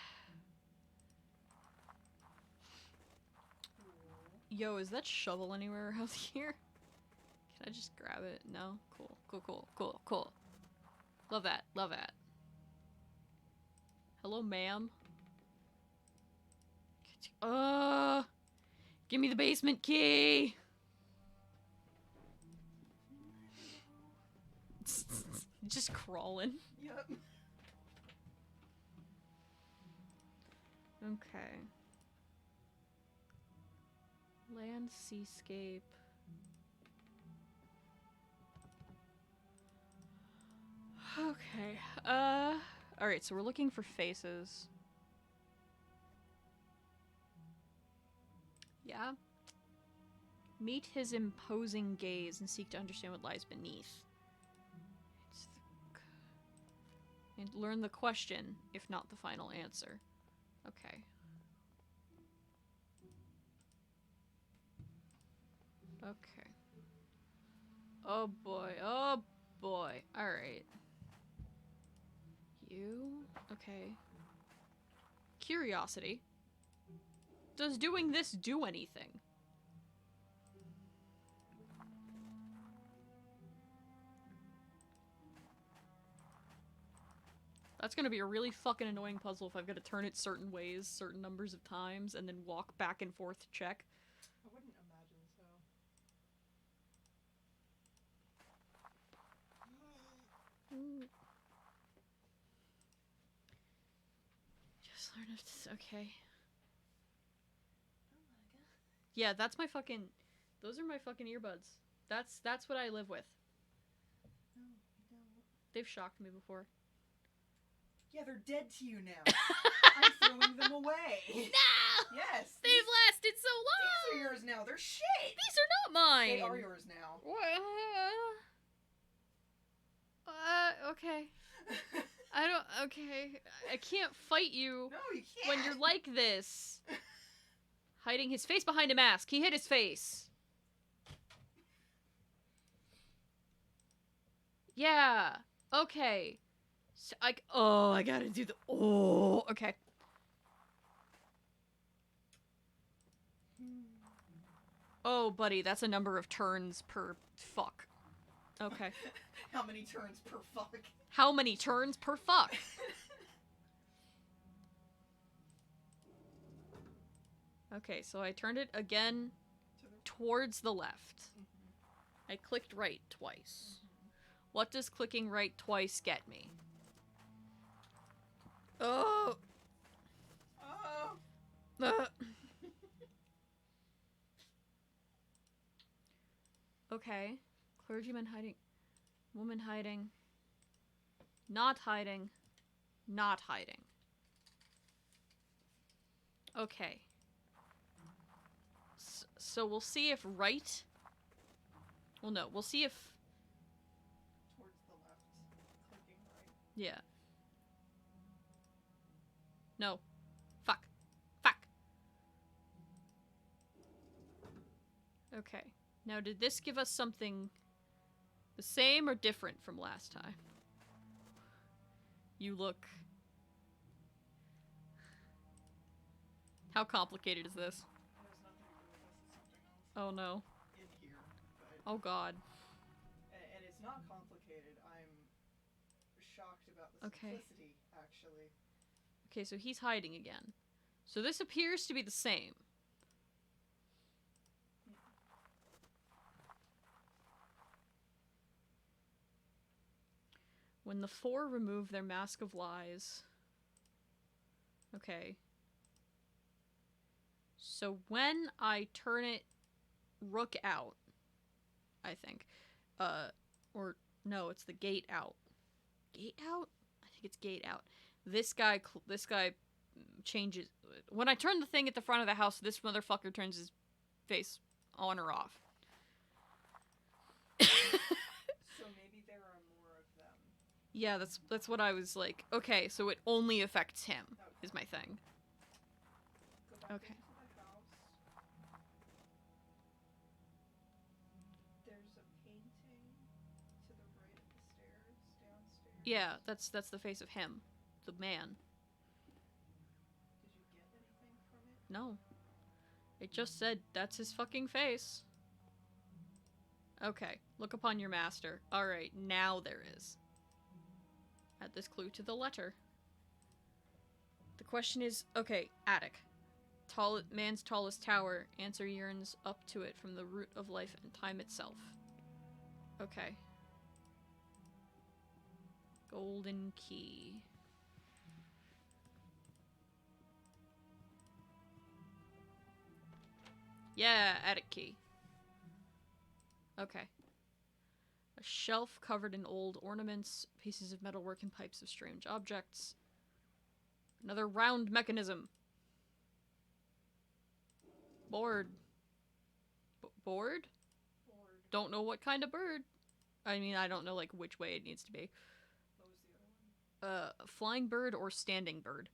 Yo, is that shovel anywhere else here? Can I just grab it? No? Cool. Cool. Love that. Hello, ma'am. Give me the basement key! Just crawling. Yep. Okay. Land, seascape. Okay. Alright, so we're looking for faces. Yeah? Meet his imposing gaze and seek to understand what lies beneath. And learn the question, if not the final answer. Okay. Okay. Oh boy. Alright. You? Okay. Curiosity. Does doing this do anything? That's gonna be a really fucking annoying puzzle if I've got to turn it certain ways, certain numbers of times, and then walk back and forth to check. I wouldn't imagine so. Just learn if okay. Oh my god. Yeah, that's my fucking... Those are my fucking earbuds. That's what I live with. No, you don't. They've shocked me before. Yeah, they're dead to you now. I'm throwing them away. No! Yes. They've lasted so long! These are yours now. They're shit. These are not mine! They are yours now. Okay. Okay. I can't fight you No, you can't. when you're like this. Hiding his face behind a mask. He hid his face. Yeah. Okay. So I gotta do the... Oh, okay. Oh, buddy, that's a number of turns per fuck. Okay. How many turns per fuck? How many turns per fuck? Okay, so I turned it again towards the left. Mm-hmm. I clicked right twice. Mm-hmm. What does clicking right twice get me? Oh! Oh! Okay. Clergyman hiding. Woman hiding. Not hiding. Not hiding. Okay. So we'll see if right... Well, no. We'll see if... Towards the left. Clicking right. Yeah. No. Fuck. Fuck. Okay. Now, did this give us something the same or different from last time? You look... How complicated is this? It has nothing to do with us. It's something else. Oh no. In here. But... Oh god. And it's not complicated. I'm shocked about the simplicity, actually. Okay, so he's hiding again. So this appears to be the same. When the four remove their mask of lies. Okay. So when I turn it rook out, I think. Or no, it's the gate out. Gate out? I think it's gate out. This guy changes. When I turn the thing at the front of the house, this motherfucker turns his face on or off. So maybe there are more of them. Yeah, that's what I was like. Okay, so it only affects him, Okay. is my thing. Go back Okay. into the house. There's a painting to the right of the stairs, downstairs. Yeah, that's the face of him, the man. Did you get anything from it? No. It just said, that's his fucking face. Okay, look upon your master. Alright, now there is. Add this clue to the letter. The question is, okay, attic. Man's tallest tower. Answer yearns up to it from the root of life and time itself. Okay. Golden key. Yeah, attic key. Okay. A shelf covered in old ornaments, pieces of metalwork, and pipes of strange objects. Another round mechanism. Board. Board? Board. Don't know what kind of bird. I mean, I don't know, like, which way it needs to be. What was the other one? Flying bird or standing bird.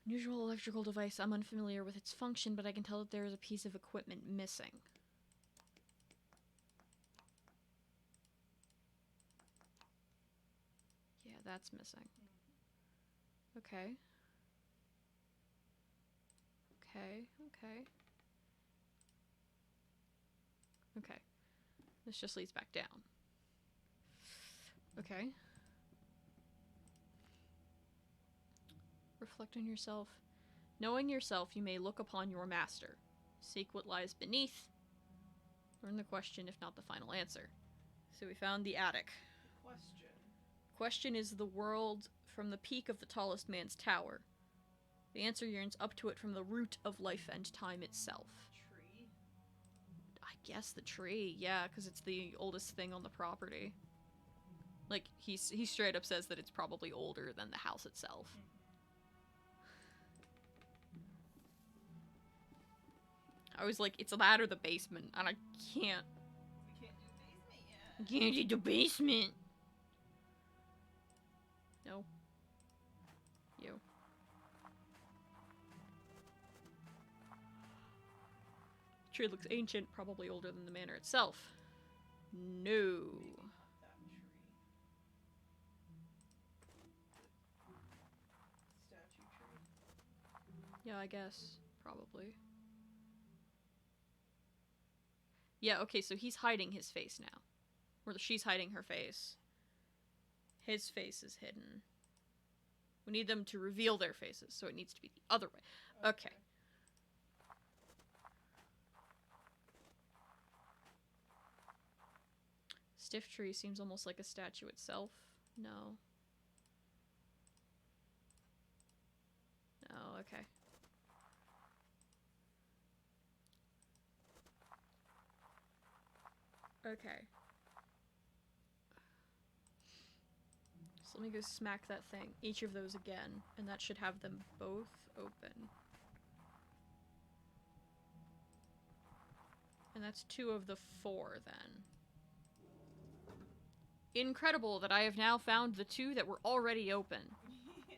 Unusual electrical device. I'm unfamiliar with its function, but I can tell that there is a piece of equipment missing. Yeah, that's missing. Okay. Okay, okay. Okay. This just leads back down. Okay. Reflect on yourself. Knowing yourself, you may look upon your master. Seek what lies beneath. Learn the question, if not the final answer. So we found the attic. Question. Question is the world from the peak of the tallest man's tower. The answer yearns up to it from the root of life and time itself. Tree? I guess the tree, yeah, because it's the oldest thing on the property. Like, he straight up says that it's probably older than the house itself. I was like, it's that or the basement, and I can't. We can't do basement yet. Can't do the basement. No. You. The tree looks ancient, probably older than the manor itself. No. Maybe not that tree. Statue tree. Yeah, I guess. Probably. Yeah, okay, so he's hiding his face now. Or she's hiding her face. His face is hidden. We need them to reveal their faces, so it needs to be the other way. Okay. Stiff tree seems almost like a statue itself. No. No, okay. Okay. So let me go smack that thing. Each of those again, and that should have them both open. And that's 2 of the 4 then. Incredible that I have now found the 2 that were already open. Yeah.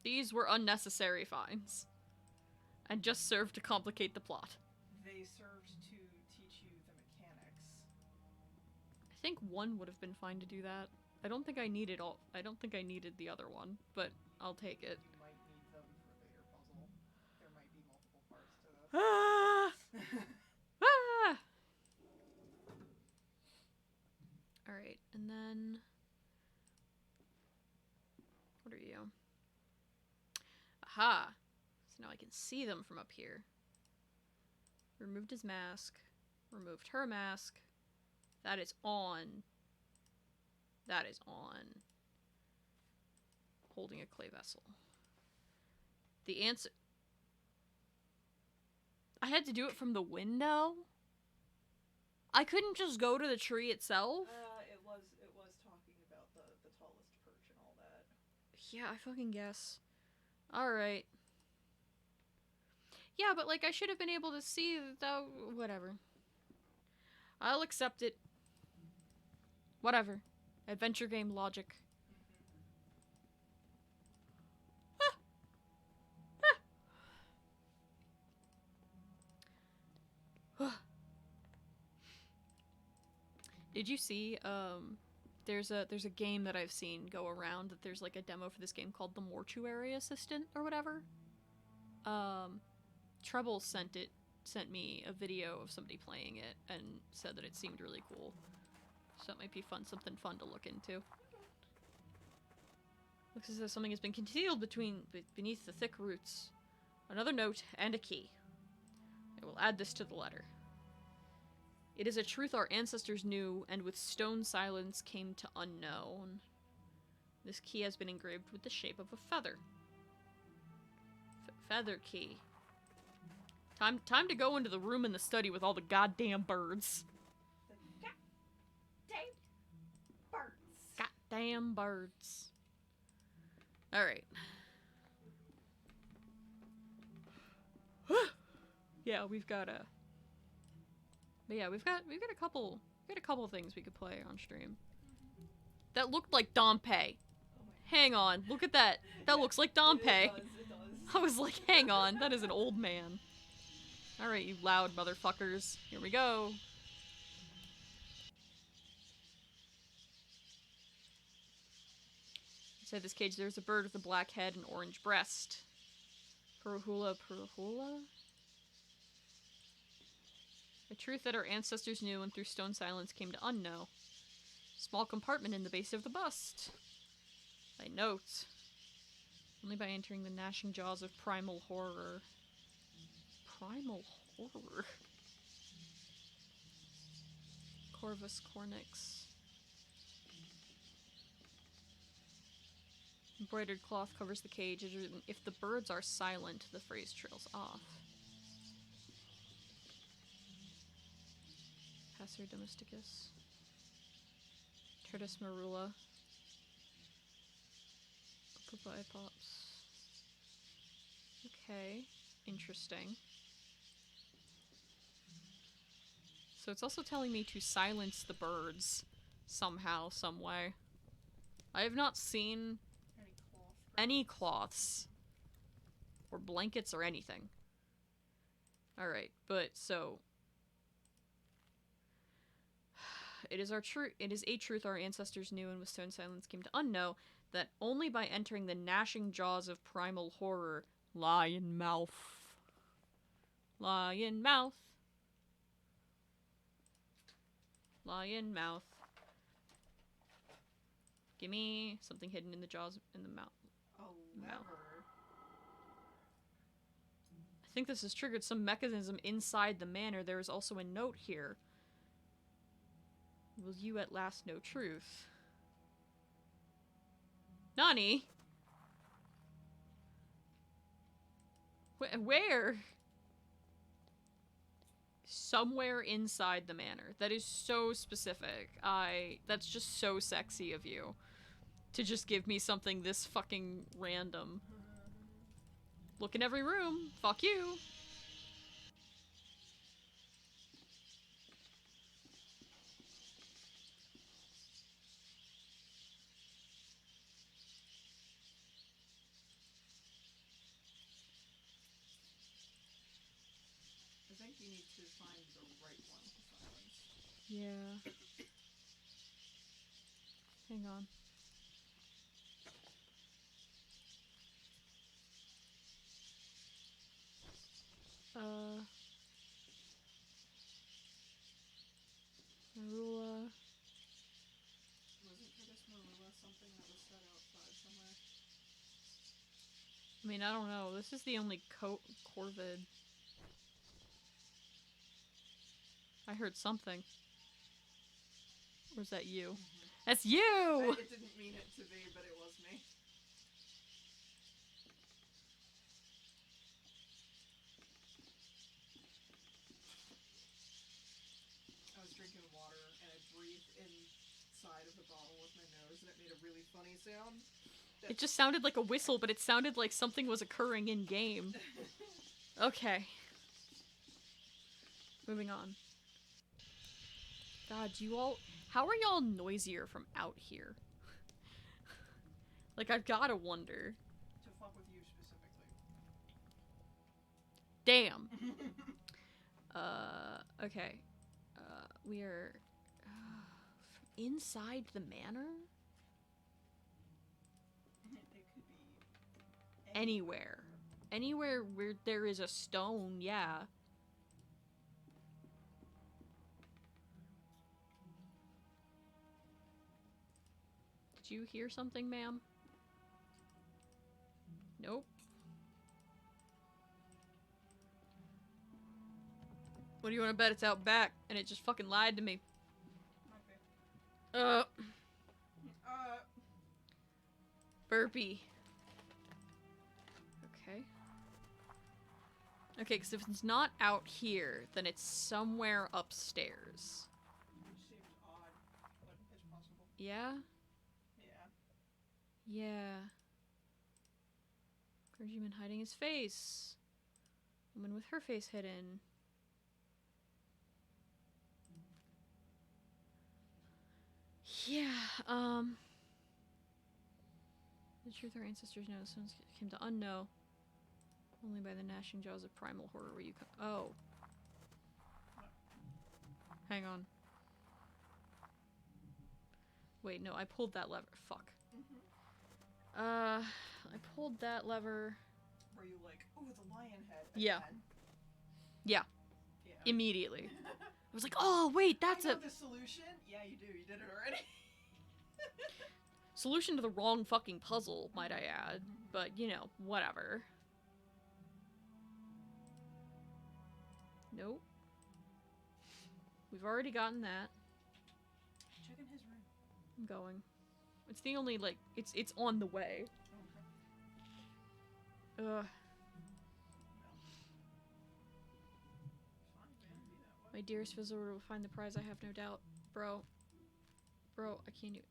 These were unnecessary finds. And just served to complicate the plot. They served to teach you the mechanics. I think 1 would have been fine to do that. I don't think I needed the other one, but I'll take it. You might need them for later puzzle. There might be multiple parts to this. Ah! Ah! Alright, and then... What are you? Aha! So now I can see them from up here. Removed his mask. Removed her mask. That is on. That is on. Holding a clay vessel. The answer... I had to do it from the window? I couldn't just go to the tree itself? It was talking about the tallest perch and all that. Yeah, I fucking guess. Alright. Yeah, but like I should have been able to see that. Whatever. I'll accept it. Whatever. Adventure game logic. Did you see, there's a game that I've seen go around that there's like a demo for this game called the Mortuary Assistant or whatever? Treble sent me a video of somebody playing it and said that it seemed really cool. So it might be something fun to look into. Looks as though something has been concealed beneath the thick roots. Another note and a key. I will add this to the letter. It is a truth our ancestors knew, and with stone silence came to unknown. This key has been engraved with the shape of a feather. Feather key. Time to go into the room in the study with all the goddamn birds. The goddamn birds. Goddamn birds. Alright. Yeah, we've got a... But yeah, we've got a couple things we could play on stream. That looked like Dompe. Hang on, look at that. That looks like Dompe. It does. I was like, hang on, that is an old man. Alright, you loud motherfuckers. Here we go. Inside this cage, there's a bird with a black head and orange breast. Puruhula, Puruhula? A truth that our ancestors knew and through stone silence came to unknow. Small compartment in the base of the bust. I note. Only by entering the gnashing jaws of primal horror. Primal horror? Corvus Cornix. Embroidered cloth covers the cage. If the birds are silent, the phrase trails off. Passer domesticus. Tertus marula. Pupa pops. Okay, interesting. So it's also telling me to silence the birds somehow, some way. I have not seen any cloths or blankets or anything. Alright, but so it is a truth our ancestors knew and with stone silence came to unknow, that only by entering the gnashing jaws of primal horror, lion mouth. Lion mouth. Lion mouth. Gimme something hidden in the jaws in the mouth. A lever. I think this has triggered some mechanism inside the manor. There is also a note here. Will you at last know truth? Nani? Where? Somewhere inside the manor. That is so specific. That's just so sexy of you. To just give me something this fucking random. Look in every room. Fuck you. I think you need to find the right one to silence. Yeah. Hang on. Marula. Wasn't Curtis Marilla something that was set outside somewhere? I mean, I don't know. This is the only Corvid. I heard something. Or is that you? That's you! It didn't mean it to be, but it was me. I was drinking water and I breathed inside of the bottle with my nose and it made a really funny sound. It just sounded like a whistle, but it sounded like something was occurring in game. Okay. Moving on. God, you all... How are y'all noisier from out here? Like, I've gotta wonder. To fuck with you specifically. Damn. Okay. We are... inside the manor? It could be... Anywhere. Anywhere where there is a stone, yeah. Did you hear something, ma'am? Nope. What do you want to bet? It's out back, and it just fucking lied to me. Okay. Burpee. Okay. Okay, because if it's not out here, then it's somewhere upstairs. Which seems odd, but it's possible. Yeah? Yeah. Yeah. Clergyman hiding his face. Woman with her face hidden. Yeah, the truth our ancestors know, someone came to unknow. Only by the gnashing jaws of primal horror will you come. Oh. Hang on. Wait, no, I pulled that lever. Fuck. I pulled that lever. Were you like, ooh, the lion head? Yeah. Again? Yeah. Yeah. Immediately. I was like, oh, wait, that's I know the solution? Yeah, you do. You did it already. Solution to the wrong fucking puzzle, might I add. But, you know, whatever. Nope. We've already gotten that. Check in his room. I'm going. It's the only, like, it's on the way. Okay. Ugh. Fine, man. Be that way. My dearest visitor will find the prize, I have no doubt. Bro. Bro, I can't even...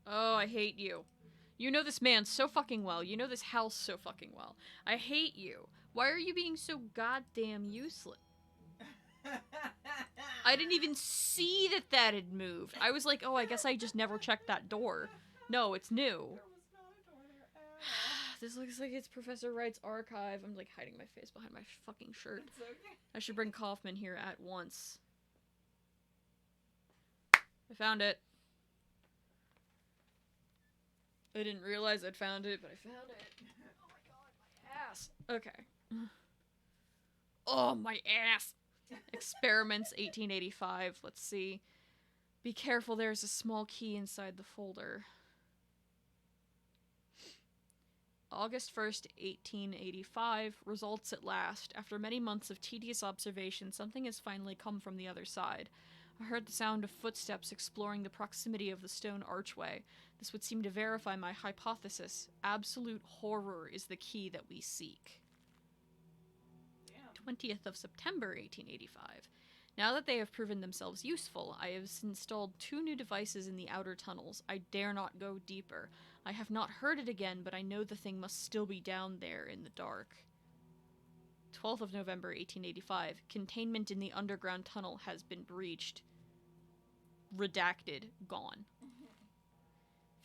Oh, I hate you. You know this man so fucking well. You know this house so fucking well. I hate you. Why are you being so goddamn useless? I didn't even see that had moved. I was like, oh, I guess I just never checked that door. No, it's new. There was not a door there at all. This looks like it's Professor Wright's archive. I'm like hiding my face behind my fucking shirt. It's okay. I should bring Kaufman here at once. I found it. I didn't realize I'd found it, but I found it. Oh my god, my ass. Okay. Oh, my ass. Experiments 1885. Let's see. Be careful, there's a small key inside the folder. August 1st, 1885. Results at last. After many months of tedious observation, something has finally come from the other side. I heard the sound of footsteps exploring the proximity of the stone archway. This would seem to verify my hypothesis. Absolute horror is the key that we seek. 20th of September, 1885. Now that they have proven themselves useful, I have installed 2 new devices in the outer tunnels. I dare not go deeper. I have not heard it again, but I know the thing must still be down there in the dark. 12th of November, 1885. Containment in the underground tunnel has been breached. Redacted. Gone.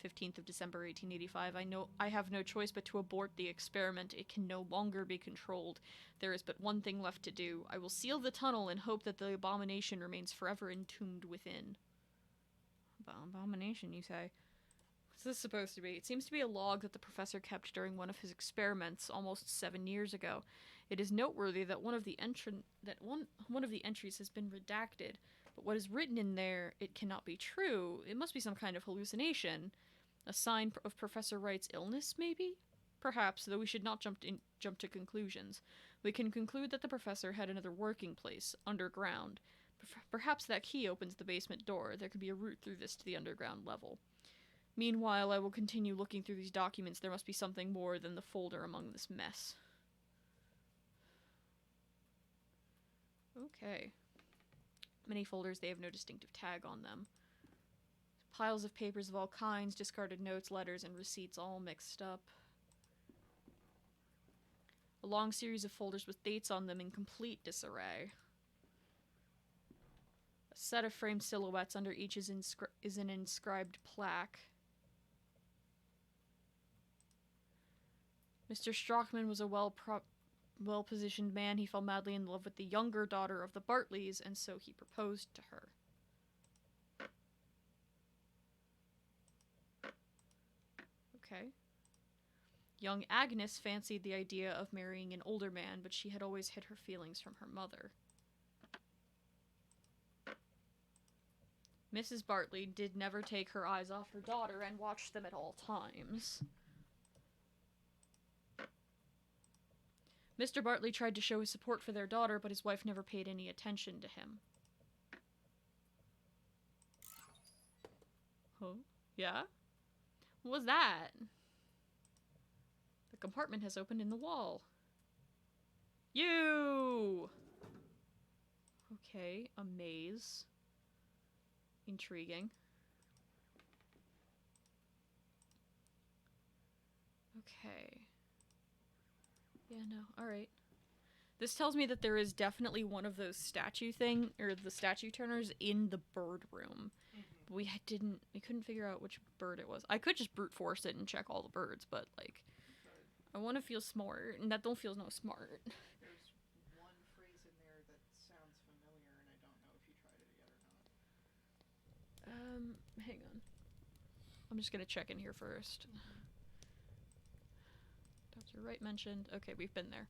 15th of December, 1885. I have no choice but to abort the experiment. It can no longer be controlled. There is but one thing left to do. I will seal the tunnel and hope that the abomination remains forever entombed within. Abomination, you say? What's this supposed to be? It seems to be a log that the professor kept during one of his experiments almost 7 years ago. It is noteworthy that one of the entries has been redacted, but what is written in there, it cannot be true. It must be some kind of hallucination. A sign of Professor Wright's illness, maybe? Perhaps, though we should not jump to conclusions. We can conclude that the professor had another working place, underground. Perhaps that key opens the basement door. There could be a route through this to the underground level. Meanwhile, I will continue looking through these documents. There must be something more than the folder among this mess. Okay. Many folders, they have no distinctive tag on them. Piles of papers of all kinds, discarded notes, letters, and receipts all mixed up. A long series of folders with dates on them in complete disarray. A set of framed silhouettes, under each is an inscribed plaque. Mr. Strockman was a well-positioned man. He fell madly in love with the younger daughter of the Bartleys, and so he proposed to her. Okay. Young Agnes fancied the idea of marrying an older man, but she had always hid her feelings from her mother. Mrs. Bartley did never take her eyes off her daughter and watched them at all times. Mr. Bartley tried to show his support for their daughter, but his wife never paid any attention to him. Huh? Yeah? What was that? The compartment has opened in the wall. You! Okay, a maze. Intriguing. Okay. Yeah, no, alright. This tells me that there is definitely one of those statue the statue turners in the bird room. But we couldn't figure out which bird it was. I could just brute force it and check all the birds, but, like, I want to feel smart, and that don't feel no smart. There's one phrase in there that sounds familiar, and I don't know if you tried it yet or not. Hang on. I'm just gonna check in here first. Dr. Wright mentioned. Okay, we've been there.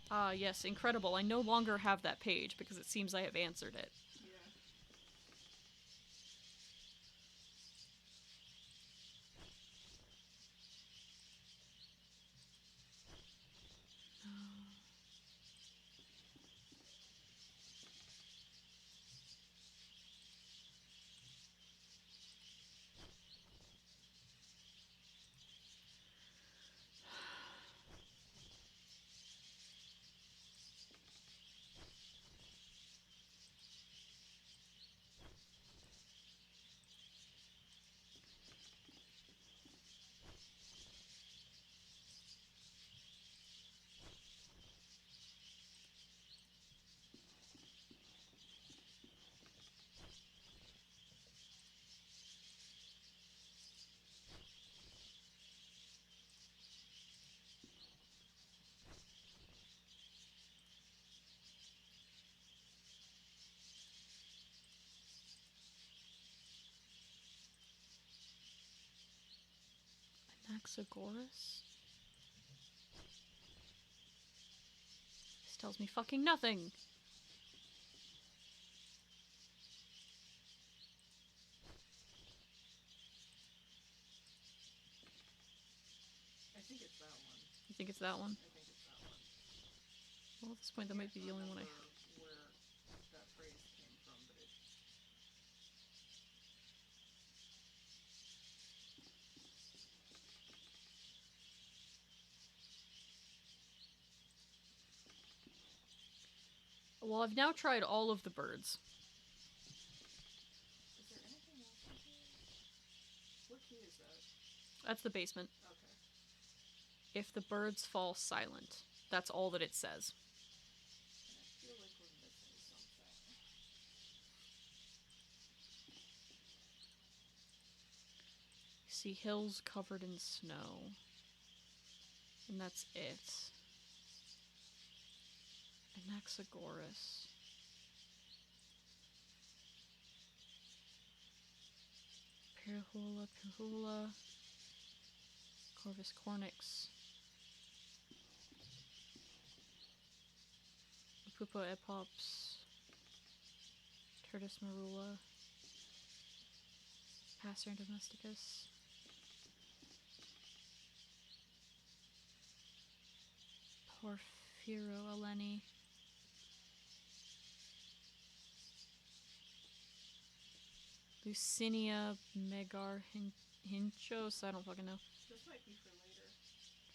Ah, yes, incredible. I no longer have that page because it seems I have answered it. Yeah. Anaxagoras? This tells me fucking nothing. I think it's that one. You think it's that one? I think it's that one. Well, at this point, that might be the only one I... Where that phrase came from, but it... Well, I've now tried all of the birds. Is there anything else in here? What key is that? That's the basement. Okay. If the birds fall silent. That's all that it says. And I feel like we're missing something. See hills covered in snow. And that's it. Anaxagoras. Pirhula. Corvus cornix. Pupo epops. Tertus marula. Passer domesticus. Porphyroeleni. Lucinia megarhinchos. I don't fucking know. This might be for later.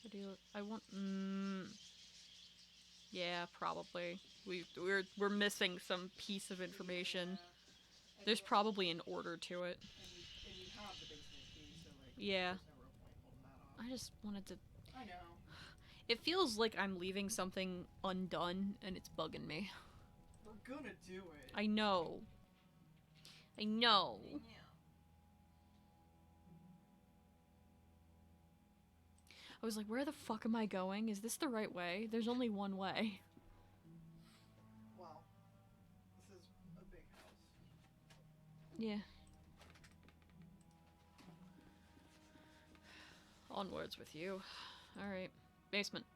How do you? I want. Yeah, probably. We're missing some piece of information. Yeah. There's probably an order to it. And you have the basement key, so like. Yeah. There's no real point holding that off. I just wanted to. I know. It feels like I'm leaving something undone, and it's bugging me. We're gonna do it. I know. I know. Yeah. I was like, where the fuck am I going? Is this the right way? There's only one way. Well, this is a big house. Yeah. Onwards with you. Alright. Basement.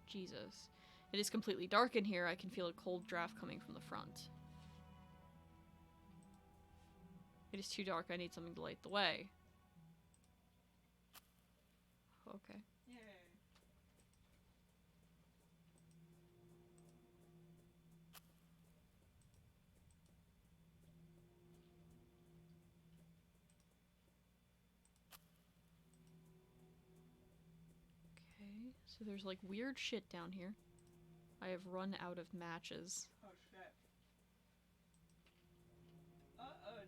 Jesus. It is completely dark in here. I can feel a cold draft coming from the front. It is too dark. I need something to light the way. Okay. Yay. Okay. So there's like weird shit down here. I have run out of matches. Oh shit.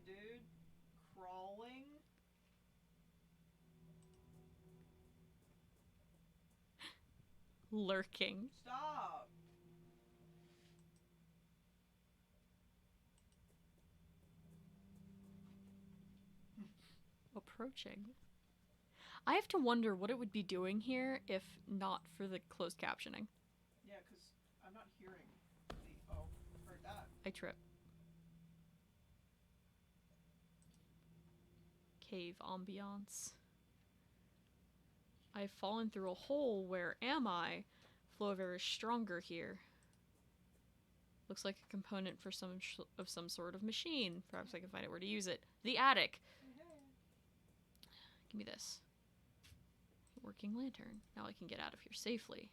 Dude. Crawling? Lurking. Stop! Approaching. I have to wonder what it would be doing here if not for the closed captioning. Yeah, because I'm not hearing the. Oh, heard that. I trip. Cave ambiance. I've fallen through a hole. Where am I? Flow of air is stronger here. Looks like a component for some sort of machine. Perhaps I can find out where to use it. The attic. Give me this. Working lantern. Now I can get out of here safely.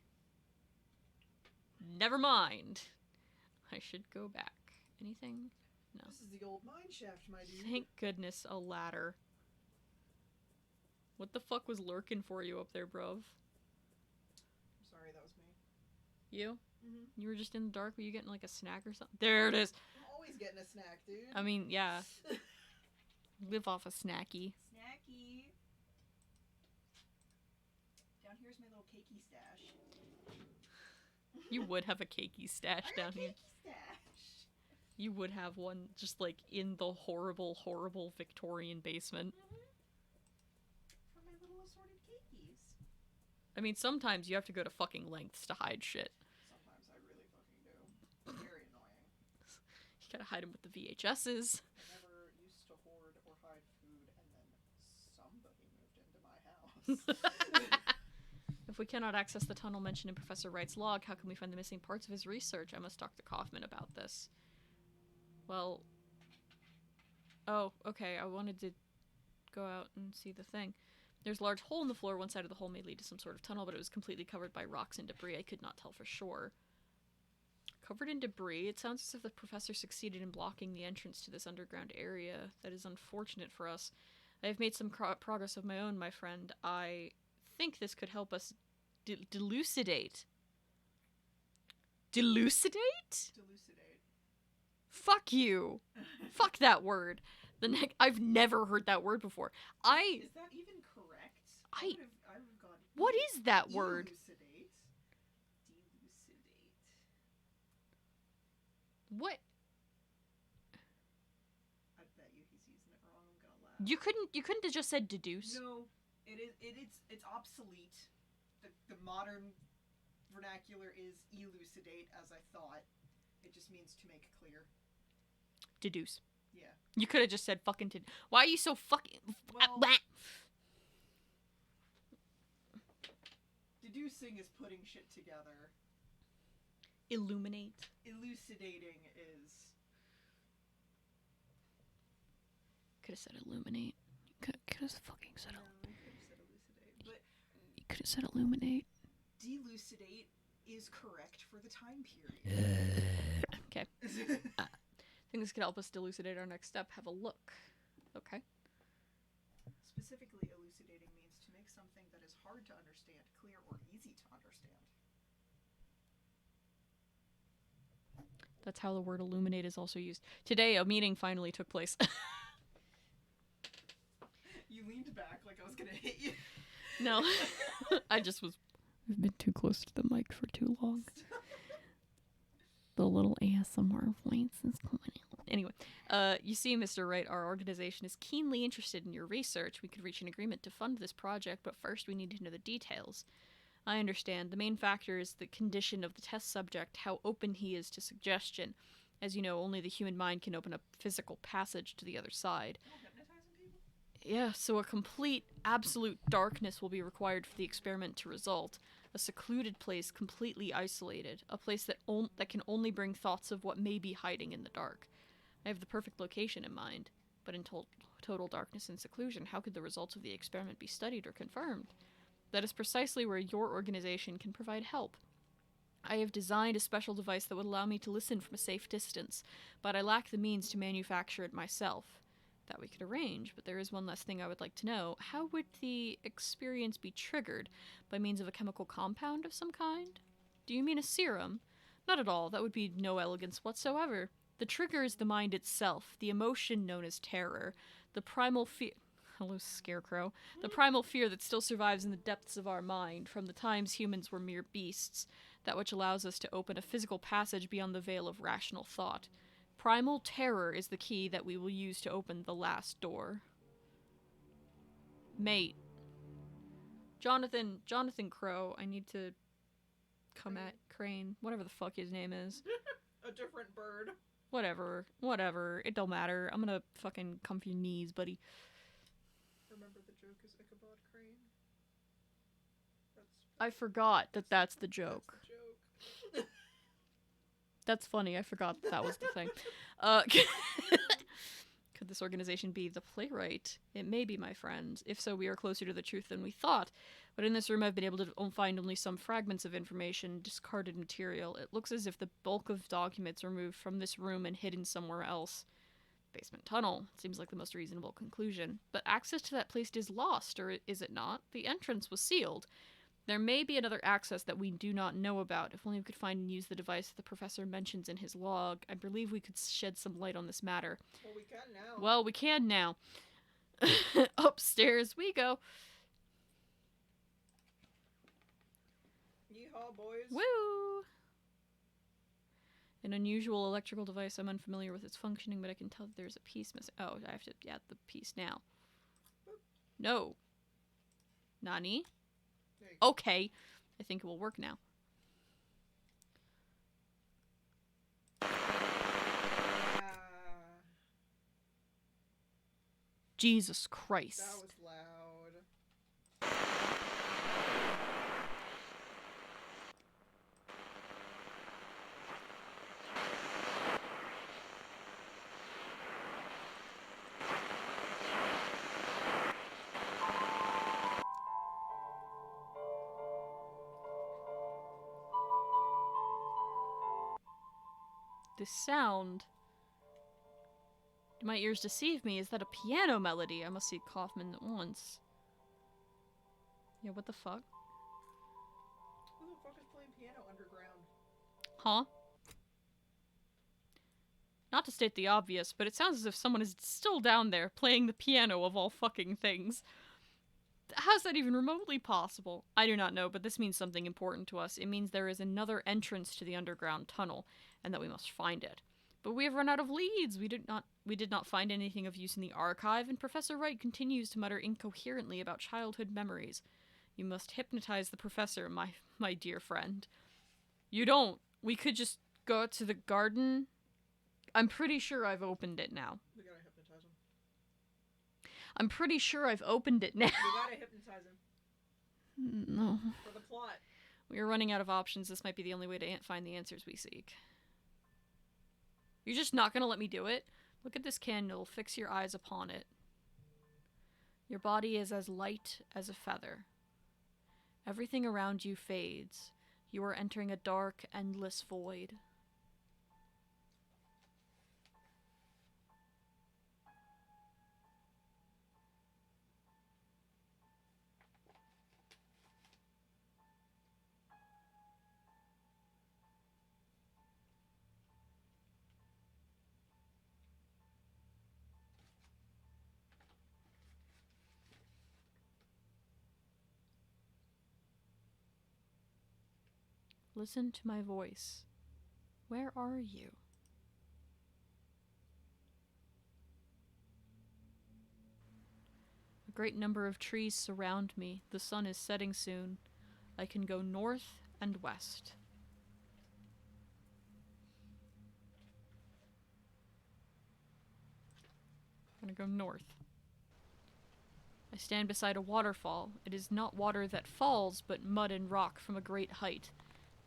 Never mind. I should go back. Anything? No. This is the old mine shaft, my dude. Thank goodness, a ladder. What the fuck was lurking for you up there, bruv? I'm sorry, that was me. You? Mm-hmm. You were just in the dark? Were you getting like a snack or something? There it is! I'm always getting a snack, dude. I mean, yeah. Live off a snacky. Snacky. Down here's my little cakey stash. You would have a cakey stash down here. Cakey stash. You would have one just like in the horrible, horrible Victorian basement. For my little assorted cakeys. I mean, sometimes you have to go to fucking lengths to hide shit. Sometimes I really fucking do. Very annoying. You gotta hide them with the VHSs. I never used to hoard or hide food, and then somebody moved into my house. If we cannot access the tunnel mentioned in Professor Wright's log, how can we find the missing parts of his research? I must talk to Kaufman about this. Well... Oh, okay, I wanted to go out and see the thing. There's a large hole in the floor. One side of the hole may lead to some sort of tunnel, but it was completely covered by rocks and debris. I could not tell for sure. Covered in debris? It sounds as if the professor succeeded in blocking the entrance to this underground area. That is unfortunate for us. I have made some progress of my own, my friend. I think this could help us delucidate. Delucidate? Delucidate. Fuck you. Fuck that word. I've never heard that word before. Is that even correct? I would have gone. What is that word? Delucidate. Delucidate. What? I bet you he's using it wrong. I'm gonna laugh. You couldn't have just said deduce. No, it's obsolete. The modern vernacular is elucidate, as I thought. It just means to make clear. Deduce. Yeah. You could have just said fucking Why are you so fucking... Well, deducing is putting shit together. Illuminate. Elucidating is... Could have said illuminate. Could have fucking said No, I could have said elucidate. But could have said illuminate. Delucidate is correct for the time period. Okay. I think this could help us delucidate our next step. Have a look. Okay. Specifically, elucidating means to make something that is hard to understand clear or easy to understand. That's how the word illuminate is also used. Today, a meeting finally took place. You leaned back like I was gonna hit you. No. I've been too close to the mic for too long. The little ASMR voice is coming out. Anyway, you see, Mr. Wright, our organization is keenly interested in your research. We could reach an agreement to fund this project, but first we need to know the details. I understand. The main factor is the condition of the test subject, how open he is to suggestion. As you know, only the human mind can open a physical passage to the other side. Hypnotizing people? Yeah, so a complete, absolute darkness will be required for the experiment to result. A secluded place, completely isolated. A place that can only bring thoughts of what may be hiding in the dark. I have the perfect location in mind, but in total darkness and seclusion, how could the results of the experiment be studied or confirmed? That is precisely where your organization can provide help. I have designed a special device that would allow me to listen from a safe distance, but I lack the means to manufacture it myself. That we could arrange, but there is one last thing I would like to know. How would the experience be triggered? By means of a chemical compound of some kind? Do you mean a serum? Not at all. That would be no elegance whatsoever. The trigger is the mind itself, the emotion known as terror, the primal fear... Hello, Scarecrow. The primal fear that still survives in the depths of our mind, from the times humans were mere beasts, that which allows us to open a physical passage beyond the veil of rational thought. Primal terror is the key that we will use to open the last door. Mate. Jonathan Crow, I need to come at Crane, whatever the fuck his name is. A different bird. Whatever, it don't matter. I'm gonna fucking come for your knees, buddy. Remember the joke is Ichabod Crane? I forgot that's the joke. That's the joke. That's funny, I forgot that was the thing. Could this organization be the playwright? It may be, my friend. If so, we are closer to the truth than we thought. But in this room, I've been able to find only some fragments of information, discarded material. It looks as if the bulk of documents were moved from this room and hidden somewhere else. Basement tunnel. Seems like the most reasonable conclusion. But access to that place is lost, or is it not? The entrance was sealed. There may be another access that we do not know about. If only we could find and use the device the professor mentions in his log, I believe we could shed some light on this matter. Well, we can now. Upstairs we go. Yeehaw, boys. Woo! An unusual electrical device. I'm unfamiliar with its functioning, but I can tell that there's a piece missing. Oh, I have to add the piece now. Boop. No. Nani? There you go. Okay. I think it will work now. Jesus Christ. That was loud. This sound... Do my ears deceive me? Is that a piano melody? I must see Kaufman at once. Yeah, what the fuck? Who the fuck is playing piano underground? Huh? Not to state the obvious, but it sounds as if someone is still down there playing the piano of all fucking things. How's that even remotely possible? I do not know, but this means something important to us. It means there is another entrance to the underground tunnel, and that we must find it. But we have run out of leads. We did not find anything of use in the archive, and Professor Wright continues to mutter incoherently about childhood memories. You must hypnotize the professor, my dear friend. You don't. We could just go to the garden. I'm pretty sure I've opened it now. We gotta hypnotize him. I'm pretty sure I've opened it now. We gotta hypnotize him. No. For the plot. We are running out of options. This might be the only way to find the answers we seek. You're just not gonna let me do it? Look at this candle. Fix your eyes upon it. Your body is as light as a feather. Everything around you fades. You are entering a dark, endless void. Listen to my voice. Where are you? A great number of trees surround me. The sun is setting soon. I can go north and west. I'm gonna go north. I stand beside a waterfall. It is not water that falls, but mud and rock from a great height.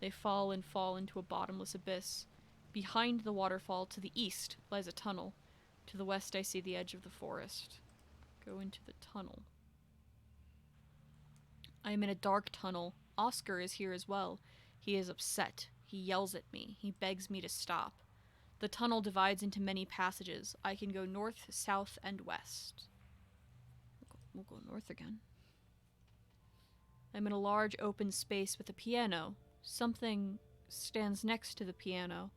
They fall and fall into a bottomless abyss. Behind the waterfall, to the east, lies a tunnel. To the west, I see the edge of the forest. Go into the tunnel. I am in a dark tunnel. Oscar is here as well. He is upset. He yells at me. He begs me to stop. The tunnel divides into many passages. I can go north, south, and west. We'll go north again. I'm in a large open space with a piano. Something stands next to the piano.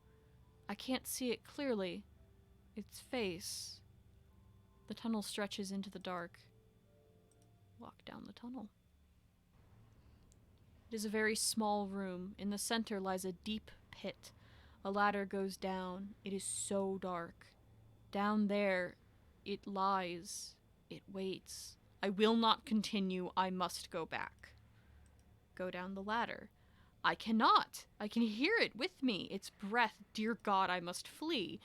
I can't see it clearly. Its face. The tunnel stretches into the dark. Walk down the tunnel. It is a very small room. In the center lies a deep pit. A ladder goes down. It is so dark. Down there, it lies. It waits. I will not continue. I must go back. Go down the ladder. I cannot. I can hear it with me. Its breath. Dear God, I must flee.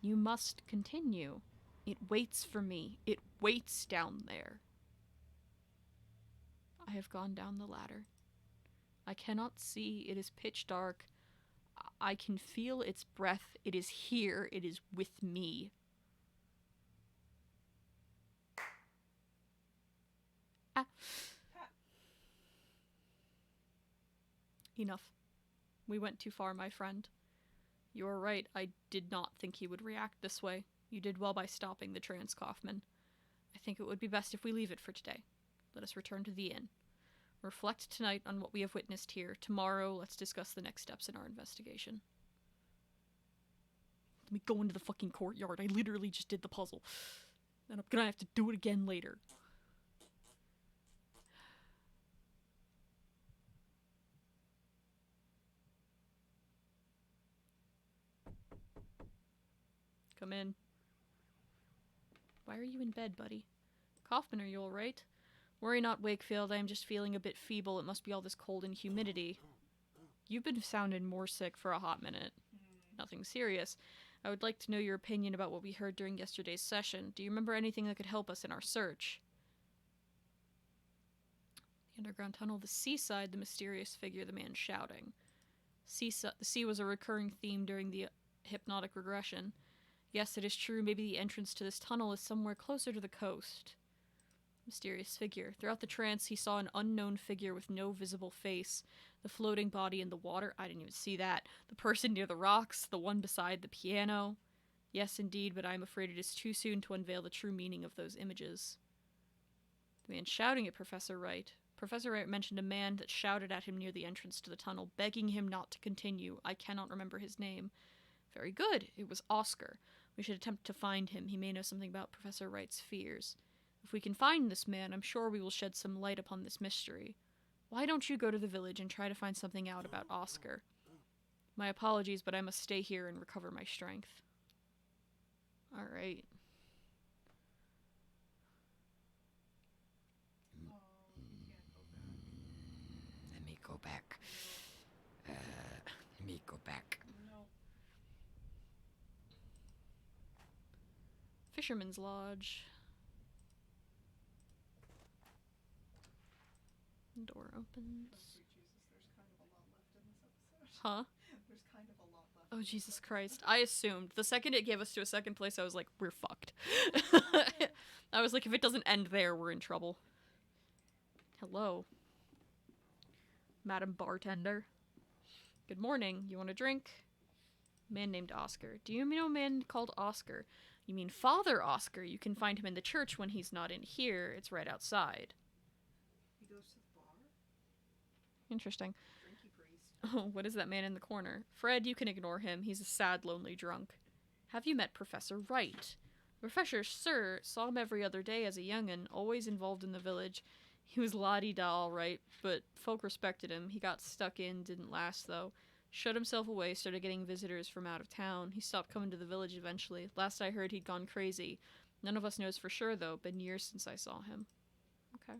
You must continue. It waits for me. It waits down there. I have gone down the ladder. I cannot see. It is pitch dark. I can feel its breath. It is here. It is with me. Ah. Enough. We went too far, my friend. You are right. I did not think he would react this way. You did well by stopping the trance, Kaufman. I think it would be best if we leave it for today. Let us return to the inn. Reflect tonight on what we have witnessed here. Tomorrow, let's discuss the next steps in our investigation. Let me go into the fucking courtyard. I literally just did the puzzle. And I'm gonna have to do it again later. Come in. Why are you in bed, buddy? Kaufman, are you alright? Worry not, Wakefield. I am just feeling a bit feeble. It must be all this cold and humidity. You've been sounding more sick for a hot minute. Nothing serious. I would like to know your opinion about what we heard during yesterday's session. Do you remember anything that could help us in our search? The underground tunnel, the seaside, the mysterious figure, the man shouting. The sea was a recurring theme during the hypnotic regression. Yes, it is true. Maybe the entrance to this tunnel is somewhere closer to the coast. Mysterious figure. Throughout the trance, he saw an unknown figure with no visible face. The floating body in the water. I didn't even see that. The person near the rocks. The one beside the piano. Yes, indeed, but I am afraid it is too soon to unveil the true meaning of those images. The man shouting at Professor Wright. Professor Wright mentioned a man that shouted at him near the entrance to the tunnel, begging him not to continue. I cannot remember his name. Very good. It was Oscar. We should attempt to find him. He may know something about Professor Wright's fears. If we can find this man, I'm sure we will shed some light upon this mystery. Why don't you go to the village and try to find something out about Oscar? My apologies, but I must stay here and recover my strength. Alright. Let me go back. Let me go back. No. Fisherman's Lodge. Door opens. Sweet Jesus, there's kind of a lot left in this episode. Huh? There's kind of a lot left. Oh, Jesus Christ. I assumed. The second it gave us to a second place, I was like, we're fucked. I was like, if it doesn't end there, we're in trouble. Hello. Madam Bartender. Good morning. You want a drink? Man named Oscar. Do you know a man called Oscar? You mean Father Oscar. You can find him in the church when he's not in here. It's right outside. He goes to the bar? Interesting. Drinky priest. Oh, what is that man in the corner? Fred, you can ignore him. He's a sad, lonely drunk. Have you met Professor Wright? Professor Sir saw him every other day as a young'un, always involved in the village. He was la-di-da all right, but folk respected him. He got stuck in, didn't last though. Shut himself away, started getting visitors from out of town. He stopped coming to the village eventually. Last I heard, he'd gone crazy. None of us knows for sure though. Been years since I saw him. Okay.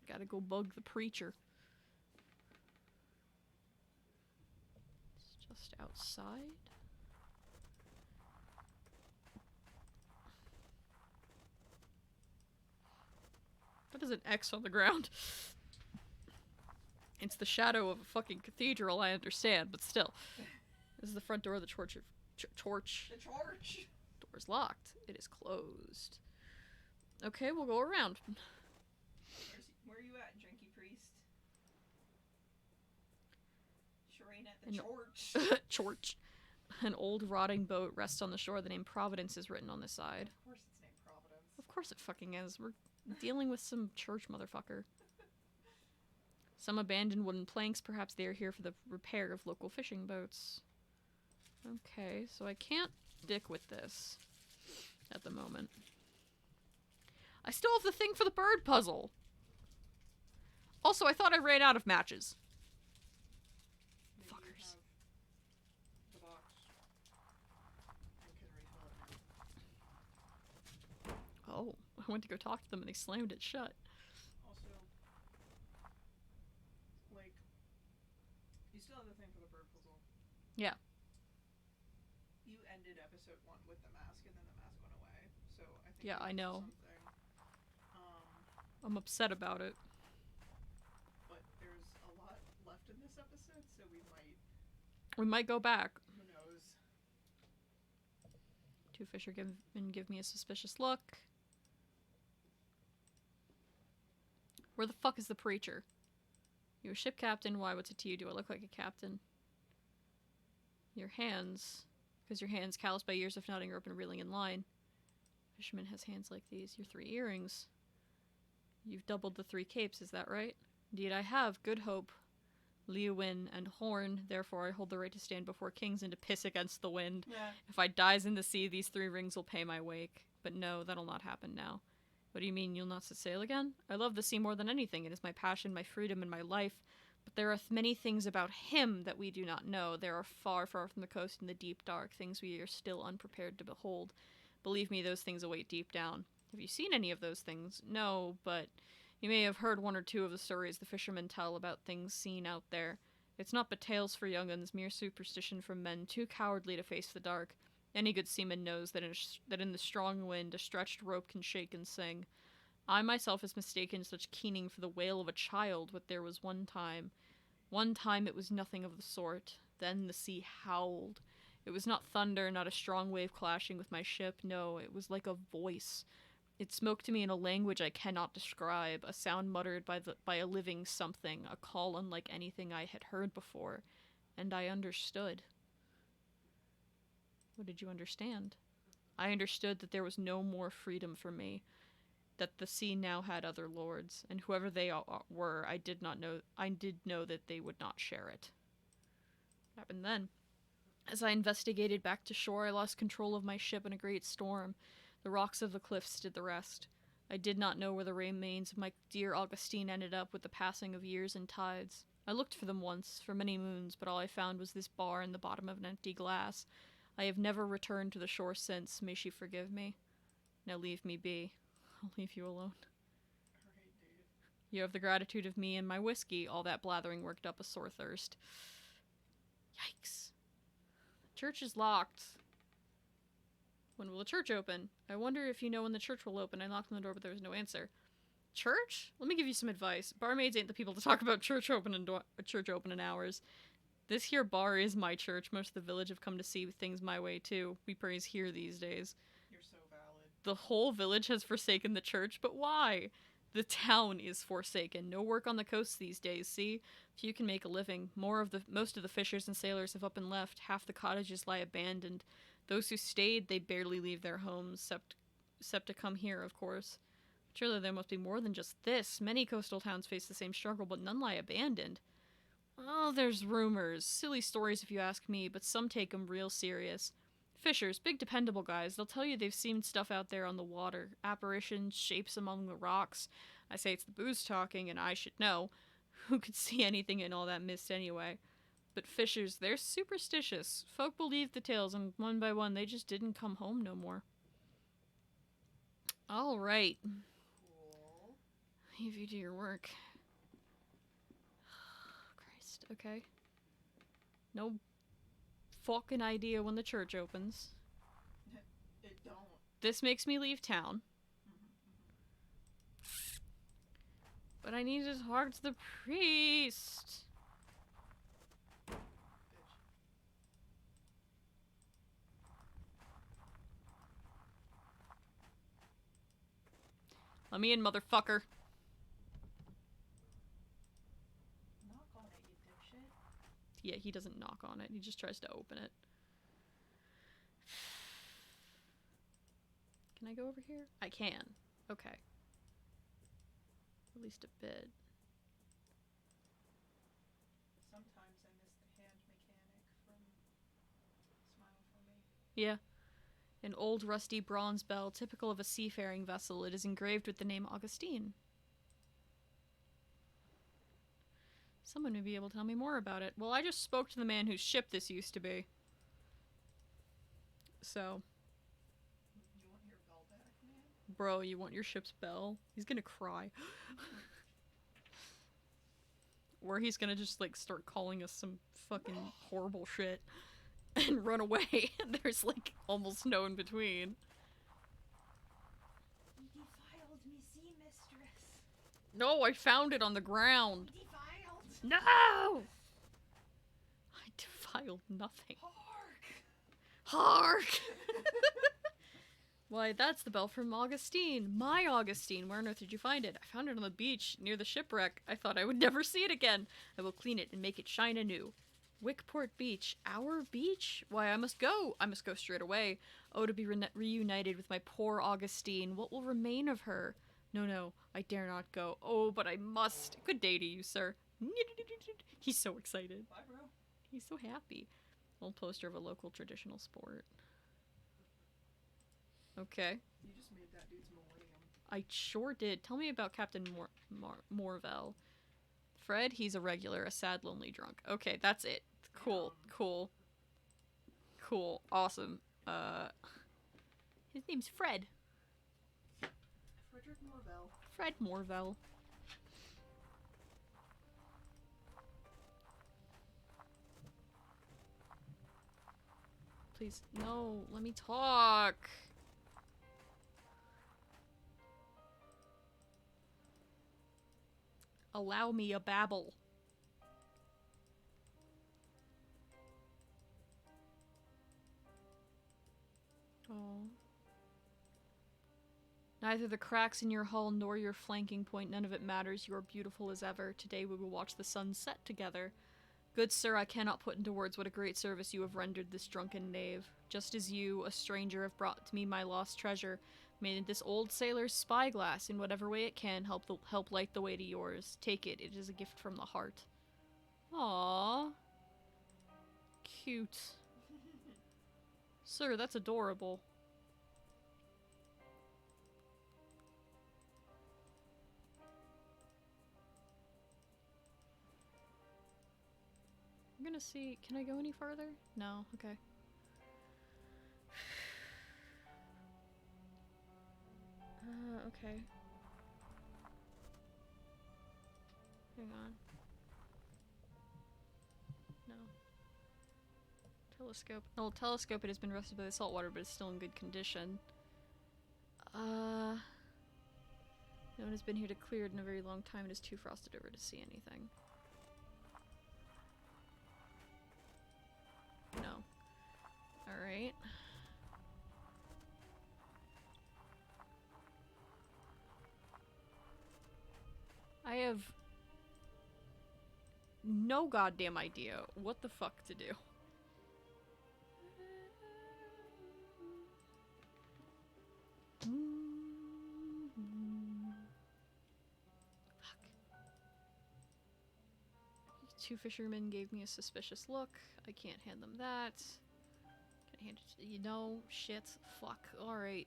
Gotta go bug the preacher. It's just outside. That is an X on the ground. It's the shadow of a fucking cathedral, I understand, but still. This is the front door of the torch. Torch. The torch! Door's locked. It is closed. Okay, we'll go around. Where are you at, drinky priest? Sure ain't at the An- torch. Chorch. An old rotting boat rests on the shore. The name Providence is written on the side. Of course it's named Providence. Of course it fucking is. We're dealing with some church motherfucker. Some abandoned wooden planks. Perhaps they are here for the repair of local fishing boats. Okay, so I can't dick with this at the moment. I still have the thing for the bird puzzle. Also, I thought I ran out of matches. Maybe Fuckers. you have the box. I can refill it now. Oh, I went to go talk to them and they slammed it shut. Also, like, you still have the thing for the bird puzzle. Yeah. You ended episode 1 with the mask, and then the mask went away. So I think Yeah, you I missed know. something. I'm upset about it. But there's a lot left in this episode, so We might go back. who knows? Two Fisher give me a suspicious look. Where the fuck is the preacher? You a ship captain? Why, what's it to you? Do I look like a captain? Your hands. Because your hands, calloused by years of knotting rope and reeling in line. Fisherman has hands like these. Your 3 earrings. You've doubled the 3 capes, is that right? Indeed I have. Good hope. Liuwin and Horn. Therefore I hold the right to stand before kings and to piss against the wind. Yeah. If I dies in the sea, these 3 rings will pay my wake. But no, that'll not happen now. What do you mean, you'll not set sail again? I love the sea more than anything. It is my passion, my freedom, and my life. But there are many things about him that we do not know. There are far, far from the coast in the deep dark, things we are still unprepared to behold. Believe me, those things await deep down. Have you seen any of those things? No, but you may have heard 1 or 2 of the stories the fishermen tell about things seen out there. It's not but tales for young'uns, mere superstition from men too cowardly to face the dark. Any good seaman knows that in the strong wind a stretched rope can shake and sing. I myself has mistaken such keening for the wail of a child, but there was one time it was nothing of the sort. Then the sea howled. It was not thunder, not a strong wave clashing with my ship, no, it was like a voice. It spoke to me in a language I cannot describe, a sound muttered by a living something, a call unlike anything I had heard before, and I understood. What did you understand? I understood that there was no more freedom for me, that the sea now had other lords, and whoever they were, I did know that they would not share it. What happened then? As I investigated back to shore, I lost control of my ship in a great storm. The rocks of the cliffs did the rest. I did not know where the remains of my dear Augustine ended up with the passing of years and tides. I looked for them once, for many moons, but all I found was this bar in the bottom of an empty glass. I have never returned to the shore since. May she forgive me. Now leave me be. I'll leave you alone. Alright, dude. You have the gratitude of me and my whiskey. All that blathering worked up a sore thirst. Yikes. The church is locked. When will the church open? I wonder if you know when the church will open. I knocked on the door, but there was no answer. Church? Let me give you some advice. Barmaids ain't the people to talk about church opening hours. This here bar is my church. Most of the village have come to see things my way, too. We praise here these days. You're so valid. The whole village has forsaken the church, but why? The town is forsaken. No work on the coast these days, see? Few can make a living. Most of the fishers and sailors have up and left. Half the cottages lie abandoned. Those who stayed, they barely leave their homes, except to come here, of course. Surely there must be more than just this. Many coastal towns face the same struggle, but none lie abandoned. Oh, there's rumors. Silly stories if you ask me, but some take 'em real serious. Fishers, big dependable guys, they'll tell you they've seen stuff out there on the water. Apparitions, shapes among the rocks. I say it's the booze talking, and I should know. Who could see anything in all that mist anyway? But fishers, they're superstitious. Folk believed the tales, and one by one they just didn't come home no more. Alright. Cool. Leave you to your work. Christ, okay. No fucking idea when the church opens. It don't. This makes me leave town. But I need to talk to the priest. Bitch. Let me in, motherfucker. Knock on it, you dipshit. Yeah, he doesn't knock on it. He just tries to open it. Can I go over here? I can. Okay. At least a bit. Sometimes I miss the hand mechanic from Smile for Me. Yeah. An old rusty bronze bell, typical of a seafaring vessel. It is engraved with the name Augustine. Someone may be able to tell me more about it. Well, I just spoke to the man whose ship this used to be. So, You want your bell back, man? bro, you want your ship's bell? He's gonna cry. Or he's gonna just, like, start calling us some fucking horrible shit and run away. And there's, like, almost no in between. He defiled me, sea mistress. No, I found it on the ground. Defiled. No! I defiled nothing. Hark. Hark! Why, that's the bell from Augustine. My Augustine. Where on earth did you find it? I found it on the beach near the shipwreck. I thought I would never see it again. I will clean it and make it shine anew. Wickport Beach. Our beach? Why, I must go. I must go straight away. Oh, to be reunited with my poor Augustine. What will remain of her? No, no, I dare not go. Oh, but I must. Good day to you, sir. He's so excited. Bye, bro. He's so happy. Old poster of a local traditional sport. Okay. You just made that dude's millennium. I sure did. Tell me about Captain Morvell. Fred, he's a regular, a sad, lonely drunk. Okay, that's it. Cool, cool. Cool, awesome. His name's Fred. Frederick Morvell. Fred Morvell. Please, no, let me talk. Allow me a babble. Oh. Neither the cracks in your hull nor your flanking point, none of it matters. You are beautiful as ever. Today we will watch the sun set together. Good sir, I cannot put into words what a great service you have rendered this drunken knave. Just as you, a stranger, have brought to me my lost treasure, may this old sailor's spyglass, in whatever way it can, help light the way to yours. Take it. It is a gift from the heart. Aww. Cute. Sir, that's adorable. I'm gonna see. Can I go any farther? No. Okay. Okay. Hang on. No. Telescope. No, telescope, it has been rusted by the salt water, but it's still in good condition. No one has been here to clear it in a very long time. It is too frosted over to see anything. No. Alright. I have no goddamn idea what the fuck to do. Fuck. Two fishermen gave me a suspicious look. I can't hand them that. Can I hand it to you? No, shit. Fuck. Alright.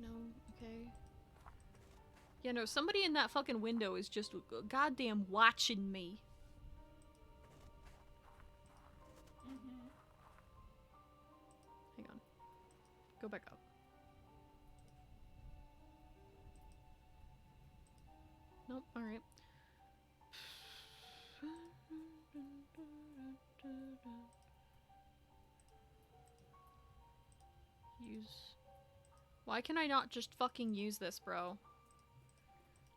No, okay. Yeah, no, somebody in that fucking window is just goddamn watching me. Hang on. Go back up. Nope, alright. Use. Why can I not just fucking use this, bro?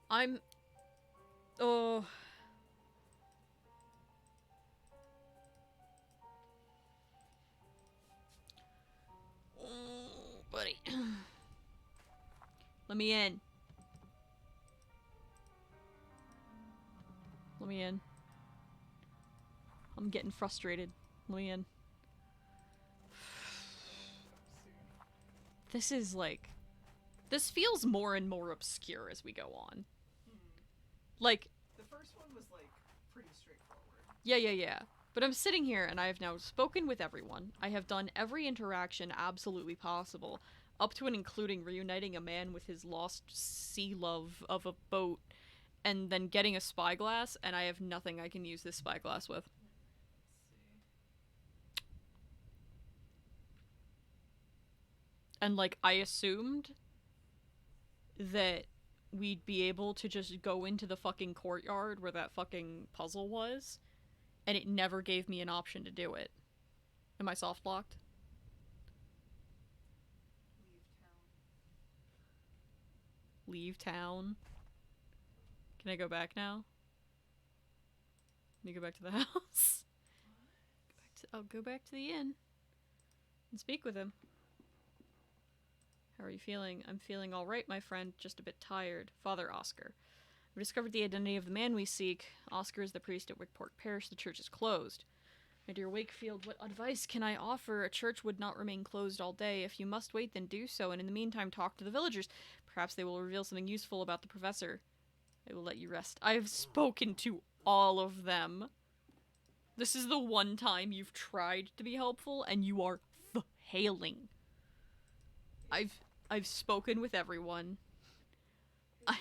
Oh. Oh, buddy. Let me in. Let me in. I'm getting frustrated. Let me in. This is like... This feels more and more obscure as we go on. Like... The first one was, like, pretty straightforward. Yeah. But I'm sitting here and I have now spoken with everyone. I have done every interaction absolutely possible, up to and including reuniting a man with his lost sea love of a boat, and then getting a spyglass, and I have nothing I can use this spyglass with. And, like, I assumed that we'd be able to just go into the fucking courtyard where that fucking puzzle was, and it never gave me an option to do it. Am I soft locked? Leave town. Can I go back now? Let me go back to the house. I'll go back to the inn and speak with him. How are you feeling? I'm feeling all right, my friend, just a bit tired. Father Oscar. I've discovered the identity of the man we seek. Oscar is the priest at Wickport Parish. The church is closed. My dear Wakefield, what advice can I offer? A church would not remain closed all day. If you must wait, then do so, and in the meantime talk to the villagers. Perhaps they will reveal something useful about the professor. I will let you rest. I have spoken to all of them. This is the one time you've tried to be helpful, and you are failing. I've spoken with everyone. It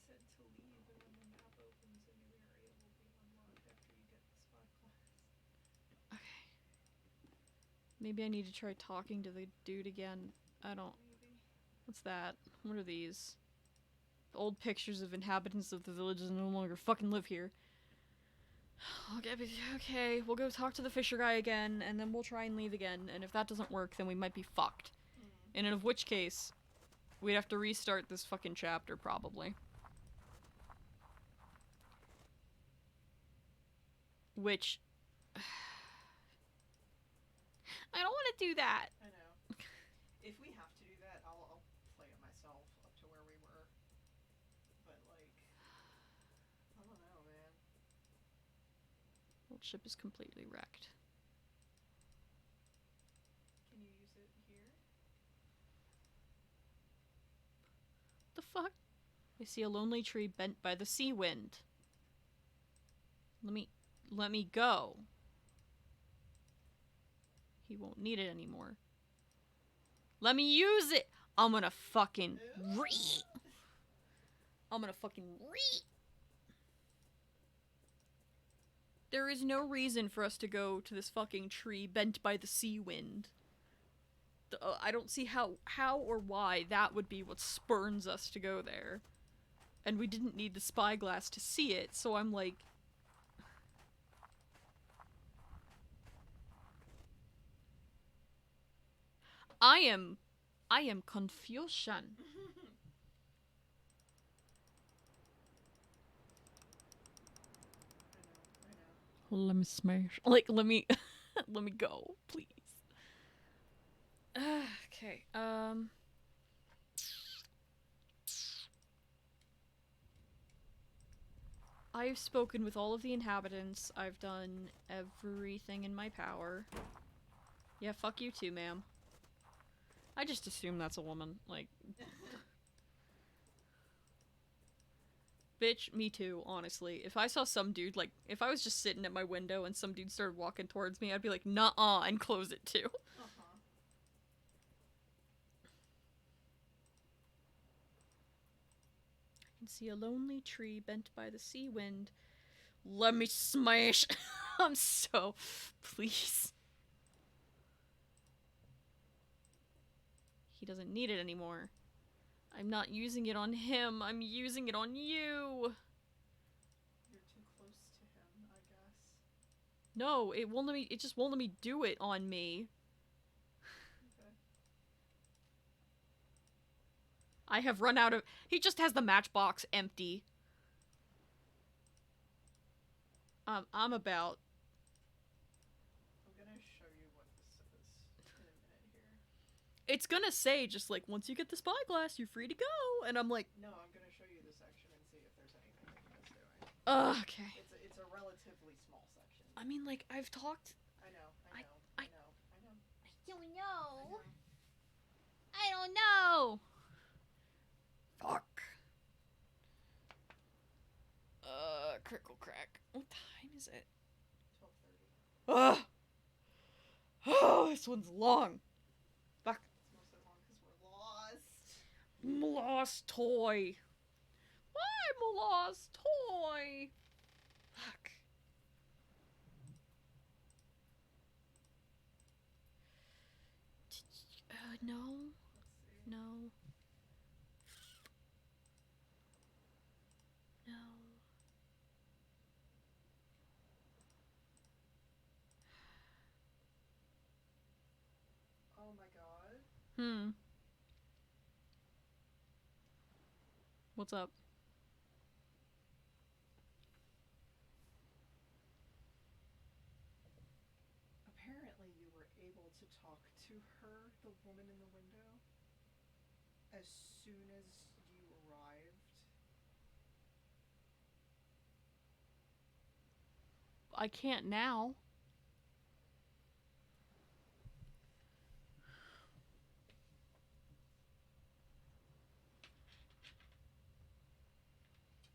said to leave, and when the map opens, a new area will be unlocked after you get the spyglass. Okay. Maybe I need to try talking to the dude again. I don't... Maybe. What's that? What are these? The old pictures of inhabitants of the villages no longer fucking live here. Okay, we'll go talk to the fisher guy again, and then we'll try and leave again, and if that doesn't work, then we might be fucked. And in which case, we'd have to restart this fucking chapter, probably. Which... I don't want to do that! I know. If we have to do that, I'll play it myself up to where we were. But, like... I don't know, man. Old ship is completely wrecked. Can you use it here? The fuck? I see a lonely tree bent by the sea wind. Let me go. He won't need it anymore. Let me use it! I'm gonna fucking There is no reason for us to go to this fucking tree bent by the sea wind. I don't see how or why that would be what spurns us to go there. And we didn't need the spyglass to see it, so I'm like... I am confusion. Let me smash. Like, let me, let me go, please. Okay. I've spoken with all of the inhabitants. I've done everything in my power. Yeah, fuck you too, ma'am. I just assume that's a woman. Like, bitch, me too, honestly. If I saw some dude, like, if I was just sitting at my window and some dude started walking towards me, I'd be like, nuh-uh, and close it too. Uh-huh. I can see a lonely tree bent by the sea wind. Let me smash. I'm so... Please. He doesn't need it anymore. I'm not using it on him. I'm using it on you. You're too close to him, I guess. No, it won't let me. It just won't let me do it on me. Okay. I have run out of. He just has the matchbox empty. I'm about. I'm gonna show you what this says in a minute here. It's gonna say just like once you get the spyglass, you're free to go, and I'm like, No, I'm gonna show you the section and see if there's anything that he was doing. okay. It's a relatively small section. I mean, like I've talked. I know. I don't I know. know. I don't know. Fuck. Crickle crack. What time is it? 12:30. Ugh. Oh, this one's long. Fuck. It's mostly long because we're lost. Lost toy. I'm a lost toy. Fuck. No. Let's see. No. No. Oh my god. What's up? Apparently you were able to talk to her, the woman in the window, as soon as you arrived. I can't now.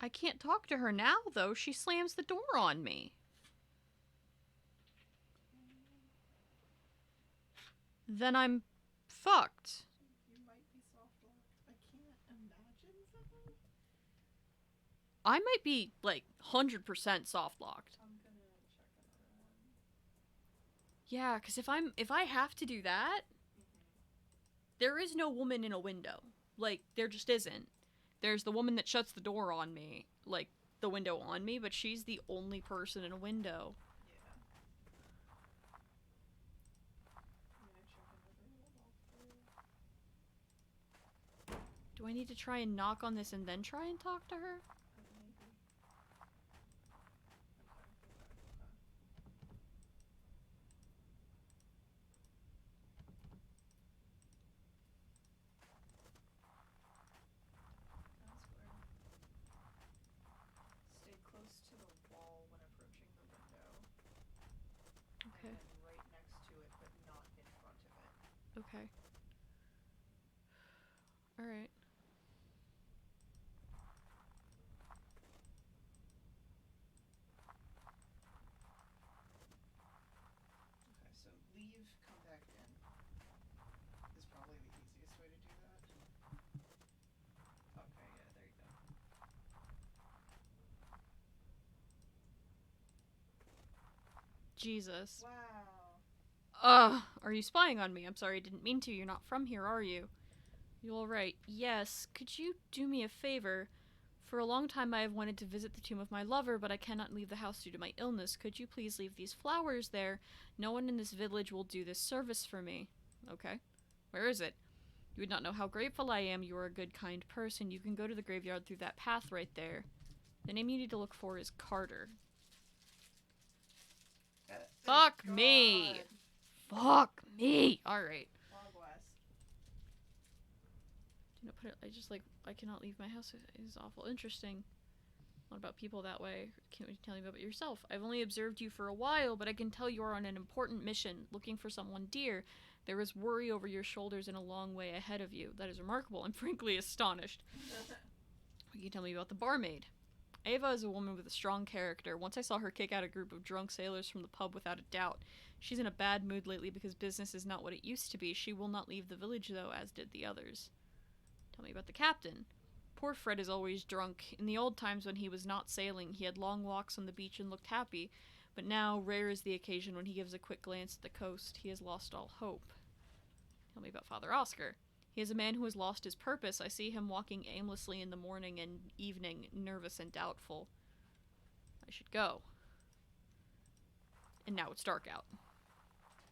I can't talk to her now, though. She slams the door on me. Then I'm fucked. You might be soft locked. I can't imagine something. I might be, like, 100% soft locked. I'm gonna check another one. Yeah, because if I have to do that, there is no woman in a window. Like, there just isn't. There's the woman that shuts the door on me, like, the window on me, but she's the only person in a window. Yeah. I'm gonna check another walkthrough. Do I need to try and knock on this and then try and talk to her? Maybe. Elsewhere. Stay close to the wall when approaching the window. Okay. And then right next to it, but not in front of it. Okay. Alright. Okay, so leave, come back in. Is probably the easiest way to do that. Okay, yeah, there you go. Jesus. Wow. Are you spying on me? I'm sorry, I didn't mean to. You're not from here, are you? You alright? Yes. Could you do me a favor? For a long time I have wanted to visit the tomb of my lover, but I cannot leave the house due to my illness. Could you please leave these flowers there? No one in this village will do this service for me. Okay. Where is it? You would not know how grateful I am. You are a good, kind person. You can go to the graveyard through that path right there. The name you need to look for is Carter. Fuck me. Fuck me. Alright. Logwast. Do not put it, I cannot leave my house. It is awful. Interesting. What about people that way? Can you tell me about yourself? I've only observed you for a while, but I can tell you are on an important mission, looking for someone dear. There is worry over your shoulders and a long way ahead of you. That is remarkable. I'm frankly astonished. What can you tell me about the barmaid? Ava is a woman with a strong character. Once I saw her kick out a group of drunk sailors from the pub without a doubt. She's in a bad mood lately because business is not what it used to be. She will not leave the village, though, as did the others. Tell me about the captain. Poor Fred is always drunk. In the old times when he was not sailing, he had long walks on the beach and looked happy, but now rare is the occasion when he gives a quick glance at the coast. He has lost all hope. Tell me about Father Oscar. He is a man who has lost his purpose. I see him walking aimlessly in the morning and evening, nervous and doubtful. I should go. And now it's dark out.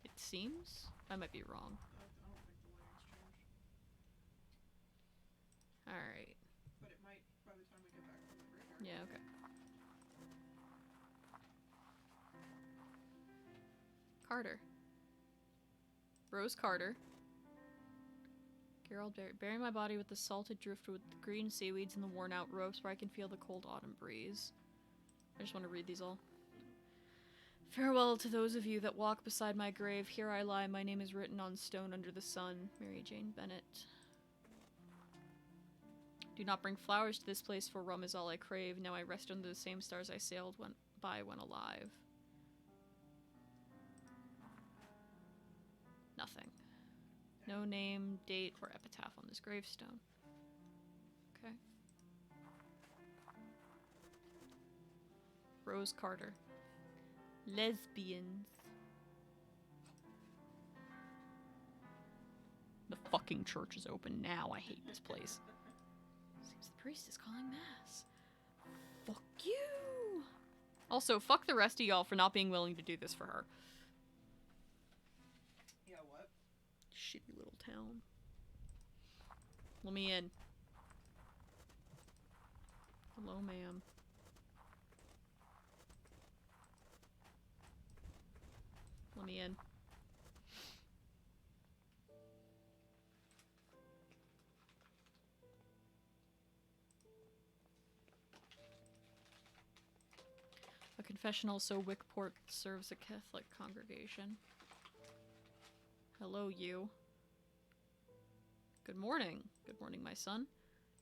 It seems? I might be wrong. I don't think the lighting's changed. Alright. But it might by the time we get back from the graveyard. Yeah, okay. Carter. Rose Carter. Gerald, bury my body with the salted driftwood, the green seaweeds, and the worn-out ropes where I can feel the cold autumn breeze. I just want to read these all. Farewell to those of you that walk beside my grave. Here I lie. My name is written on stone under the sun. Mary Jane Bennett. Do not bring flowers to this place, for rum is all I crave. Now I rest under the same stars I sailed by when alive. Nothing. No name, date, or epitaph on this gravestone. Okay. Rose Carter. Lesbians. The fucking church is open now. I hate this place. Seems the priest is calling mass. Fuck you! Also, fuck the rest of y'all for not being willing to do this for her. Yeah, what? Shitty little town. Let me in. Hello, ma'am. Let me in. A confessional, so Wickport serves a Catholic congregation. Hello, you. Good morning. Good morning, my son.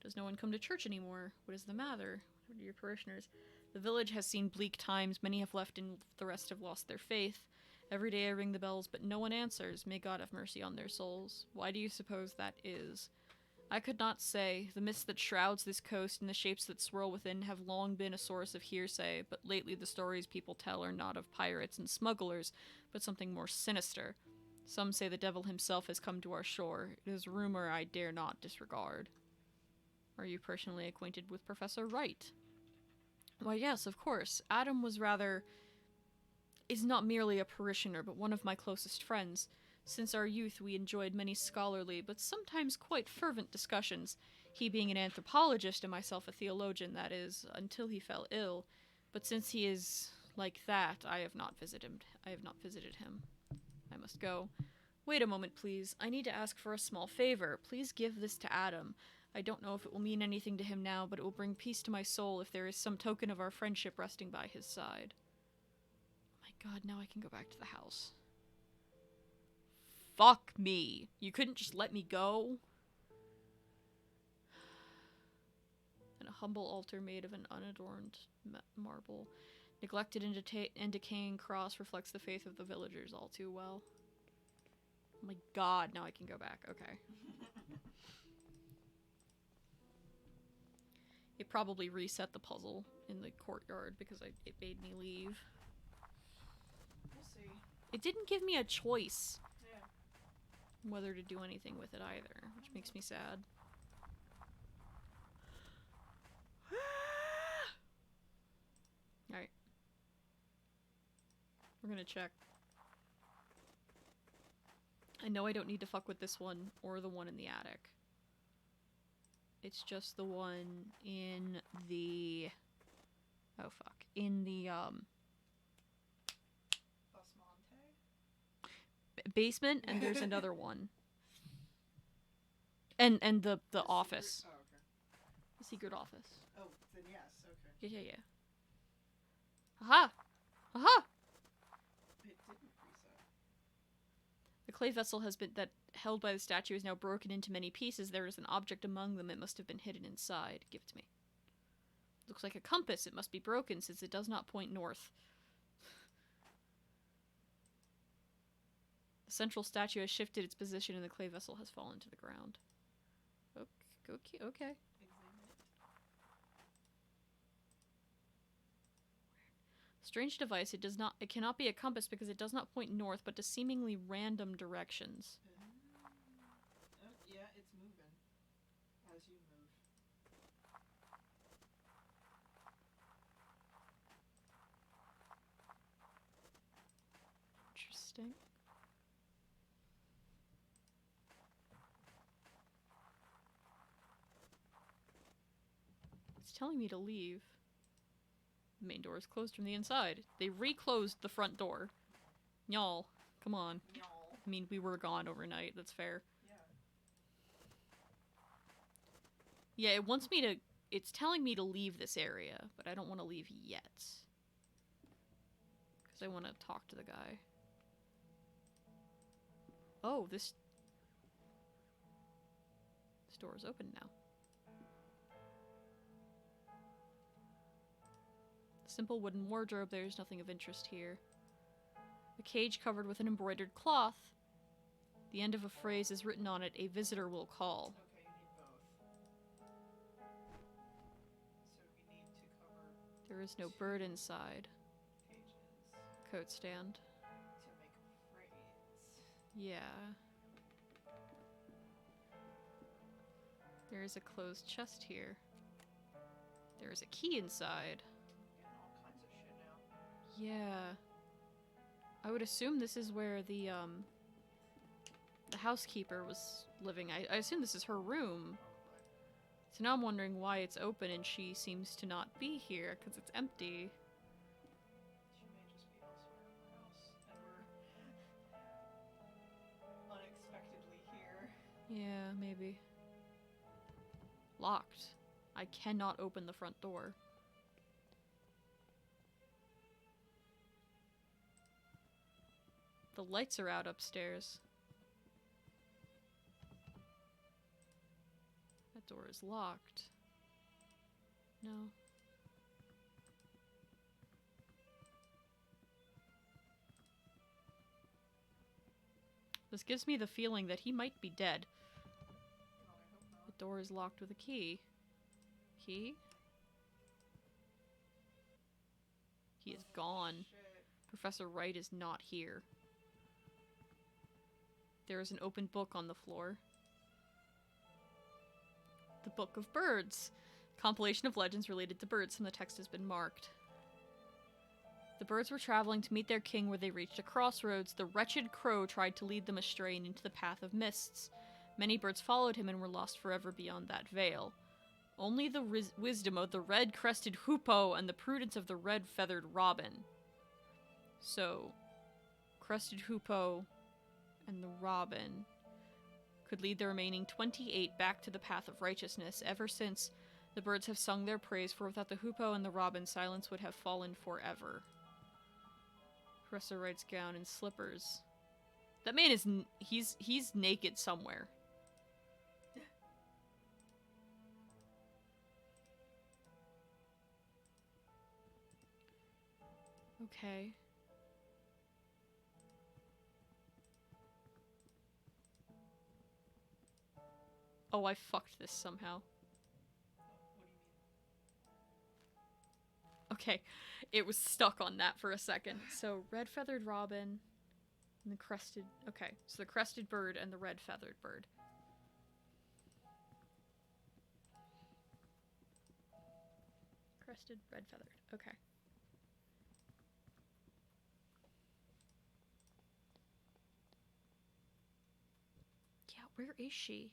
Does no one come to church anymore? What is the matter? What are your parishioners? The village has seen bleak times. Many have left and the rest have lost their faith. Every day I ring the bells, but no one answers. May God have mercy on their souls. Why do you suppose that is? I could not say. The mist that shrouds this coast and the shapes that swirl within have long been a source of hearsay, but lately the stories people tell are not of pirates and smugglers, but something more sinister. Some say the devil himself has come to our shore. It is rumor I dare not disregard. Are you personally acquainted with Professor Wright? Why, yes, of course. Adam is not merely a parishioner, but one of my closest friends. Since our youth, we enjoyed many scholarly, but sometimes quite fervent discussions, he being an anthropologist and myself a theologian, that is, until he fell ill. But since he is like that, I have not visited him. I must go. Wait a moment, please. I need to ask for a small favor. Please give this to Adam. I don't know if it will mean anything to him now, but it will bring peace to my soul if there is some token of our friendship resting by his side. Oh my god, now I can go back to the house. Fuck me. You couldn't just let me go? And a humble altar made of an unadorned marble. Neglected and decaying cross reflects the faith of the villagers all too well. Oh my god, now I can go back. Okay. It probably reset the puzzle in the courtyard because it made me leave. We'll see. It didn't give me a choice Yeah. whether to do anything with it either, which makes me sad. Alright. We're gonna check. I know I don't need to fuck with this one or the one in the attic. It's just the one in the... Oh fuck. In the, Bus basement, and there's another one. And the office. Oh, okay. The secret office. Oh, then yes, okay. Yeah. Aha! Aha! It didn't reset. The clay vessel that held by the statue is now broken into many pieces. There is an object among them. It must have been hidden inside. Give it to me. Looks like a compass. It must be broken since it does not point north. The central statue has shifted its position and the clay vessel has fallen to the ground. Okay. Examine it. Strange device. It cannot be a compass because it does not point north, but to seemingly random directions. Oh, yeah, it's moving. As you move. Interesting. It's telling me to leave. The main door is closed from the inside. They reclosed the front door. Y'all, come on. Y'all. I mean, we were gone overnight. That's fair. Yeah. Yeah, it wants me to... It's telling me to leave this area, but I don't want to leave yet. Because I want to talk to the guy. Oh, this door is open now. Simple wooden wardrobe. There's nothing of interest here. A cage covered with an embroidered cloth. The end of a phrase is written on it, "A visitor will call." Okay, you need both. So we need to cover There is no bird inside. pages Coat stand. to make a phrase. Yeah. There is a closed chest here. There is a key inside. Getting all kinds of shit now. Yeah. I would assume this is where the housekeeper was living. I assume this is her room. Probably. So now I'm wondering why it's open and she seems to not be here, because it's empty. She may just be elsewhere in the house, and we're unexpectedly here. Yeah, maybe. Locked. I cannot open the front door. The lights are out upstairs. That door is locked. No. This gives me the feeling that he might be dead. God, I hope not. The door is locked with a key. Key? He is gone. Shit. Professor Wright is not here. There is an open book on the floor. The Book of Birds. Compilation of legends related to birds. Some of the text has been marked. The birds were traveling to meet their king where they reached a crossroads. The wretched crow tried to lead them astray and into the path of mists. Many birds followed him and were lost forever beyond that veil. Only the wisdom of the red-crested hoopoe and the prudence of the red-feathered robin. So, crested hoopoe and the robin could lead the remaining 28 back to the path of righteousness. Ever since, the birds have sung their praise, for without the hoopoe and the robin, silence would have fallen forever. Professor Wright's gown and slippers. That man is he's naked somewhere. Okay. Oh, I fucked this somehow. What do you mean? Okay, it was stuck on that for a second. So, red-feathered robin and the crested... Okay, so the crested bird and the red-feathered bird. Crested, red-feathered. Okay. Yeah, where is she?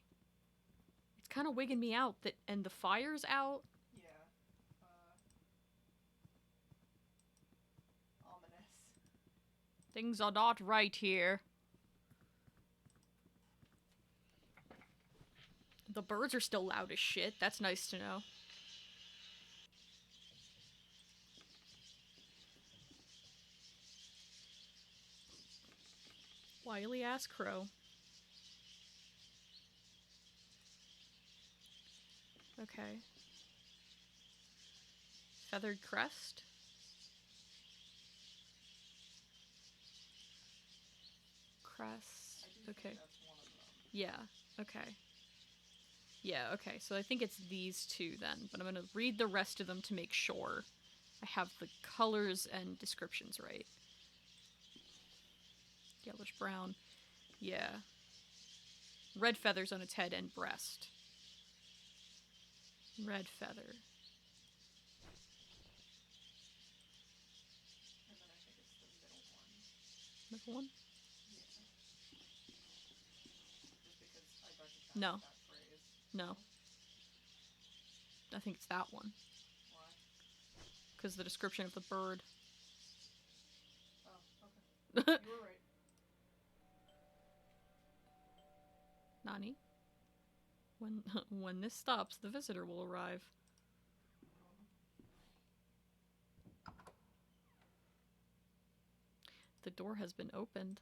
It's kind of wigging me out that... And the fire's out? Yeah. Ominous. Things are not right here. The birds are still loud as shit. That's nice to know. Wily ass crow. Okay. Feathered crest. Crest. Okay. That's one of them. Yeah. Okay. Yeah, okay. So I think it's these two then, but I'm gonna read the rest of them to make sure I have the colors and descriptions right. Yellowish brown. Yeah. Red feathers on its head and breast. Red feather. And then I think it's the middle one. Middle one? Yeah. Just because I recognize No. that phrase. No. I think it's that one. Why? Because the description of the bird. Oh, okay. You were right. Nani? When this stops, the visitor will arrive. The door has been opened.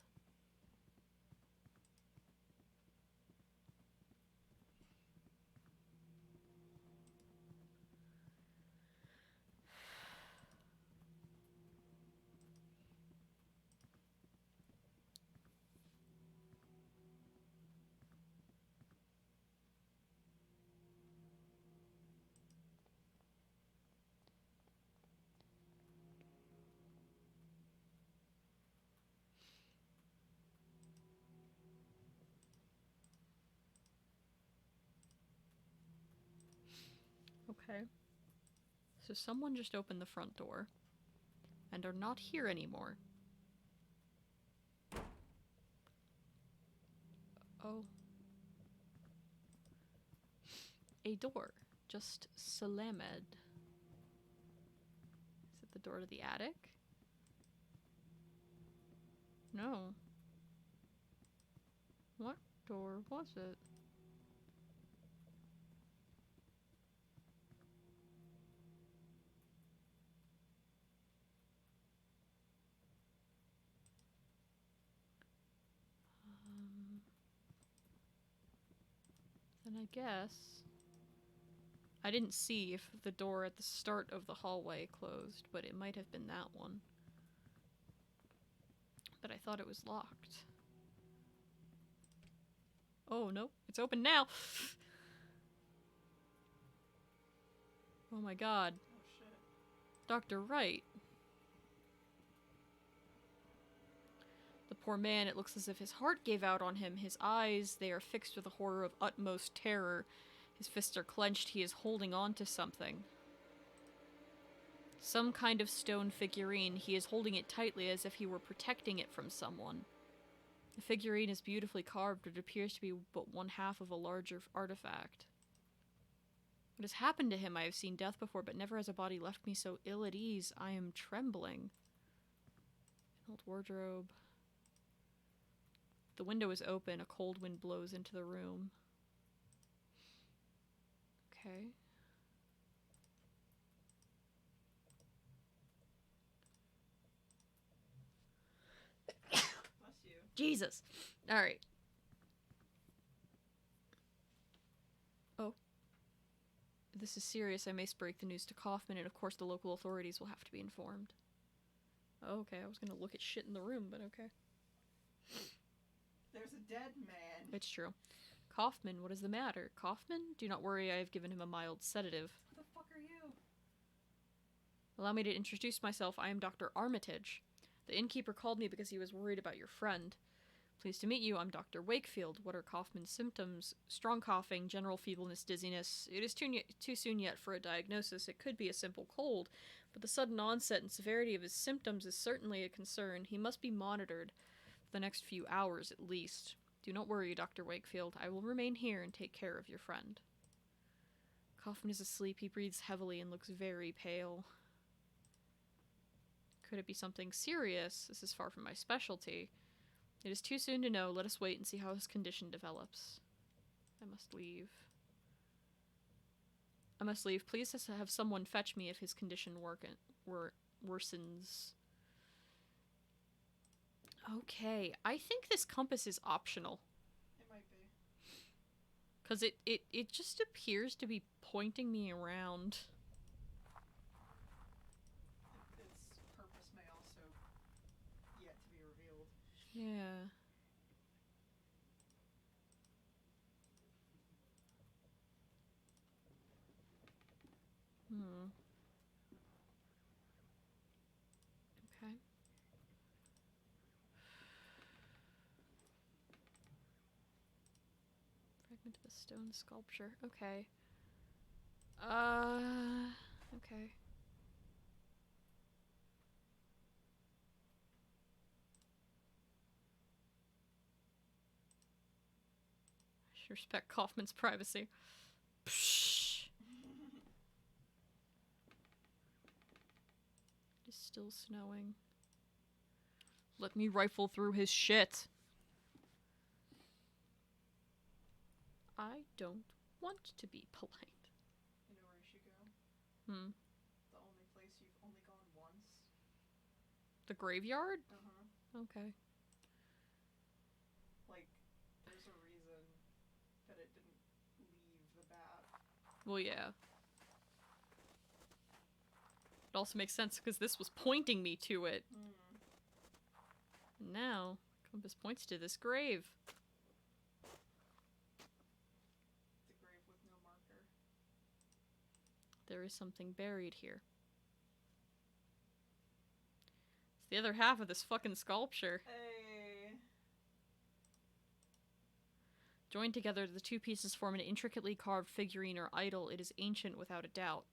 Okay. So someone just opened the front door and are not here anymore. Oh. A door. Just slammed. Is it the door to the attic? No. What door was it? Then I guess... I didn't see if the door at the start of the hallway closed, but it might have been that one. But I thought it was locked. Oh, no. It's open now! Oh my god. Oh shit. Dr. Wright. The poor man, it looks as if his heart gave out on him. His eyes, they are fixed with a horror of utmost terror. His fists are clenched. He is holding on to something. Some kind of stone figurine. He is holding it tightly as if he were protecting it from someone. The figurine is beautifully carved, but it appears to be but one half of a larger artifact. What has happened to him? I have seen death before, but never has a body left me so ill at ease. I am trembling. An old wardrobe. The window is open. A cold wind blows into the room. Okay. Bless you. Jesus! Alright. Oh. If this is serious, I may break the news to Kaufman, and of course the local authorities will have to be informed. Oh, okay, I was gonna look at shit in the room, but okay. There's a dead man. It's true. Kaufman, what is the matter? Kaufman? Do not worry, I have given him a mild sedative. Who the fuck are you? Allow me to introduce myself. I am Dr. Armitage. The innkeeper called me because he was worried about your friend. Pleased to meet you. I'm Dr. Wakefield. What are Kaufman's symptoms? Strong coughing, general feebleness, dizziness. It is too soon yet for a diagnosis. It could be a simple cold, but the sudden onset and severity of his symptoms is certainly a concern. He must be monitored for the next few hours at least. Do not worry, Dr. Wakefield. I will remain here and take care of your friend. Kaufman is asleep. He breathes heavily and looks very pale. Could it be something serious? This is far from my specialty. It is too soon to know. Let us wait and see how his condition develops. I must leave. I must leave. Please have someone fetch me if his condition worsens. Okay, I think this compass is optional. It might be. Because it just appears to be pointing me around. Its purpose may also yet to be revealed. Yeah. Okay. Fragment of a stone sculpture. Okay. Okay. I should respect Kaufman's privacy. Psh. It is still snowing. Let me rifle through his shit. I don't want to be polite. You know where you should go? The only place you've only gone once. The graveyard? Uh-huh. Okay. Like, there's a reason that it didn't leave the bat. Well, yeah. It also makes sense because this was pointing me to it. Now, compass points to this grave. It's a grave with no marker. There is something buried here. It's the other half of this fucking sculpture. Hey. Joined together, the two pieces form an intricately carved figurine or idol. It is ancient without a doubt.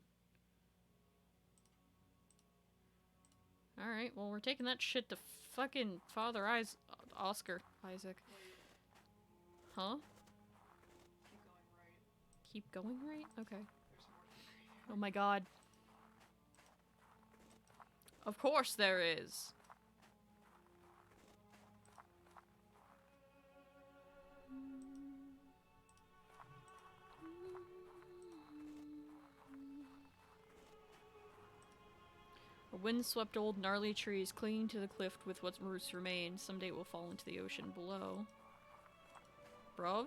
Alright, well, we're taking that shit to fucking Father Oscar Isaac. Wait. Huh? Keep going right. Keep going right? Okay. There's more to the graveyard. Oh my god. Of course there is. A windswept old gnarly trees clinging to the cliff with what roots remain. Someday it will fall into the ocean below. Bruv?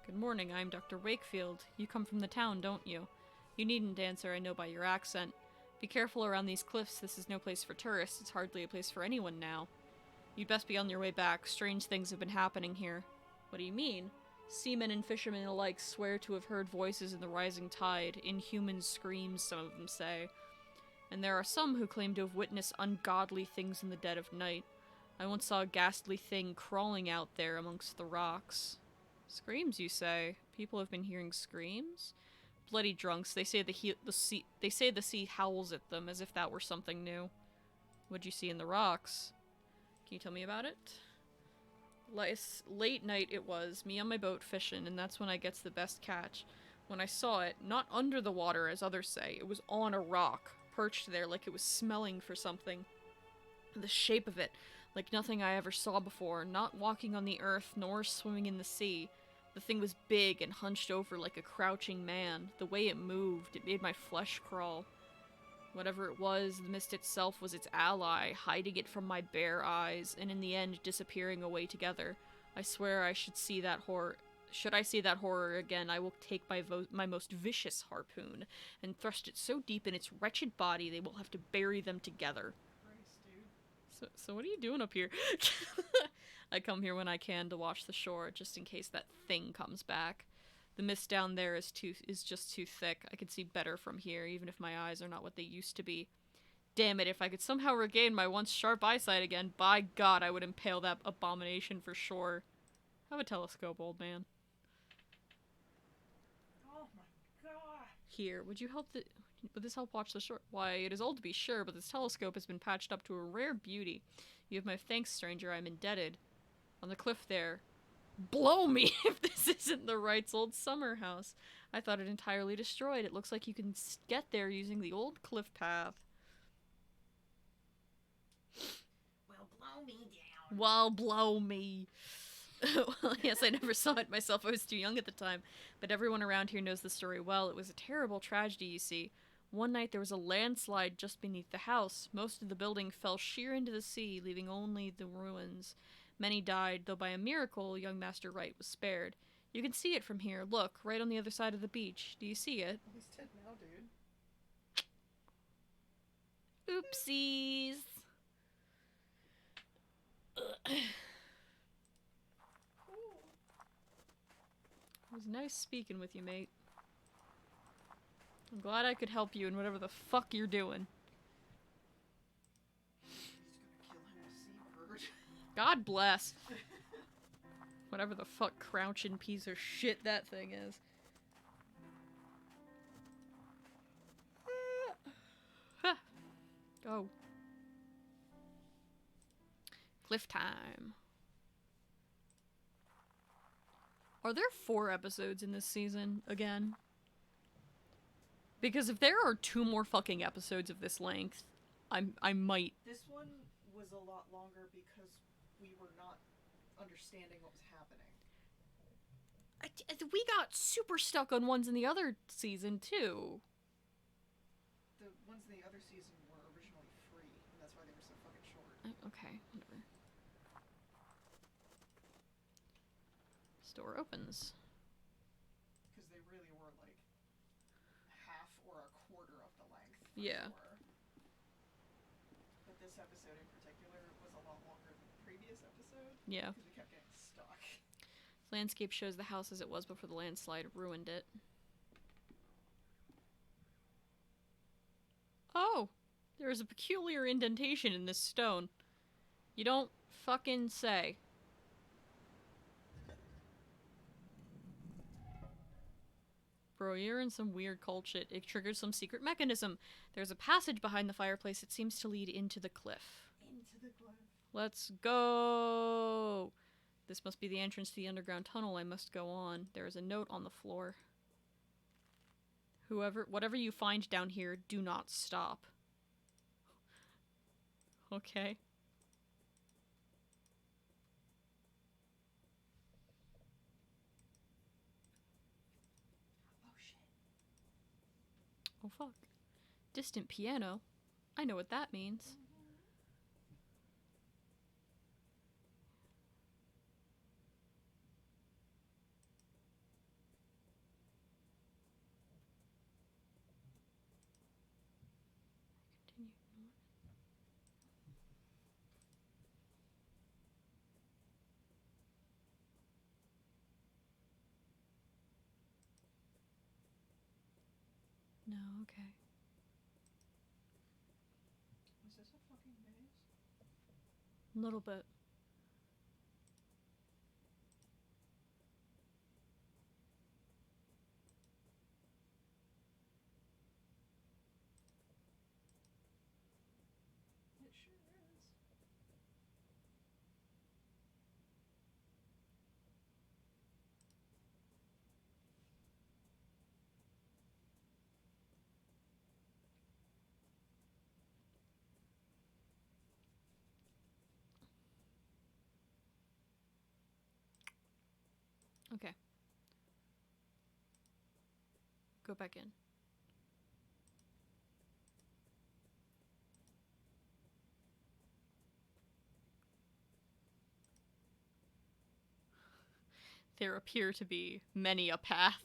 Good morning, I'm Dr. Wakefield. You come from the town, don't you? You needn't answer, I know by your accent. Be careful around these cliffs, this is no place for tourists. It's hardly a place for anyone now. You'd best be on your way back. Strange things have been happening here. What do you mean? Seamen and fishermen alike swear to have heard voices in the rising tide. Inhuman screams, some of them say. And there are some who claim to have witnessed ungodly things in the dead of night. I once saw a ghastly thing crawling out there amongst the rocks. Screams, you say? People have been hearing screams? Bloody drunks. They say the sea howls at them as if that were something new. What'd you see in the rocks? Can you tell me about it? Late night it was, me on my boat fishing, and that's when I gets the best catch. When I saw it, not under the water as others say, it was on a rock, perched there like it was smelling for something. The shape of it, like nothing I ever saw before, not walking on the earth nor swimming in the sea. The thing was big and hunched over like a crouching man. The way it moved, it made my flesh crawl. Whatever it was, the mist itself was its ally, hiding it from my bare eyes, and in the end disappearing away together. I swear I should see that horror. Should I see that horror again, I will take my most vicious harpoon and thrust it so deep in its wretched body they will have to bury them together. Christ, dude. So what are you doing up here? I come here when I can to watch the shore, just in case that thing comes back. The mist down there is just too thick. I can see better from here, even if my eyes are not what they used to be. Damn it, if I could somehow regain my once sharp eyesight again, by God, I would impale that abomination for sure. Have a telescope, old man. Oh my god. Here, would this help watch the shore? Why, it is old to be sure, but this telescope has been patched up to a rare beauty. You have my thanks, stranger, I'm indebted. On the cliff there. Blow me if this isn't the Wright's old summer house. I thought it entirely destroyed. It looks like you can get there using the old cliff path. Well, blow me down. Well, blow me. Well, yes, I never saw it myself. I was too young at the time. But everyone around here knows the story well. It was a terrible tragedy, you see. One night there was a landslide just beneath the house. Most of the building fell sheer into the sea, leaving only the ruins. Many died, though by a miracle, young Master Wright was spared. You can see it from here. Look, right on the other side of the beach. Do you see it? He's 10 now, dude. Oopsies. Cool. It was nice speaking with you, mate. I'm glad I could help you in whatever the fuck you're doing. He's gonna kill him, a seabird. God bless. Whatever the fuck crouching piece of shit that thing is. Go. Cliff time. Are there 4 episodes in this season again? Because if there are 2 more fucking episodes of this length, I might. This one was a lot longer because we were not understanding what was happening. We got super stuck on ones in the other season too. The ones in the other season were originally free, and that's why they were so fucking short. Okay, whatever. Store opens. Because they really were like half or a quarter of the length. Yeah. Sure. But this episode in particular was a lot longer than the previous episode. Yeah. Because we kept getting stuck. Landscape shows the house as it was before the landslide ruined it. Oh! There is a peculiar indentation in this stone. You don't fucking say. Bro, you're in some weird cult shit. It triggered some secret mechanism. There's a passage behind the fireplace. It seems to lead into the cliff. Into the cliff. Let's go! This must be the entrance to the underground tunnel. I must go on. There is a note on the floor. Whatever you find down here, do not stop. Okay. Oh shit. Oh fuck. Distant piano? I know what that means. Continue. No, okay. Was this a fucking maze? A little bit. It sure is. Okay. Go back in. There appear to be many a path.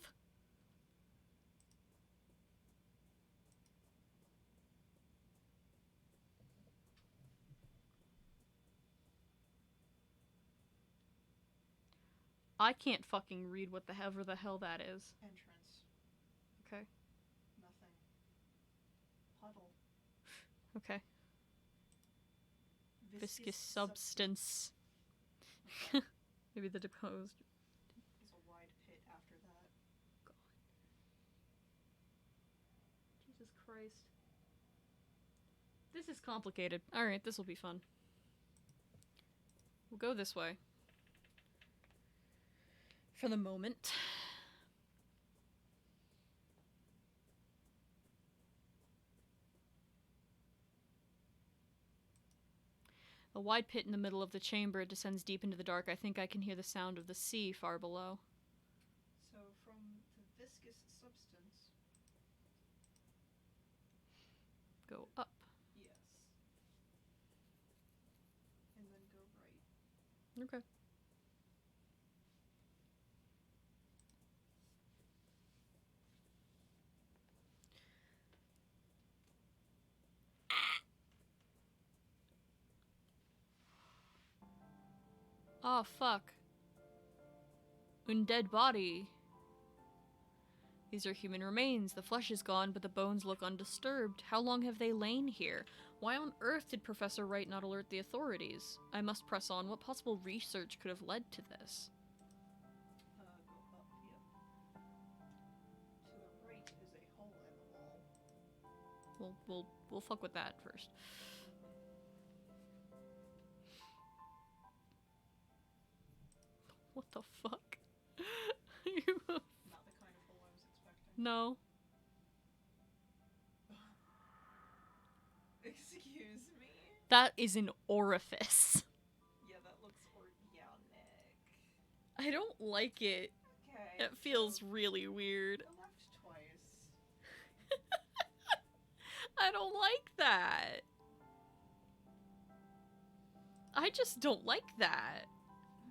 I can't fucking read what the hell that is. Entrance. Okay. Nothing. Puddle. Okay. Viscous substance. Maybe the deposed. There's a wide pit after that. God. Jesus Christ. This is complicated. Alright, this will be fun. We'll go this way. For the moment. A wide pit in the middle of the chamber. It descends deep into the dark. I think I can hear the sound of the sea far below. So from the viscous substance. Go up. Yes. And then go right. Okay. Oh, fuck. Undead body. These are human remains. The flesh is gone, but the bones look undisturbed. How long have they lain here? Why on earth did Professor Wright not alert the authorities? I must press on. What possible research could have led to this? Go up, yep. To the right is a hole in the wall. We'll fuck with that first. What the fuck? Not the kind of hole I was expecting. No. Excuse me? That is an orifice. Yeah, that looks organic. I don't like it. Okay. It feels really weird. Go left twice. I don't like that. I just don't like that. And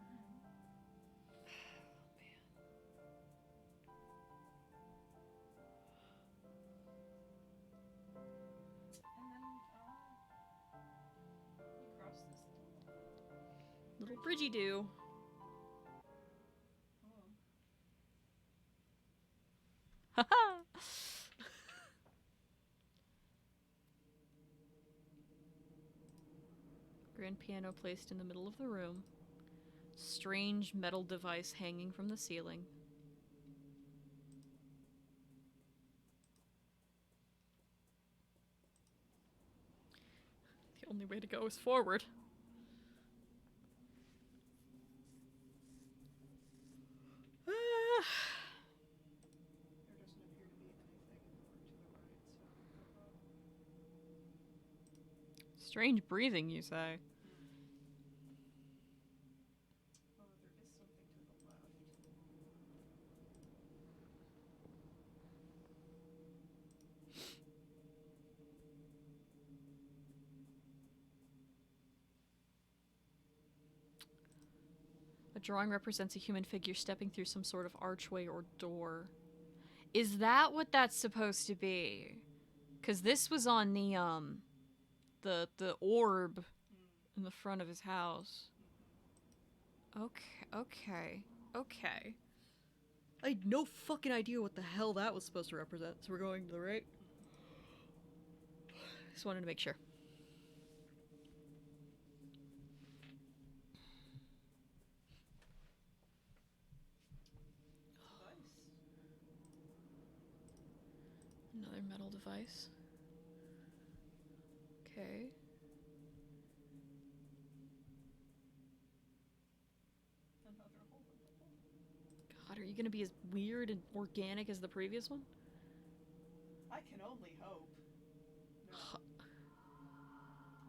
then, you cross this Little bridgey do. Oh. Haha. Grand piano placed in the middle of the room. Strange metal device hanging from the ceiling. The only way to go is forward. There doesn't appear to be anything to the right, so go up. Strange breathing, you say? Oh, there is something to the left. A drawing represents a human figure stepping through some sort of archway or door. Is that what that's supposed to be? Because this was on the orb in the front of his house. Okay. I had no fucking idea what the hell that was supposed to represent, so we're going to the right? Just wanted to make sure. Device. Another metal device. Okay. Another hole in the wall. God, are you gonna be as weird and organic as the previous one? I can only hope. No.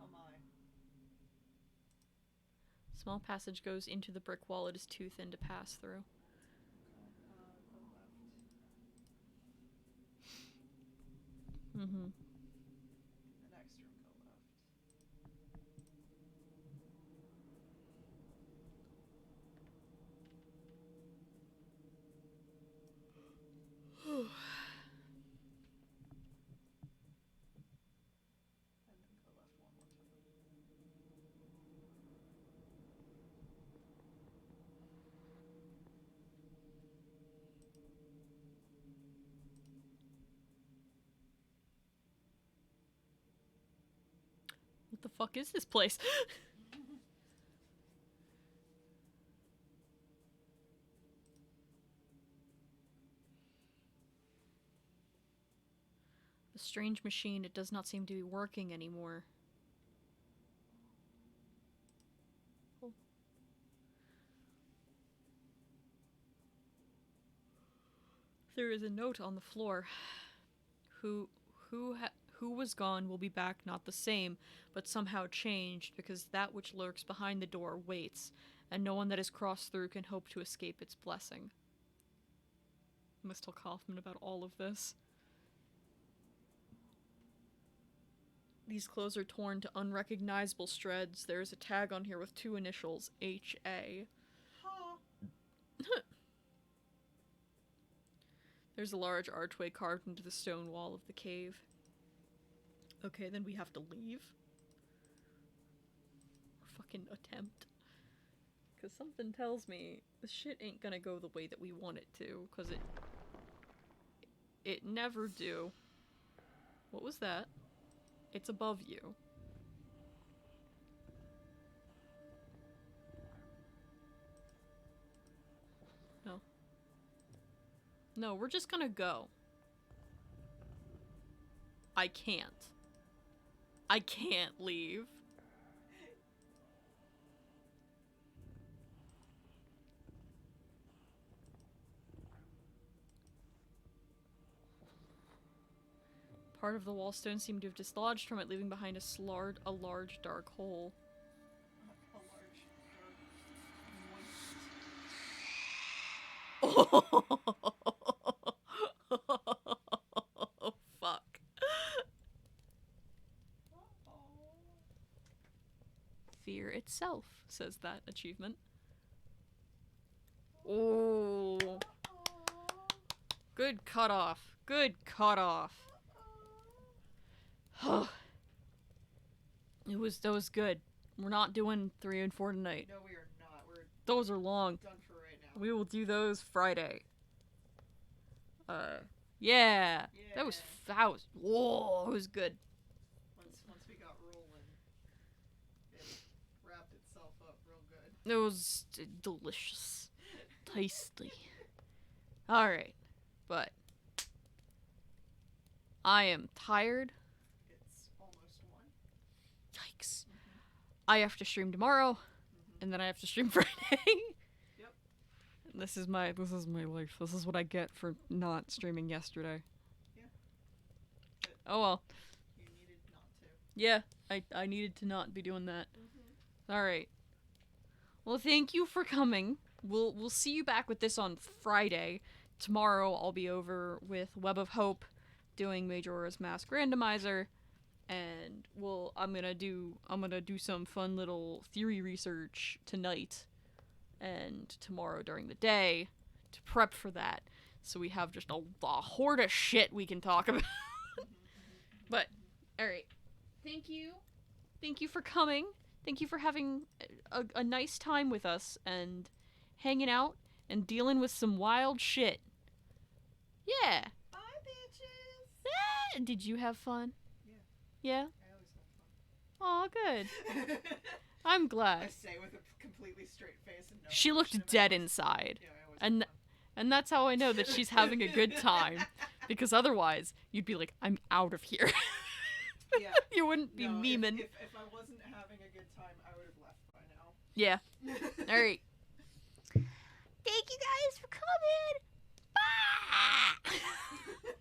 Oh my. Small passage goes into the brick wall. It is too thin to pass through. Okay, go left. Mm-hmm. The next room, go left. And then go left one more time. What the fuck is this place? A strange machine. It does not seem to be working anymore. Oh. There is a note on the floor. who was gone will be back not the same, but somehow changed, because that which lurks behind the door waits, and no one that is crossed through can hope to escape its blessing. I'm gonna tell Kaufman about all of this. These clothes are torn to unrecognizable shreds. There is a tag on here with 2 initials, H.A. Huh. There's a large archway carved into the stone wall of the cave. Okay, then we have to leave. Or fucking attempt. Because something tells me this shit ain't gonna go the way that we want it to, because it never do. What was that? It's above you. No. No, we're just gonna go. I can't. I can't leave. Part of the wallstone seemed to have dislodged from it, leaving behind a large dark hole. A large, dark, Oh, fuck. Fear itself, says that achievement. Oh. Good cutoff. Good cutoff. That was good. We're not doing 3 and 4 tonight. No, we are not. We're Those are long. done for right now. We will do those Friday. Yeah. That was, whoa, it was good. Once we got rolling, it wrapped itself up real good. It was delicious. Tasty. Alright. But I am tired. It's almost 1. Yikes. I have to stream tomorrow, and then I have to stream Friday. Yep. This is my life. This is what I get for not streaming yesterday. Yeah. Oh well. You needed not to. Yeah, I needed to not be doing that. Alright. Well, thank you for coming. We'll see you back with this on Friday. Tomorrow I'll be over with Web of Hope doing Majora's Mask Randomizer, and I'm gonna do some fun little theory research tonight and tomorrow during the day to prep for that, so we have just a horde of shit we can talk about. But alright, thank you for coming. Thank you for having a nice time with us and hanging out and dealing with some wild shit. Yeah. Bye, bitches! Ah, did you have fun? Yeah? I always have Aw, good. fun. I'm I glad. say with a completely straight face and no She emotion looked in my dead voice. inside. Yeah, I always And have fun. and that's how I know that she's having a good time. Because otherwise, you'd be like, I'm out of here. Yeah. You wouldn't be No, memeing. If I wasn't having a good time, I would have left by now. Yeah. Alright. Thank you guys for coming. Bye!